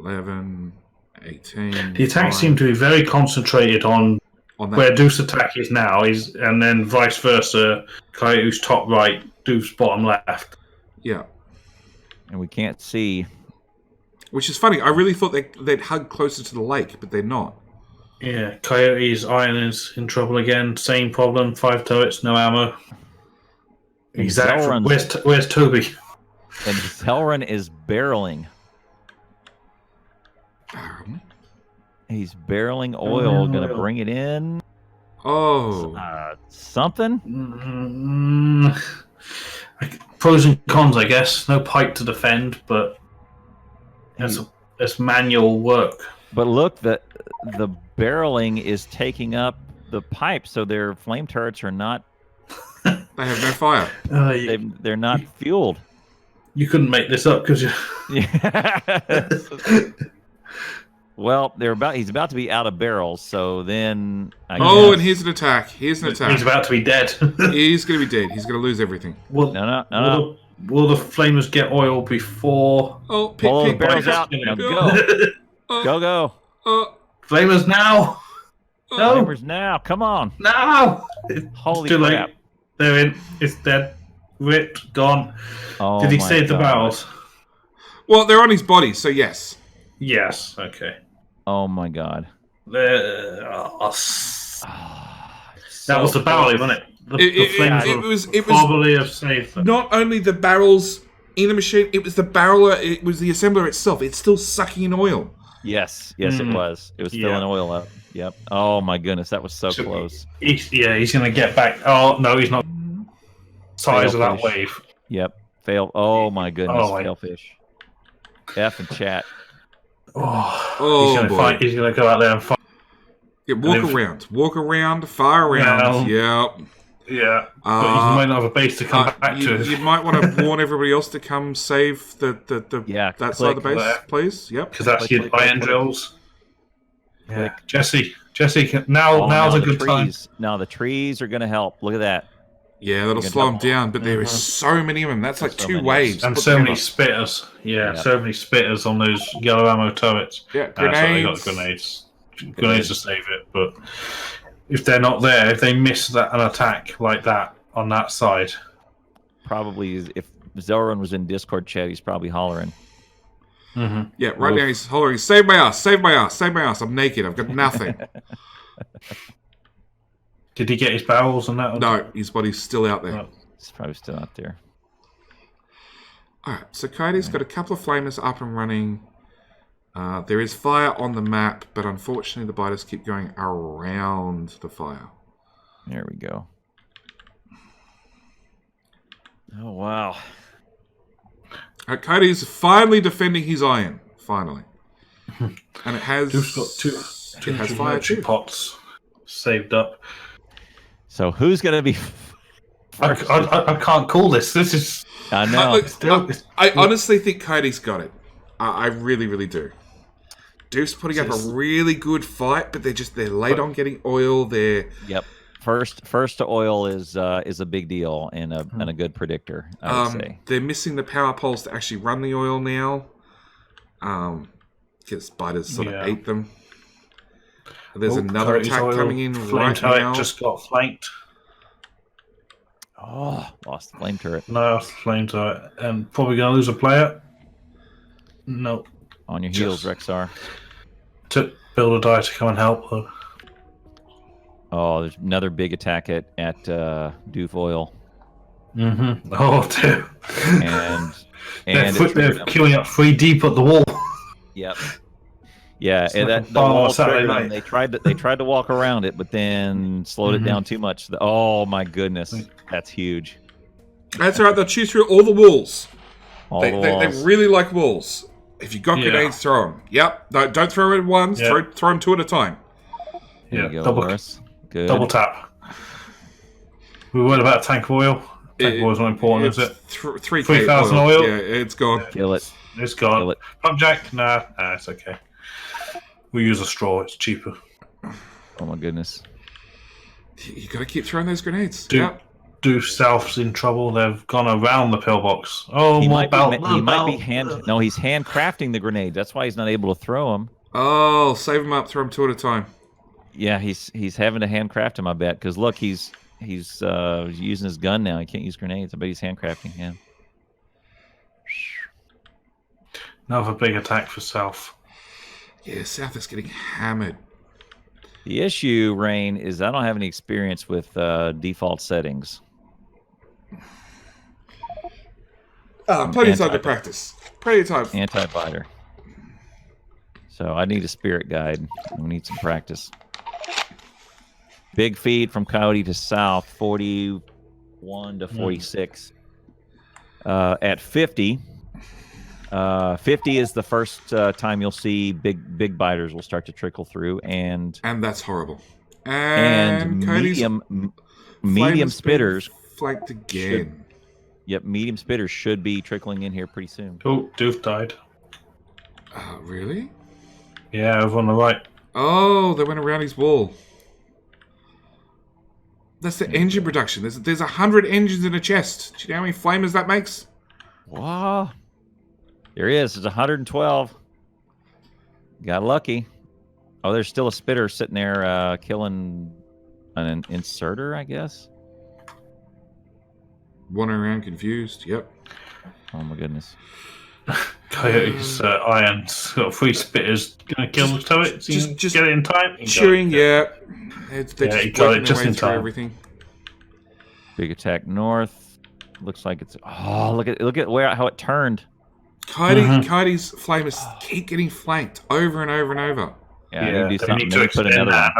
11, 18. The attacks 9. seem to be very concentrated on On where that. Doof's attack is now, and then vice versa. Coyote's top right, Doof's bottom left. Yeah. And we can't see. Which is funny. I really thought they'd hug closer to the lake, but they're not. Yeah, Coyote's iron is in trouble again. Same problem. 5 turrets, no ammo. Exactly. Where's Toby? And Zelrun is barreling. He's barreling oil. Gonna bring it in. Oh. Something? Pros and cons, I guess. No pipe to defend, but it's manual work. But look, the barreling is taking up the pipe, so their flame turrets are not. They have no fire. They're not fueled. You couldn't make this up because you. Yeah. Well, he's about to be out of barrels, so then. And here's an attack. He's about to be dead. He's going to be dead. He's going to lose everything. No. Will the flamers get oil before? Oh, Pull the pick, barrels out. Now go. Go. Flamers now! No! Flamers now. Come on. No! Holy Too crap. late. They're in. It's dead. Ripped. Gone. Oh, Did he my save the God. barrels? Well, they're on his body, so yes. Yes. Okay. Oh, my God. That So was the barrel, wasn't it? The flames it would was probably have saved them. not only the barrels in the machine, it was the barrel, it was the assembler itself. It's still sucking in oil. Yes, it was. It was filling oil up. Yep. Oh my goodness, that was so close. He's going to get back. Oh, no, he's not. Size of that wave. Yep. Fail. Oh my goodness, Oh, my- failfish. F and chat. He's going to boy. fight. He's going to go out there and fight. Yeah, walk around, fire around. Yep. Yeah. But he might not have a base to come back you, to. you might want to warn everybody else to come save that side of the base, there. please. Yep. Because that's your iron drills. Yeah. Jesse, now's a good time. Now the trees are going to help. Look at that. Yeah, that'll slow them down, but there is so many of them. That's like So 2 many. waves. And put so many together. spitters. Yeah, so many spitters on those yellow ammo turrets. Yeah, So they got grenades. grenades to save it. But if they're not there, if they miss an attack like that on that side, Probably if Zelrun was in Discord chat, he's probably hollering. Yeah, right now he's hollering, save my ass, save my ass, save my ass. I'm naked. I've got nothing. did he get his barrels and that? No, his body's still out there. Oh. He's probably still out there. Alright, so Coyote's got a couple of flamers up and running. There is fire on the map, but unfortunately the biters keep going around the fire. There we go. Oh wow. Coyote's finally defending his iron. Finally. And it has... Doof's got two it has fire too. pots saved up. So who's gonna be? I can't call this. This is. I know. I honestly think Coyote's got it. I really, really do. Doof's putting up a really good fight, but they're late on getting oil. They're Yep. First to oil is a big deal and a good predictor. I would say. They're missing the power poles to actually run the oil now. Because biters sort of ate them. There's another Coyote's attack oil. coming in Flame right turret now. just got flanked. Oh, lost the flame turret. No, flame turret. And probably going to lose a player. No. On your heels, Rexar. Took Builder Die to come and help though. Oh, there's another big attack at Doof Oil. Mm-hmm. Oh, dude. And they're it queuing up 3 deep at the wall. Yep. Yeah, It's and like that a the bar on wall Saturday triggered them. night. They tried to walk around it, but then slowed it down too much. Oh my goodness, that's huge. That's all right. They'll chew through all the walls. All They the walls. really like walls. If you got grenades, throw them. Yep. No, don't throw it at once. Yeah. Throw them 2 at a time. There Yeah, you go, double, Loris. Good. double tap. We worried about tank of oil. Tank of oil is not important, is it? 3,000 oil? Yeah, it's gone. Kill it. It's gone. Kill it. Pump jack? Nah, it's okay. We use a straw. It's cheaper. Oh my goodness. You got to keep throwing those grenades. Do Yep. South's in trouble. They've gone around the pillbox. Oh, He more might belt. be, he might be he's handcrafting the grenade. That's why he's not able to throw them. Oh, save them up. Throw them 2 at a time. Yeah, he's having to handcraft him, I bet. Because look, he's using his gun now. He can't use grenades. I bet he's handcrafting him. Another big attack for South. Yeah, South is getting hammered. The issue, Rain, is I don't have any experience with default settings. Plenty of time to practice. Plenty of time. Anti-biter. So I need a spirit guide. We need some practice. Big feed from Coyote to South, 41 to 46. At 50, 50 is the first time you'll see big biters will start to trickle through, and that's horrible. And medium spitters flanked again. Yep, medium spitters should be trickling in here pretty soon. Oh, Doof died. Really? Yeah, over on the right. Oh, they went around his wall. That's the engine production. There's 100 engines in a chest. Do you know how many flamers that makes? Wow. There is. There's 112. Got lucky. Oh, there's still a spitter sitting there killing an inserter, I guess. Wandering around confused. Yep. Oh, my goodness. Coyote's iron's got 3 spitters. Gonna kill the turret. Just get it in time. Chewing, yeah. They're he got it just in time. Everything. Big attack north. Looks like it's. Oh, look at how it turned. Coyote's flamers keep getting flanked over and over and over. Yeah, need to extend that.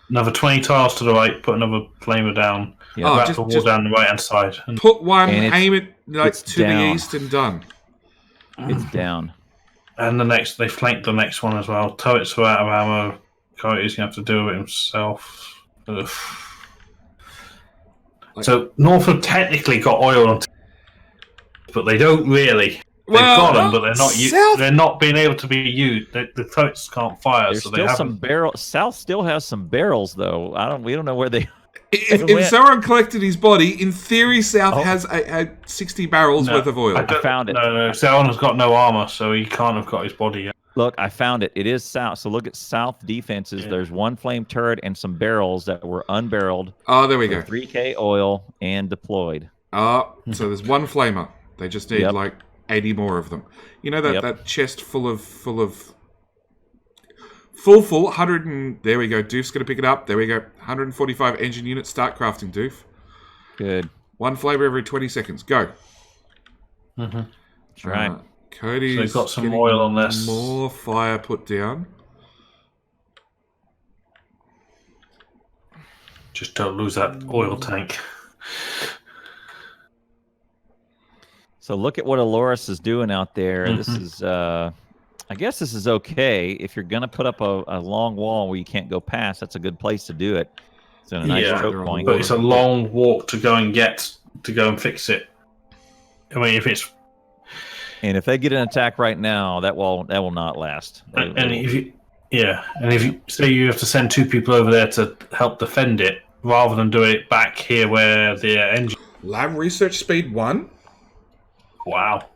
Another 20 tiles to the right. Put another flamer down. Yeah. Wrap the wall down the right hand side. Put one, aim it to the east, and done. It's down. And they flank the next one as well. Turrets are out of ammo. Coyote's gonna have to do it himself. Ugh. So Norfolk technically got oil on, but they don't really. They've got them, but they're not. They're not being able to be used. The turrets can't fire. There's so still they some barrels. South still has some barrels, though. We don't know where they. If Zoran collected his body, in theory, South has 60 barrels worth of oil. I found it. No. Zoran has got no armor, so he can't have got his body yet. Look, I found it. It is South. So look at South defenses. Yeah. There's 1 flame turret and some barrels that were unbarreled. Oh, there we go. 3K oil and deployed. So there's 1 flamer. They just need like 80 more of them. You know that chest full 100 and there we go. Doof's gonna pick it up. There we go. 145 engine units. Start crafting, Doof. Good. 1 flavor every 20 seconds. Go. That's right. Cody's so they've got some oil on this. More fire put down. Just don't lose that oil tank. So look at what Aloris is doing out there. This is, I guess this is okay. If you're going to put up a long wall where you can't go past, that's a good place to do it. It's in a nice choke point. But it's a long walk to go and fix it. I mean, if it's... And if they get an attack right now, that will not last. If you say you have to send 2 people over there to help defend it, rather than do it back here where the engine... Lab research speed 1? Wow.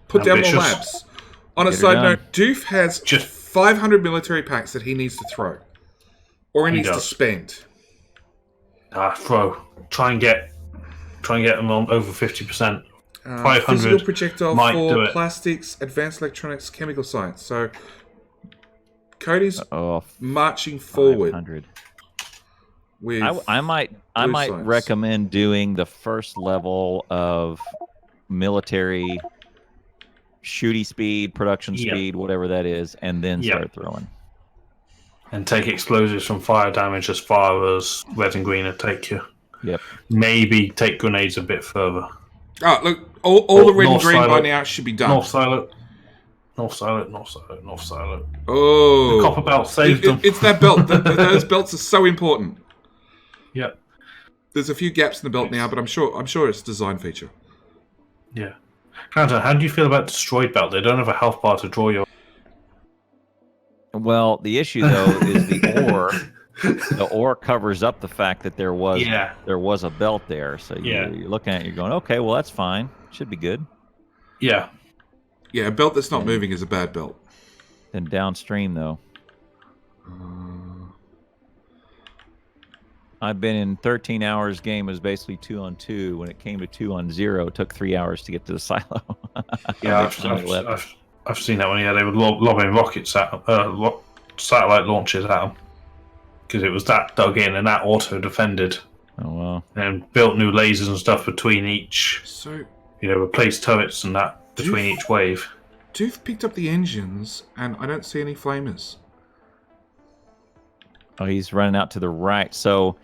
Put down more labs. On a side note, Doof has just 500 military packs that he needs to throw. Or he needs to spend. Throw. Try and get them on over 50%. 500 physical projectile might for do it. plastics, advanced electronics, chemical science. So Cody's marching forward. 500. with I might sides. recommend doing the first level of military shooty speed, production Yep. speed, whatever that is, and then Yep. start throwing. And take explosives from fire damage as far as red and green would take you. Yep. Maybe take grenades a bit further. Oh, look, all the red and North green by silo. now should be done. North silo. North silo, north silo, north silo. Oh, The copper belt saved them. It's that belt. Those belts are so important. Yep. There's a few gaps in the belt now, but I'm sure it's a design feature. Yeah. Counter, how do you feel about destroyed belt? They don't have a health bar to draw your. Well, the issue though is the ore. The ore covers up the fact that there was a belt there. So you're looking at it, you're going, okay, well that's fine. Should be good. Yeah. Yeah, a belt that's not moving is a bad belt. Then downstream though. I've been in 13 hours. Game was basically 2-on-2. When it came to 2-on-0, it took 3 hours to get to the silo. Yeah, I've seen that one. Yeah, they were lobbing rockets at satellite launches at them because it was that dug in and that auto defended. Oh wow! And built new lasers and stuff between each. So, replaced turrets and that between each wave. Doof picked up the engines, and I don't see any flamers. Oh, he's running out to the right. So,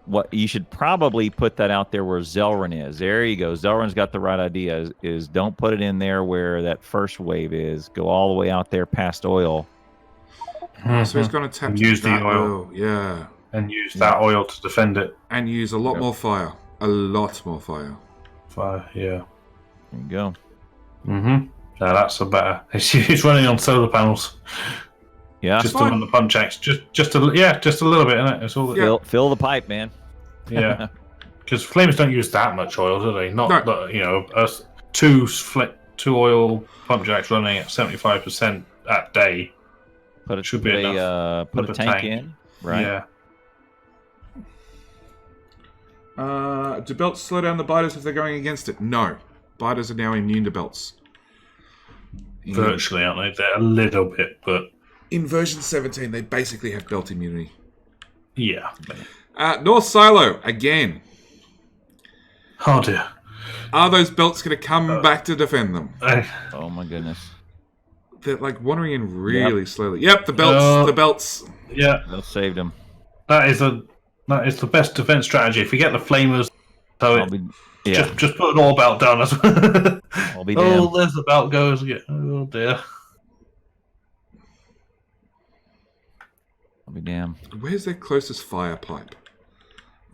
what you should probably put that out there where Zelrun is. There you go. Zelrun's got the right idea. Is don't put it in there where that first wave is. Go all the way out there past oil. So he's going to tap use that the oil. Yeah. And use that oil to defend it. And use a lot more fire. A lot more fire. Fire, yeah. There you go. Mm-hmm. Now that's a better. He's running on solar panels. Yeah. Just to run the punch axe. Just a little bit, innit? It's all. Fill the pipe, man. Yeah. Because flamers don't use that much oil, do they? Not that, two oil pump jacks running at 75% at day. Should be enough. Put a tank in, right? Yeah. Do belts slow down the biters if they're going against it? No. Biters are now immune to belts. Virtually, aren't they? They're a little bit, but... In version 17, they basically have belt immunity. Yeah. North Silo, again. Oh, dear. Are those belts going to come back to defend them? Oh, my goodness. They're like wandering in really slowly. Yep, the belts. Yeah. That saved him. That is the best defense strategy. If you get the flamers, just put an all belt down. I'll be damned. Oh, there's the belt goes. Yeah. Oh dear. I'll be damned. Where's their closest fire pipe?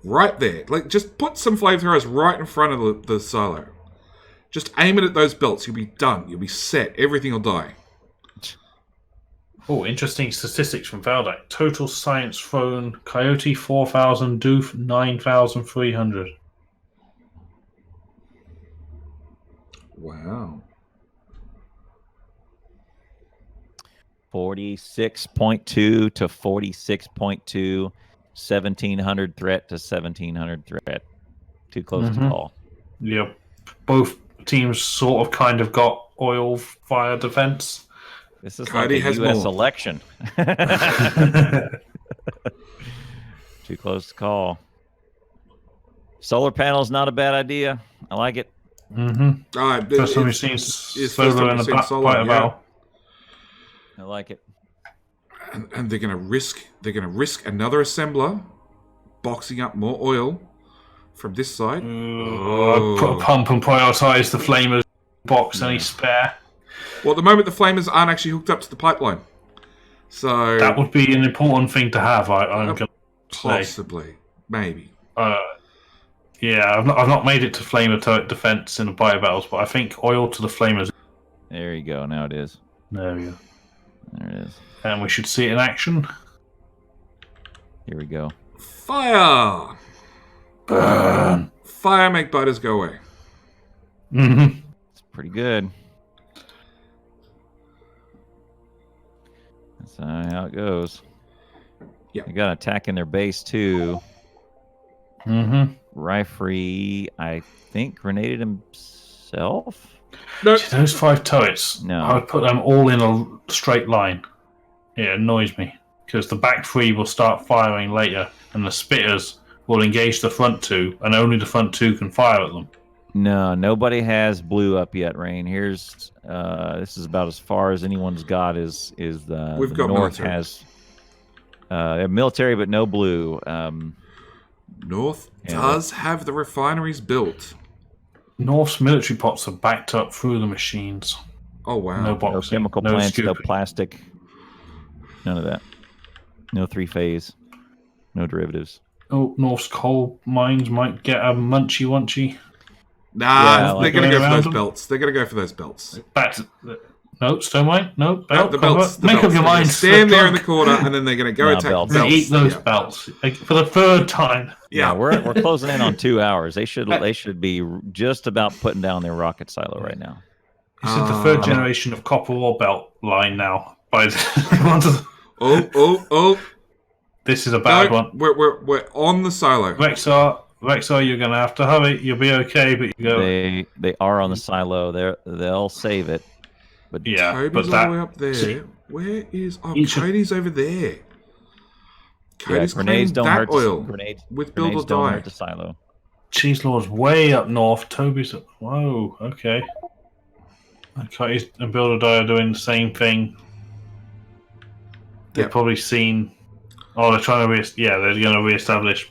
Right there. Like, just put some flamethrowers right in front of the silo. Just aim it at those belts. You'll be done. You'll be set. Everything will die. Oh, interesting statistics from Valdak. Total science thrown: Coyote 4,000, Doof 9,300. Wow. 46.2 to 46.2, 1,700 threat to 1,700 threat. Too close to call. Yep. Both teams sort of kind of got oil fire defense. This is Coyote like a has U.S. more. election. Too close to call. Solar panel's not a bad idea. I like it. Mm-hmm. First time we've seen solar in the fight about. I like it. And they're gonna risk another assembler boxing up more oil from this side. Put a pump and prioritize the flamers box any spare. Well, at the moment the flamers aren't actually hooked up to the pipeline, so that would be an important thing to have. I'm going to possibly, maybe. Yeah, I've not made it to flamer turret defense in the bio battles, but I think oil to the flamers. There you go. Now it is. There we go. There it is. And we should see it in action. Here we go. Fire! Burn! Fire make biters go away. Mm-hmm. It's pretty good. That's how it goes. Yeah. They got an attack in their base too. Mm-hmm. Rifree, I think, grenaded himself. No. See, those 5 turrets, No. I would put them all in a straight line. It annoys me. because the back three will start firing later, and the spitters will engage the front two, and only the front two can fire at them. No, nobody has blue up yet, Rain. Here's this is about as far as anyone's got. Is the We've got North military. has military, but no blue. North Yeah. does have the refineries built. North's military pots are backed up through the machines. Oh, wow. No No boxing, chemical no plants, no scooping. plastic, none of that. No three-phase, no derivatives. Oh, North's coal mines might get a munchy-wunchy. Nah, Yeah, they're like going to go for around those them. belts. They're going to go for those belts. Back to no stone mine, no belt. The belts. Make up your mind. Stand there in the corner, and then they're going to go Nah, attack belts. the They belts. eat those Yeah. belts like, for the third time. Yeah. We're closing in on 2 hours. They should be just about putting down their rocket silo right now. This is the third generation of copper ore belt line now. By the, Oh. this is a bad No, one. we're on the silo. Rexar, you're gonna have to hurry. You'll be okay, but you go. They are on the silo. They'll save it. But Yeah, Toby's but all that the way up there. see, Where is... Oh, Each of- Cody's over there. yeah, Cody's grenades claiming don't that hurt. oil Grenades with build or grenades don't die. hurt the silo. Cheese Lord's way up north. Toby's up. Whoa, okay. Okay, and Build or Die are doing the same thing. They've Yep. probably seen. Oh, they're trying to they're going to re-establish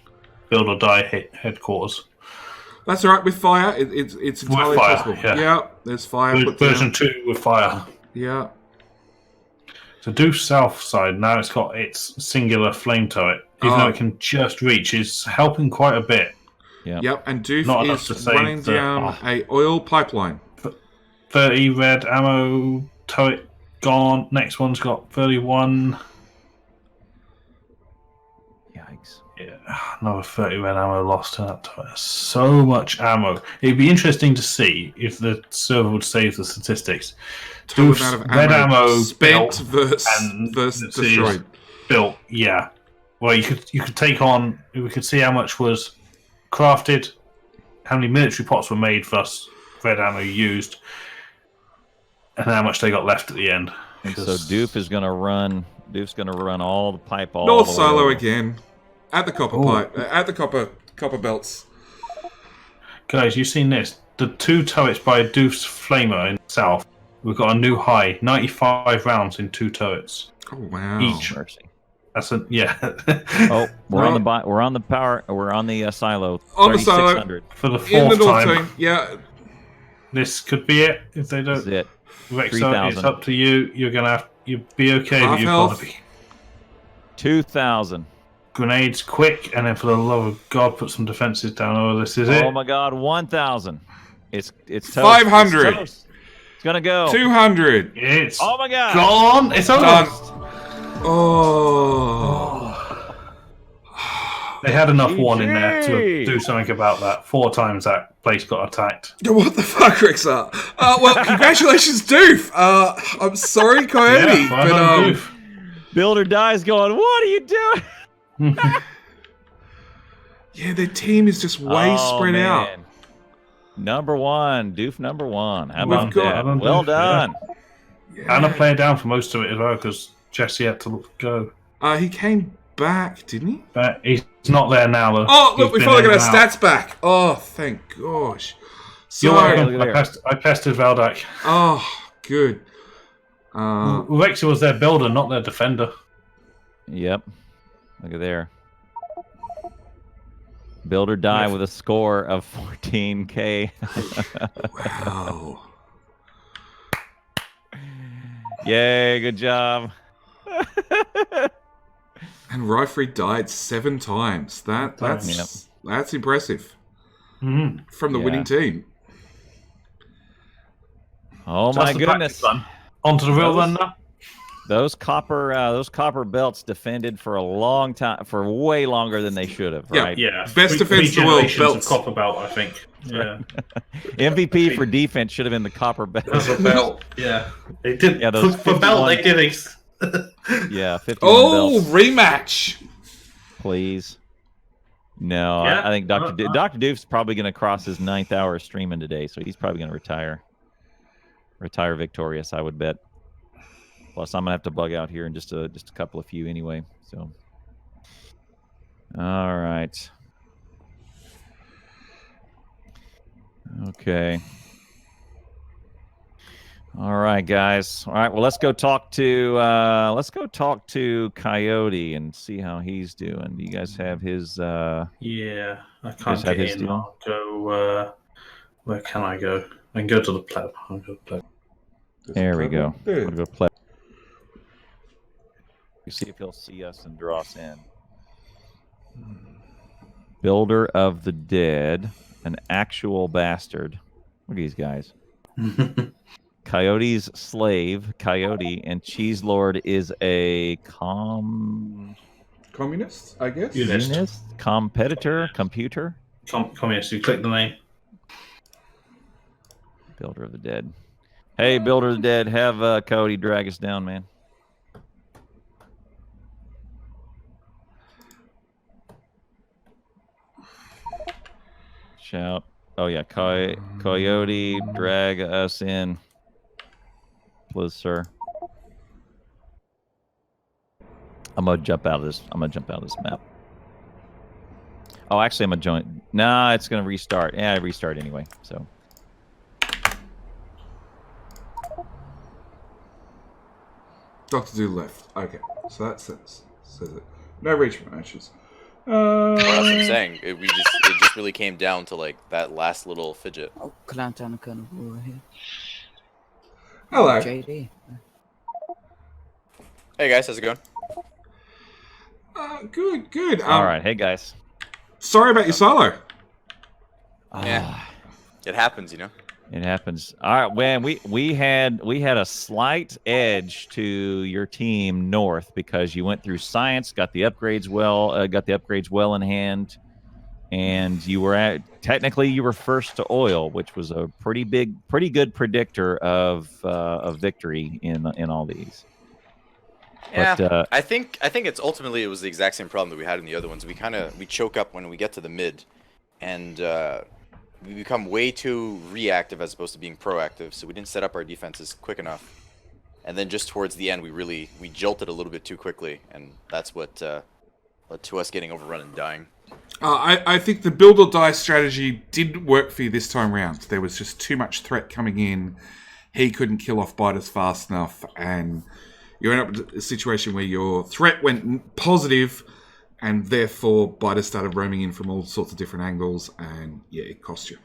Build or Die headquarters. That's all right. With fire, it's entirely fire, possible. yeah. There's fire. With Put down. version 2 with fire. Yeah. So Doof south side, now it's got its singular flame turret. Even though it can just reach, is helping quite a bit. Yeah. Yep. And Doof Not enough is to save running the- down a oil pipeline. 30 red ammo turret gone. Next one's got 31. Yikes. Yeah, another 30 red ammo lost to that turret. So much ammo. It'd be interesting to see if the server would save the statistics. Total Doof's amount of red ammo spent built versus this is destroyed. built. Yeah. Well, you could take on. We could see how much was crafted, how many military pots were made versus red ammo used, and how much they got left at the end. And so 'Cause- Doof's gonna run all the pipe all North the way silo over. again. At the copper Ooh. pipe. At the copper belts. Guys, you've seen this. The 2 turrets by Doof's Flamer in the south. We've got a new high. 95 rounds in 2 turrets. Oh wow. Each. Mercy. That's a yeah. Oh, we're on Well- we're on the silo. On the silo. 3600. For the In the fourth North time, team. Yeah. this could be it. If they This is don't, it. Rexar, 3,000. it's up to you. You're gonna have. You'll be okay, Half but you've health. got to be. 2000. Grenades quick, and then for the love of God, put some defenses down. Oh, this is it. Oh my God, 1000. It's toast. 500. It's toast. It's gonna go. 200. It's Oh my God. gone. It's over. Done. Oh. They had enough one in there to GG. do something about that. 4 times that place got attacked. What the fuck, Rexar? Well, congratulations, Doof. I'm sorry, Coyote, Yeah, well but done, Doof. Build or Die's going, what are you doing? yeah, their team is just way Oh, spread out. man. Number 1. Doof number 1. How We've about got- that? Well Doof, yeah. done. And a player down for most of it as well because Jesse had to go. He came back, didn't he? But he's not there now, though. Oh, look, He's we been finally in got our and out. stats back. Oh, thank gosh. So, You're welcome. Look at there. I pestered Valdak. oh, good. Rexy was their builder, not their defender. Yep. Look at there. Build or Die with a score of 14K. Wow. Yay, good job. And Rifrey died 7 times. That's impressive Mm-hmm. from the Yeah. winning team. Oh my goodness. On to the real run now. Those copper belts defended for a long time, for way longer than they should have, Yeah. right? Yeah. Best defense in the world, generations belts. of copper belt, I think. Yeah. MVP for defense should have been the copper belt. belt. Yeah. They did. Yeah, those for belt, 51 they did it. Yeah, 51 Oh, belts, rematch. please. No, Yeah, I think Dr. Doof's probably going to cross his 9th hour of streaming today, so he's probably going to retire. Retire victorious, I would bet. Plus, I'm gonna have to bug out here in just a couple of few anyway. So, all right. Okay. All right, guys. All right. Well, let's go talk to Coyote and see how he's doing. Do you guys have his? Yeah, I guys can't have get his in. deal? I'll go. Where can I go? I can go to the platform. I'll go to the platform. There we go. There. We'll go play. You see if he'll see us and draw us in. Builder of the Dead, an actual bastard. Look at these guys. Coyote's slave, Coyote, and Cheese Lord is a Communist, I guess. Unist. Competitor, computer. Communist. You click the name. Builder of the Dead. Hey, Builder of the Dead, have Coyote drag us down, man. Shout. Oh, yeah. Coyote, drag us in. Please, sir. I'm going to jump out of this. I'm going to jump out of this map. Oh, actually, I'm going to join. Nah, it's going to restart. Yeah, I restart anyway. So. Dr. Do left. Okay, so that says it. No reach matches. Well, that's what I'm saying. It just really came down to like that last little fidget. Oh, Clanton kind of over here. Hello. JD. Hey guys, how's it going? Good. All right, hey guys. Sorry about your solo. Yeah, it happens, you know. It happens. All right, man. We had a slight edge to your team north because you went through science, got the upgrades well in hand, and you were technically you were first to oil, which was a pretty good predictor of victory in all these. Yeah, But, I think it's ultimately it was the exact same problem that we had in the other ones. We choke up when we get to the mid, and we become way too reactive as opposed to being proactive. So we didn't set up our defenses quick enough, and then just towards the end, we jolted a little bit too quickly, and that's what led to us getting overrun and dying. I think the build or die strategy didn't work for you this time round. There was just too much threat coming in. He couldn't kill off biters fast enough, and you end up with a situation where your threat went positive, and therefore biters started roaming in from all sorts of different angles, and yeah, it cost you.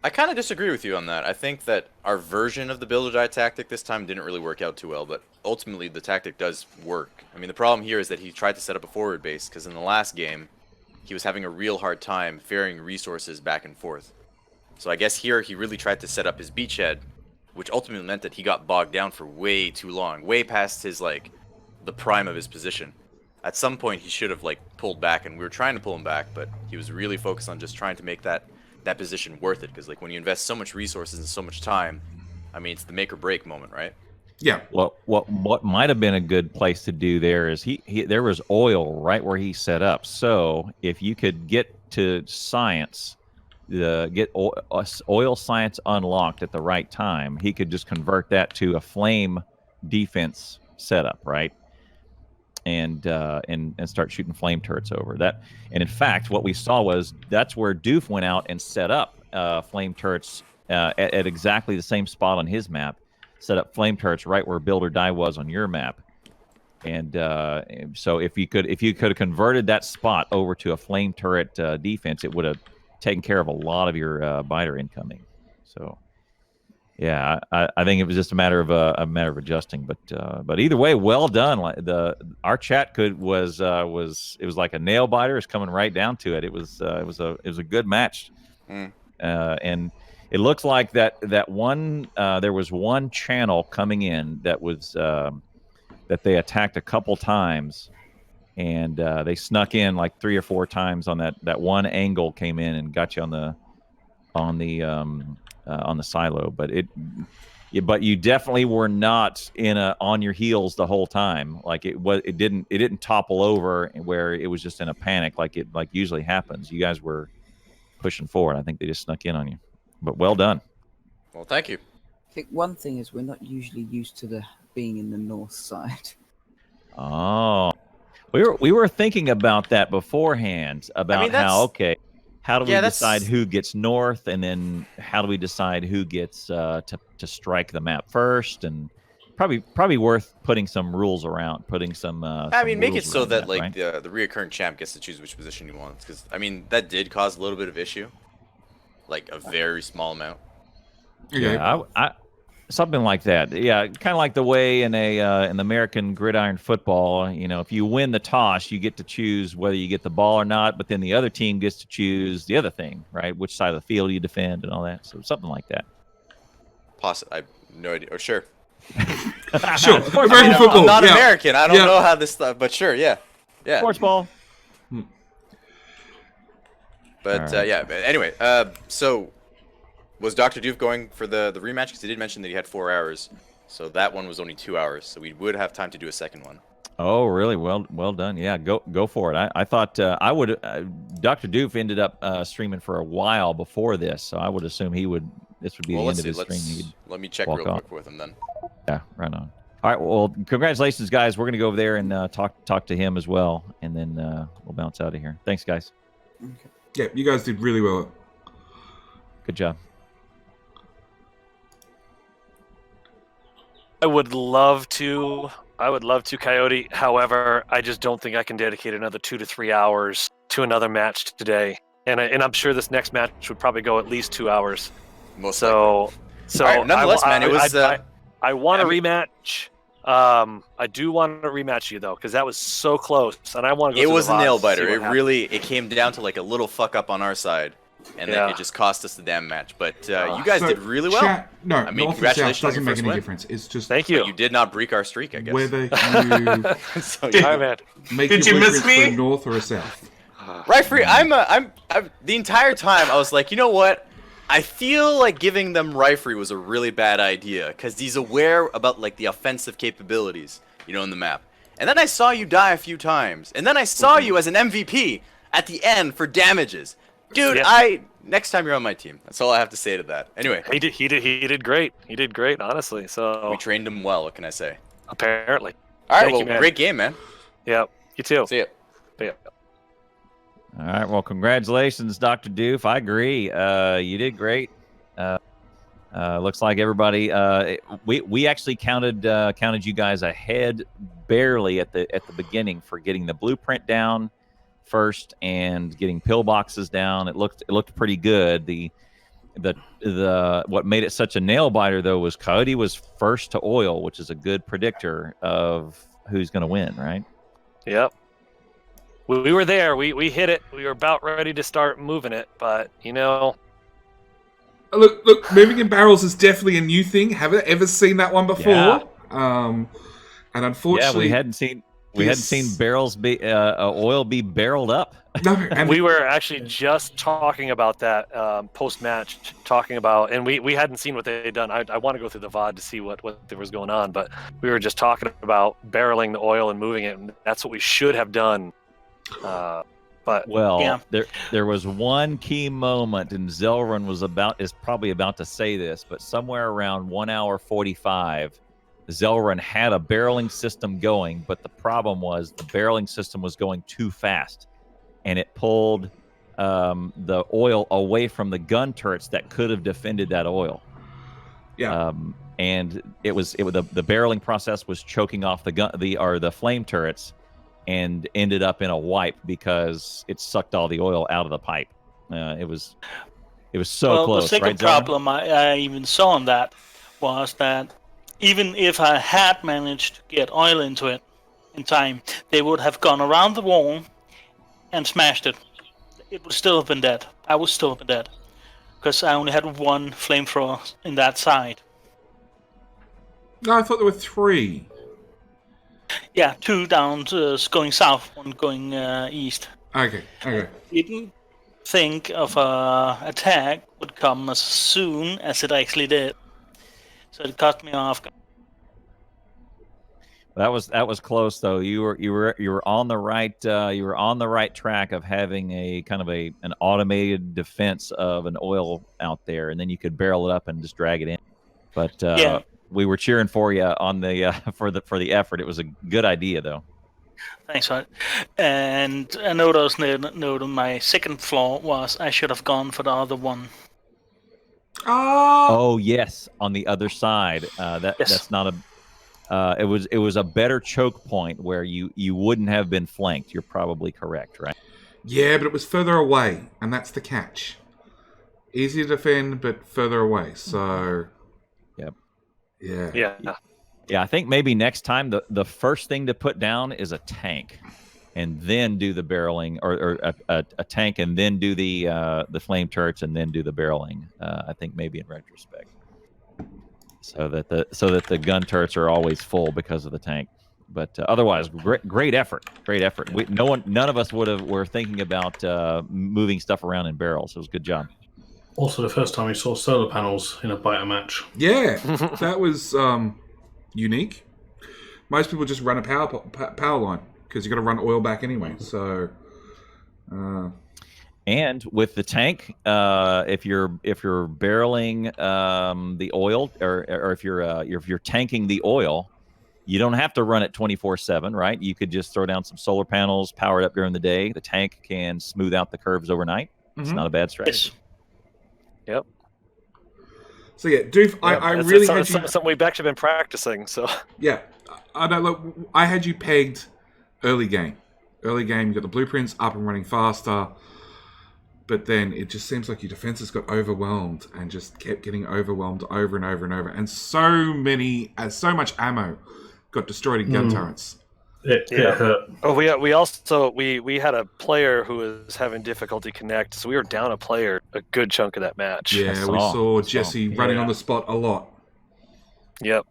I kind of disagree with you on that. I think that our version of the build or die tactic this time didn't really work out too well, but ultimately the tactic does work. I mean, the problem here is that he tried to set up a forward base, because in the last game, he was having a real hard time ferrying resources back and forth. So I guess here he really tried to set up his beachhead, which ultimately meant that he got bogged down for way too long, way past his, like, the prime of his position. At some point, he should have, like, pulled back, and we were trying to pull him back, but he was really focused on just trying to make that position worth it, because, like, when you invest so much resources and so much time, I mean, it's the make or break moment, right? Yeah. What might have been a good place to do there is there was oil right where he set up. So if you could get to science, get oil science unlocked at the right time, he could just convert that to a flame defense setup, right? And start shooting flame turrets over that. And in fact, what we saw was that's where Doof went out and set up flame turrets at exactly the same spot on his map. Set up flame turrets right where Build or Die was on your map. And so if you could have converted that spot over to a flame turret defense, it would have taken care of a lot of your biter incoming. So yeah, I think it was just a matter of adjusting. But either way, well done. Our chat was like a nail biter. It's coming right down to it. It was a good match. And it looks like that one there was one channel coming in that was that they attacked a couple times, and they snuck in like 3 or 4 times on that one angle, came in and got you on the silo. But you definitely were not on your heels the whole time. Like it didn't topple over where it was just in a panic like usually happens. You guys were pushing forward. I think they just snuck in on you. But well done. Well, thank you. I think one thing is we're not usually used to the being in the north side. Oh, we were thinking about that beforehand about how do we decide who gets north, and then how do we decide who gets to strike the map first, and probably worth putting some rules around, putting some. I mean, make it so that like right? the reoccurring champ gets to choose which position he wants, because I mean that did cause a little bit of issue, like a very small amount. Yeah, I something like that. Yeah, kind of like the way in the American gridiron football, you know, if you win the toss, you get to choose whether you get the ball or not, but then the other team gets to choose the other thing, right? Which side of the field you defend and all that. So something like that. I have no idea. Or sure. Sure. American football. I'm not American. I don't know how this stuff, but sure, yeah. Sports ball. But yeah. But anyway, so was Dr. Doof going for the rematch? Because he did mention that he had 4 hours, so that one was only 2 hours, so we would have time to do a second one. Oh, really? Well done. Yeah, go for it. I thought I would. Dr. Doof ended up streaming for a while before this, so I would assume this would be the end of his stream. Let me check real quick with him then. Yeah, right on. All right. Well, congratulations, guys. We're gonna go over there and talk to him as well, and then we'll bounce out of here. Thanks, guys. Okay. Yeah, you guys did really well. Good job. I would love to, Coyote. However, I just don't think I can dedicate another 2 to 3 hours to another match today. And I'm sure this next match would probably go at least 2 hours. So right, nonetheless, man, it was. I want a rematch. I do want to rematch you though, because that was so close, and I want to. It was a nail biter. It came down to like a little fuck up on our side. And then it just cost us the damn match. But you guys did really well. I mean, congratulations doesn't make any difference. It's just thank you. You did not break our streak, I guess. Whether you make did your you miss reference me? to a north or a south. Right, free. I'm the entire time I was like, you know what? I feel like giving them Rifree was a really bad idea because he's aware about like the offensive capabilities, you know, in the map. And then I saw you die a few times, and then I saw you as an MVP at the end for damages. Dude, next time you're on my team. That's all I have to say to that. Anyway, he did great. He did great, honestly. So we trained him well. What can I say? Apparently. All right. Well, great game, man. Yeah. You too. See ya. Yeah. All right. Well, congratulations, Dr. Doof. I agree. You did great. Looks like everybody. We actually counted you guys ahead barely at the beginning for getting the blueprint down first and getting pillboxes down. It looked pretty good. The what made it such a nail biter though was Coyote was first to oil, which is a good predictor of who's going to win, right? Yep. We were there. We hit it. We were about ready to start moving it, but you know. Look, moving in barrels is definitely a new thing. Haven't ever seen that one before. Yeah. And unfortunately, we hadn't seen barrels be oil be barreled up. No, and we were actually just talking about that post-match, and we hadn't seen what they had done. I want to go through the VOD to see what there was going on, but we were just talking about barreling the oil and moving it, and that's what we should have done. There was one key moment, and Zelrun is probably about to say this, but somewhere around 1 hour 45, Zelrun had a barreling system going, but the problem was the barreling system was going too fast, and it pulled the oil away from the gun turrets that could have defended that oil. Yeah. And the barreling process was choking off the flame turrets, and ended up in a wipe because it sucked all the oil out of the pipe. It was so close. The second problem I even saw on that was that even if I had managed to get oil into it in time, they would have gone around the wall and smashed it. It would still have been dead. I would still have been dead because I only had one flamethrower in that side. No, I thought there were 3. Yeah, 2 down going south, 1 going east. Okay. Didn't think of a attack would come as soon as it actually did, so it caught me off. That was close though. You were on the right track of having a kind of an automated defense of an oil out there, and then you could barrel it up and just drag it in. But we were cheering for you on the for the effort. It was a good idea, though. Thanks, man. And another note on my second flaw was I should have gone for the other one. Oh yes, on the other side. Yes. That's not a. It was a better choke point where you wouldn't have been flanked. You're probably correct, right? Yeah, but it was further away, and that's the catch. Easy to defend, but further away. So. Yep. Yeah. Yeah. Yeah, I think maybe next time the first thing to put down is a tank, and then do the barreling, or a tank, and then do the flame turrets, and then do the barreling. I think maybe in retrospect, so that the gun turrets are always full because of the tank. But otherwise, great effort, great effort. None of us were thinking about moving stuff around in barrels. It was a good job. Also, the first time we saw solar panels in a biter match. Yeah, that was unique. Most people just run a power line because you got to run oil back anyway. So, and with the tank, if you're barreling the oil, or if you're tanking the oil, you don't have to run it 24/7, right? You could just throw down some solar panels, power it up during the day. The tank can smooth out the curves overnight. It's not a bad strategy. Yep. So yeah, Doof, I really had you... something we've actually been practicing. So yeah, I know. Look, I had you pegged early game. Early game, you got the blueprints up and running faster, but then it just seems like your defenses got overwhelmed and just kept getting overwhelmed over and over and over, and so much ammo got destroyed in gun turrets. It hurt. Oh, we also had a player who was having difficulty connect, so we were down a player a good chunk of that match. Yeah, we saw Jesse running on the spot a lot. Yep.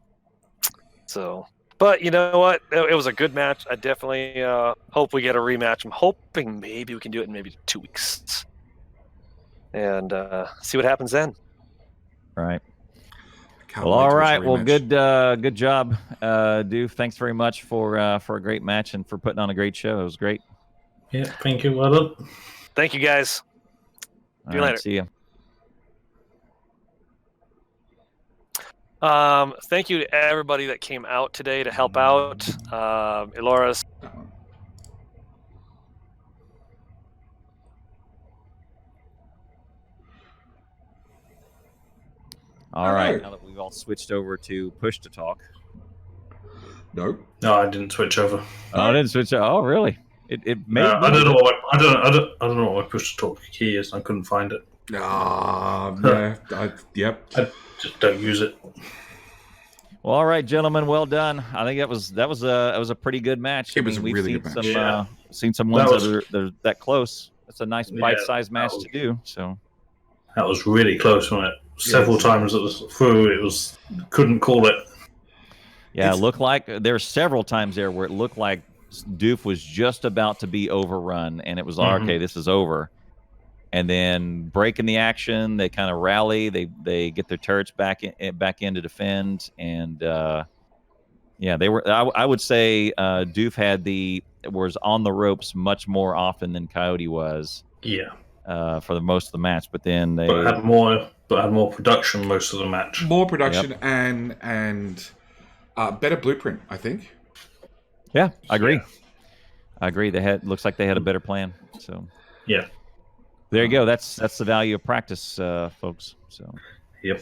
So, but you know what? It was a good match. I definitely hope we get a rematch. I'm hoping maybe we can do it in maybe 2 weeks, and see what happens then. Right. Well, all right. Well, good job, Doof. Thanks very much for a great match and for putting on a great show. It was great. Yeah, thank you. Well done. Thank you, guys. See you later. See you. Thank you to everybody that came out today to help out. Eloris. All right. Now that we've all switched over to push to talk. No, I didn't switch over. Oh, I didn't switch. Oh, really? It made. I don't know what I don't know what my push to talk key is. I couldn't find it. Yep. I just don't use it. Well, all right, gentlemen. Well done. I think that was a pretty good match. It was a really good match. Seen some ones that are that close. That's a nice bite-sized match to do. So that was really close, wasn't it? Several times it was through. It was couldn't call it. Yeah, it looked like there's several times there where it looked like Doof was just about to be overrun, and it was okay. This is over. And then breaking the action, they kind of rally. They get their turrets back in to defend, and they were. I would say Doof was on the ropes much more often than Coyote was. Yeah. For the most of the match, but then they had more production most of the match. More production and better blueprint, I think. Yeah, I agree. I agree. Looks like they had a better plan. So yeah, there you go. That's the value of practice, folks. So yep.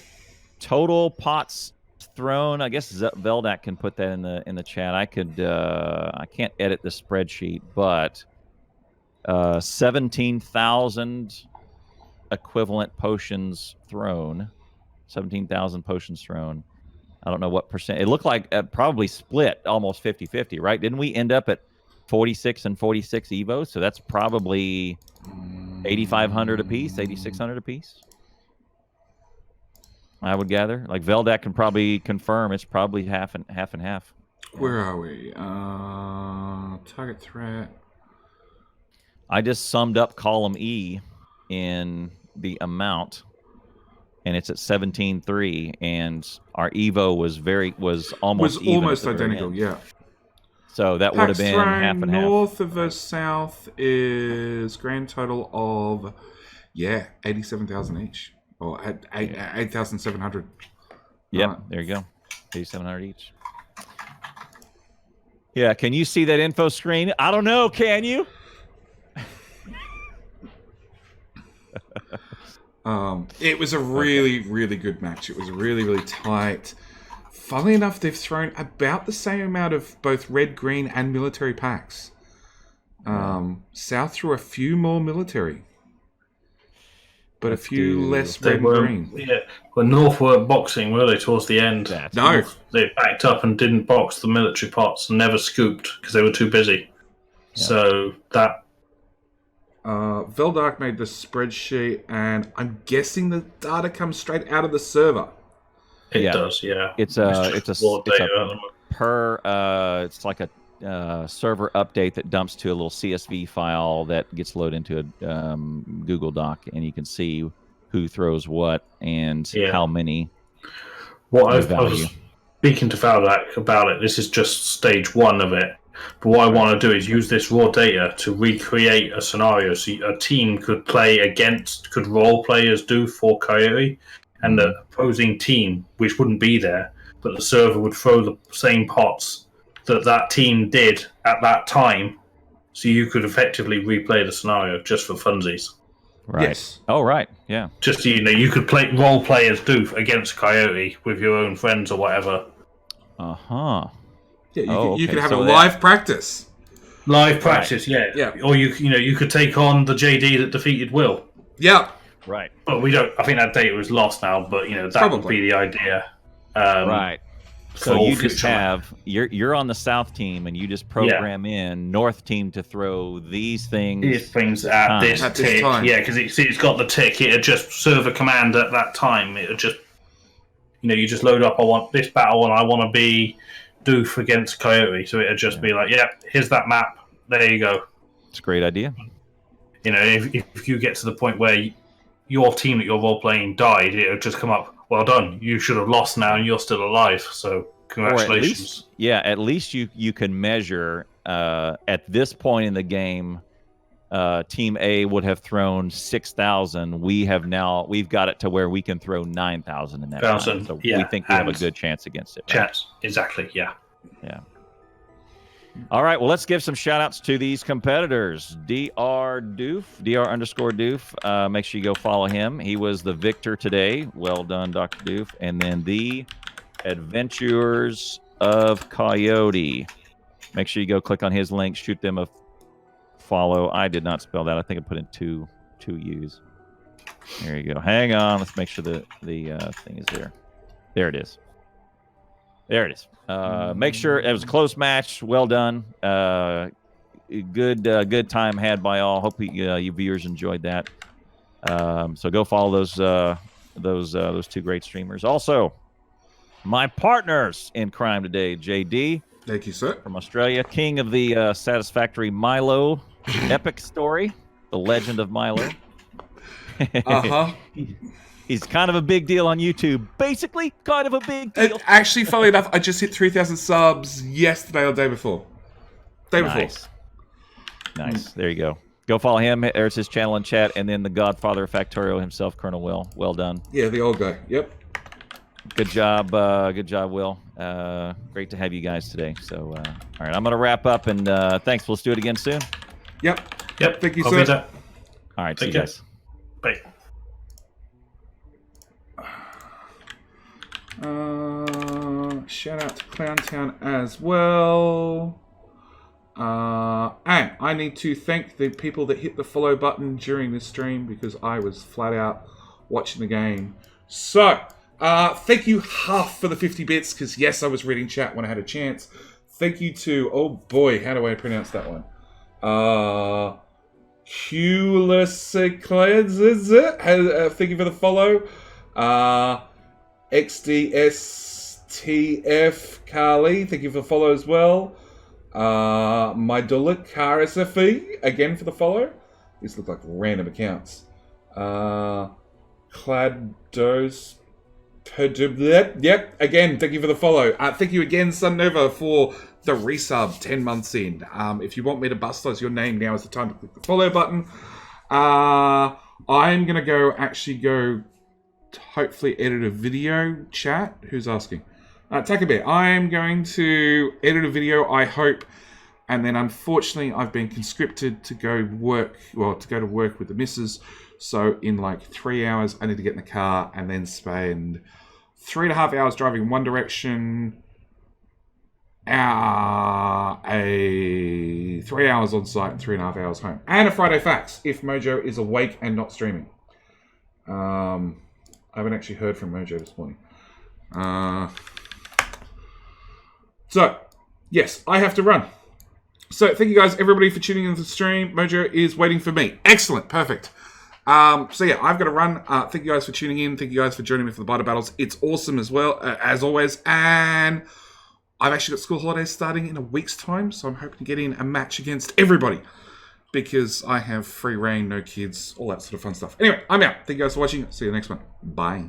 Total pots thrown. I guess Veldak can put that in the chat. I can't edit the spreadsheet, but 17,000 equivalent potions thrown. 17,000 potions thrown. I don't know what percent. It looked like probably split almost 50-50, right? Didn't we end up at 46 and 46 Evo? So that's probably 8,500 apiece, 8,600 apiece. I would gather. Like Veldak can probably confirm it's probably half and half. Where are we? Target threat. I just summed up column E in the amount, and it's at 17.3, and our Evo was almost identical. Yeah. So that would have been half and half. North versus south is grand total of 87,000 each, or 8,700. Yep, there you go. $8,700 each. Yeah, can you see that info screen? I don't know, can you? It was a really, really good match. It was really, really tight. Funnily enough, they've thrown about the same amount of both red, green, and military packs. South threw a few more military, but a few less red and green. Yeah, well, North weren't boxing, were they, towards the end? No. North, they backed up and didn't box the military pots and never scooped because they were too busy. Yeah. So that... Veldark made the spreadsheet, and I'm guessing the data comes straight out of the server. It does, yeah. It's like a server update that dumps to a little CSV file that gets loaded into a Google Doc, and you can see who throws what and how many. What I was speaking to Valdak about it. This is just stage 1 of it. But what I want to do is use this raw data to recreate a scenario so a team could role play as Doof or Coyote, and the opposing team, which wouldn't be there, but the server would throw the same pots that team did at that time, so you could effectively replay the scenario just for funsies. Right. Yes. Oh, right. Yeah. Just so you know, you could role play as Doof against Coyote with your own friends or whatever. Uh-huh. Yeah, you could have a live practice. Live practice, yeah. Or you could take on the JD that defeated Will. Yeah. Right. But we don't. I think that data was lost now. But that would be the idea. Right. So you just you're on the South team, and you just program in North team to throw these things. These things at this tick, because it's got the tick. It'd just serve a command at that time. It'd just, you just load up. I want this battle, and I want to be Doof against Coyote. So it'd just be like, here's that map. There you go. It's a great idea. If you get to the point where your team that you're role playing died, it would just come up. Well done. You should have lost now, and you're still alive. So congratulations. At least you can measure at this point in the game. Team A would have thrown 6,000. We've got it to where we can throw 9,000 in that time. So we think we have a good chance against it. Right? Chance, exactly. Yeah. All right, well, let's give some shout-outs to these competitors. Dr. Doof. Make sure you go follow him. He was the victor today. Well done, Dr. Doof. And then the Adventures of Coyote. Make sure you go click on his link, shoot them a follow. I did not spell that. I think I put in two U's. There you go. Hang on. Let's make sure the thing is there. There it is. There it is. Make sure it was a close match. Well done. Good time had by all. Hope you viewers enjoyed that. So go follow those two great streamers. Also, my partners in crime today, JD. Thank you, sir. From Australia, king of the Satisfactory Milo epic story, the legend of Milo. He's kind of a big deal on YouTube. Basically, kind of a big deal. Actually, funnily enough, I just hit 3,000 subs yesterday or the day before. Nice. There you go. Go follow him. There's his channel in chat. And then the godfather of Factorio himself, Colonel Will. Well done. Yeah, the old guy. Yep. Good job. Good job, Will. Great to have you guys today. So, all right, I'm going to wrap up. And thanks. Let's do it again soon. Yep. Thank you, I'll sir. All right. See you guys. Bye. Shout out to Clowntown as well. And I need to thank the people that hit the follow button during this stream because I was flat out watching the game. So, thank you, Huff, for the 50 bits because, yes, I was reading chat when I had a chance. Thank you to, oh boy, how do I pronounce that one? Hulisicleds, thank you for the follow. XDSTF Carly, thank you for the follow as well. Mydulik Karasafi, again for the follow. These look like random accounts. Claddos. Yep, again, thank you for the follow. Thank you again, Sunnova, for the resub 10 months in. If you want me to bustlize your name, now is the time to click the follow button. I'm going to go hopefully edit a video. Chat? Who's asking? Taka Bear, I'm going to edit a video, I hope, and then unfortunately I've been conscripted to go to work with the missus. So in like 3 hours, I need to get in the car and then spend 3.5 hours driving in one direction, 3 hours on site and 3.5 hours home. And a Friday fax if Mojo is awake and not streaming. I haven't actually heard from Mojo this morning. So, yes, I have to run. So, thank you guys, everybody, for tuning into the stream. Mojo is waiting for me. Excellent. Perfect. So, yeah, I've got to run. Thank you guys for tuning in. Thank you guys for joining me for the Biter Battles. It's awesome as well, as always. And I've actually got school holidays starting in a week's time, so I'm hoping to get in a match against everybody because I have free reign, no kids, all that sort of fun stuff. Anyway, I'm out. Thank you guys for watching. See you next one. Bye.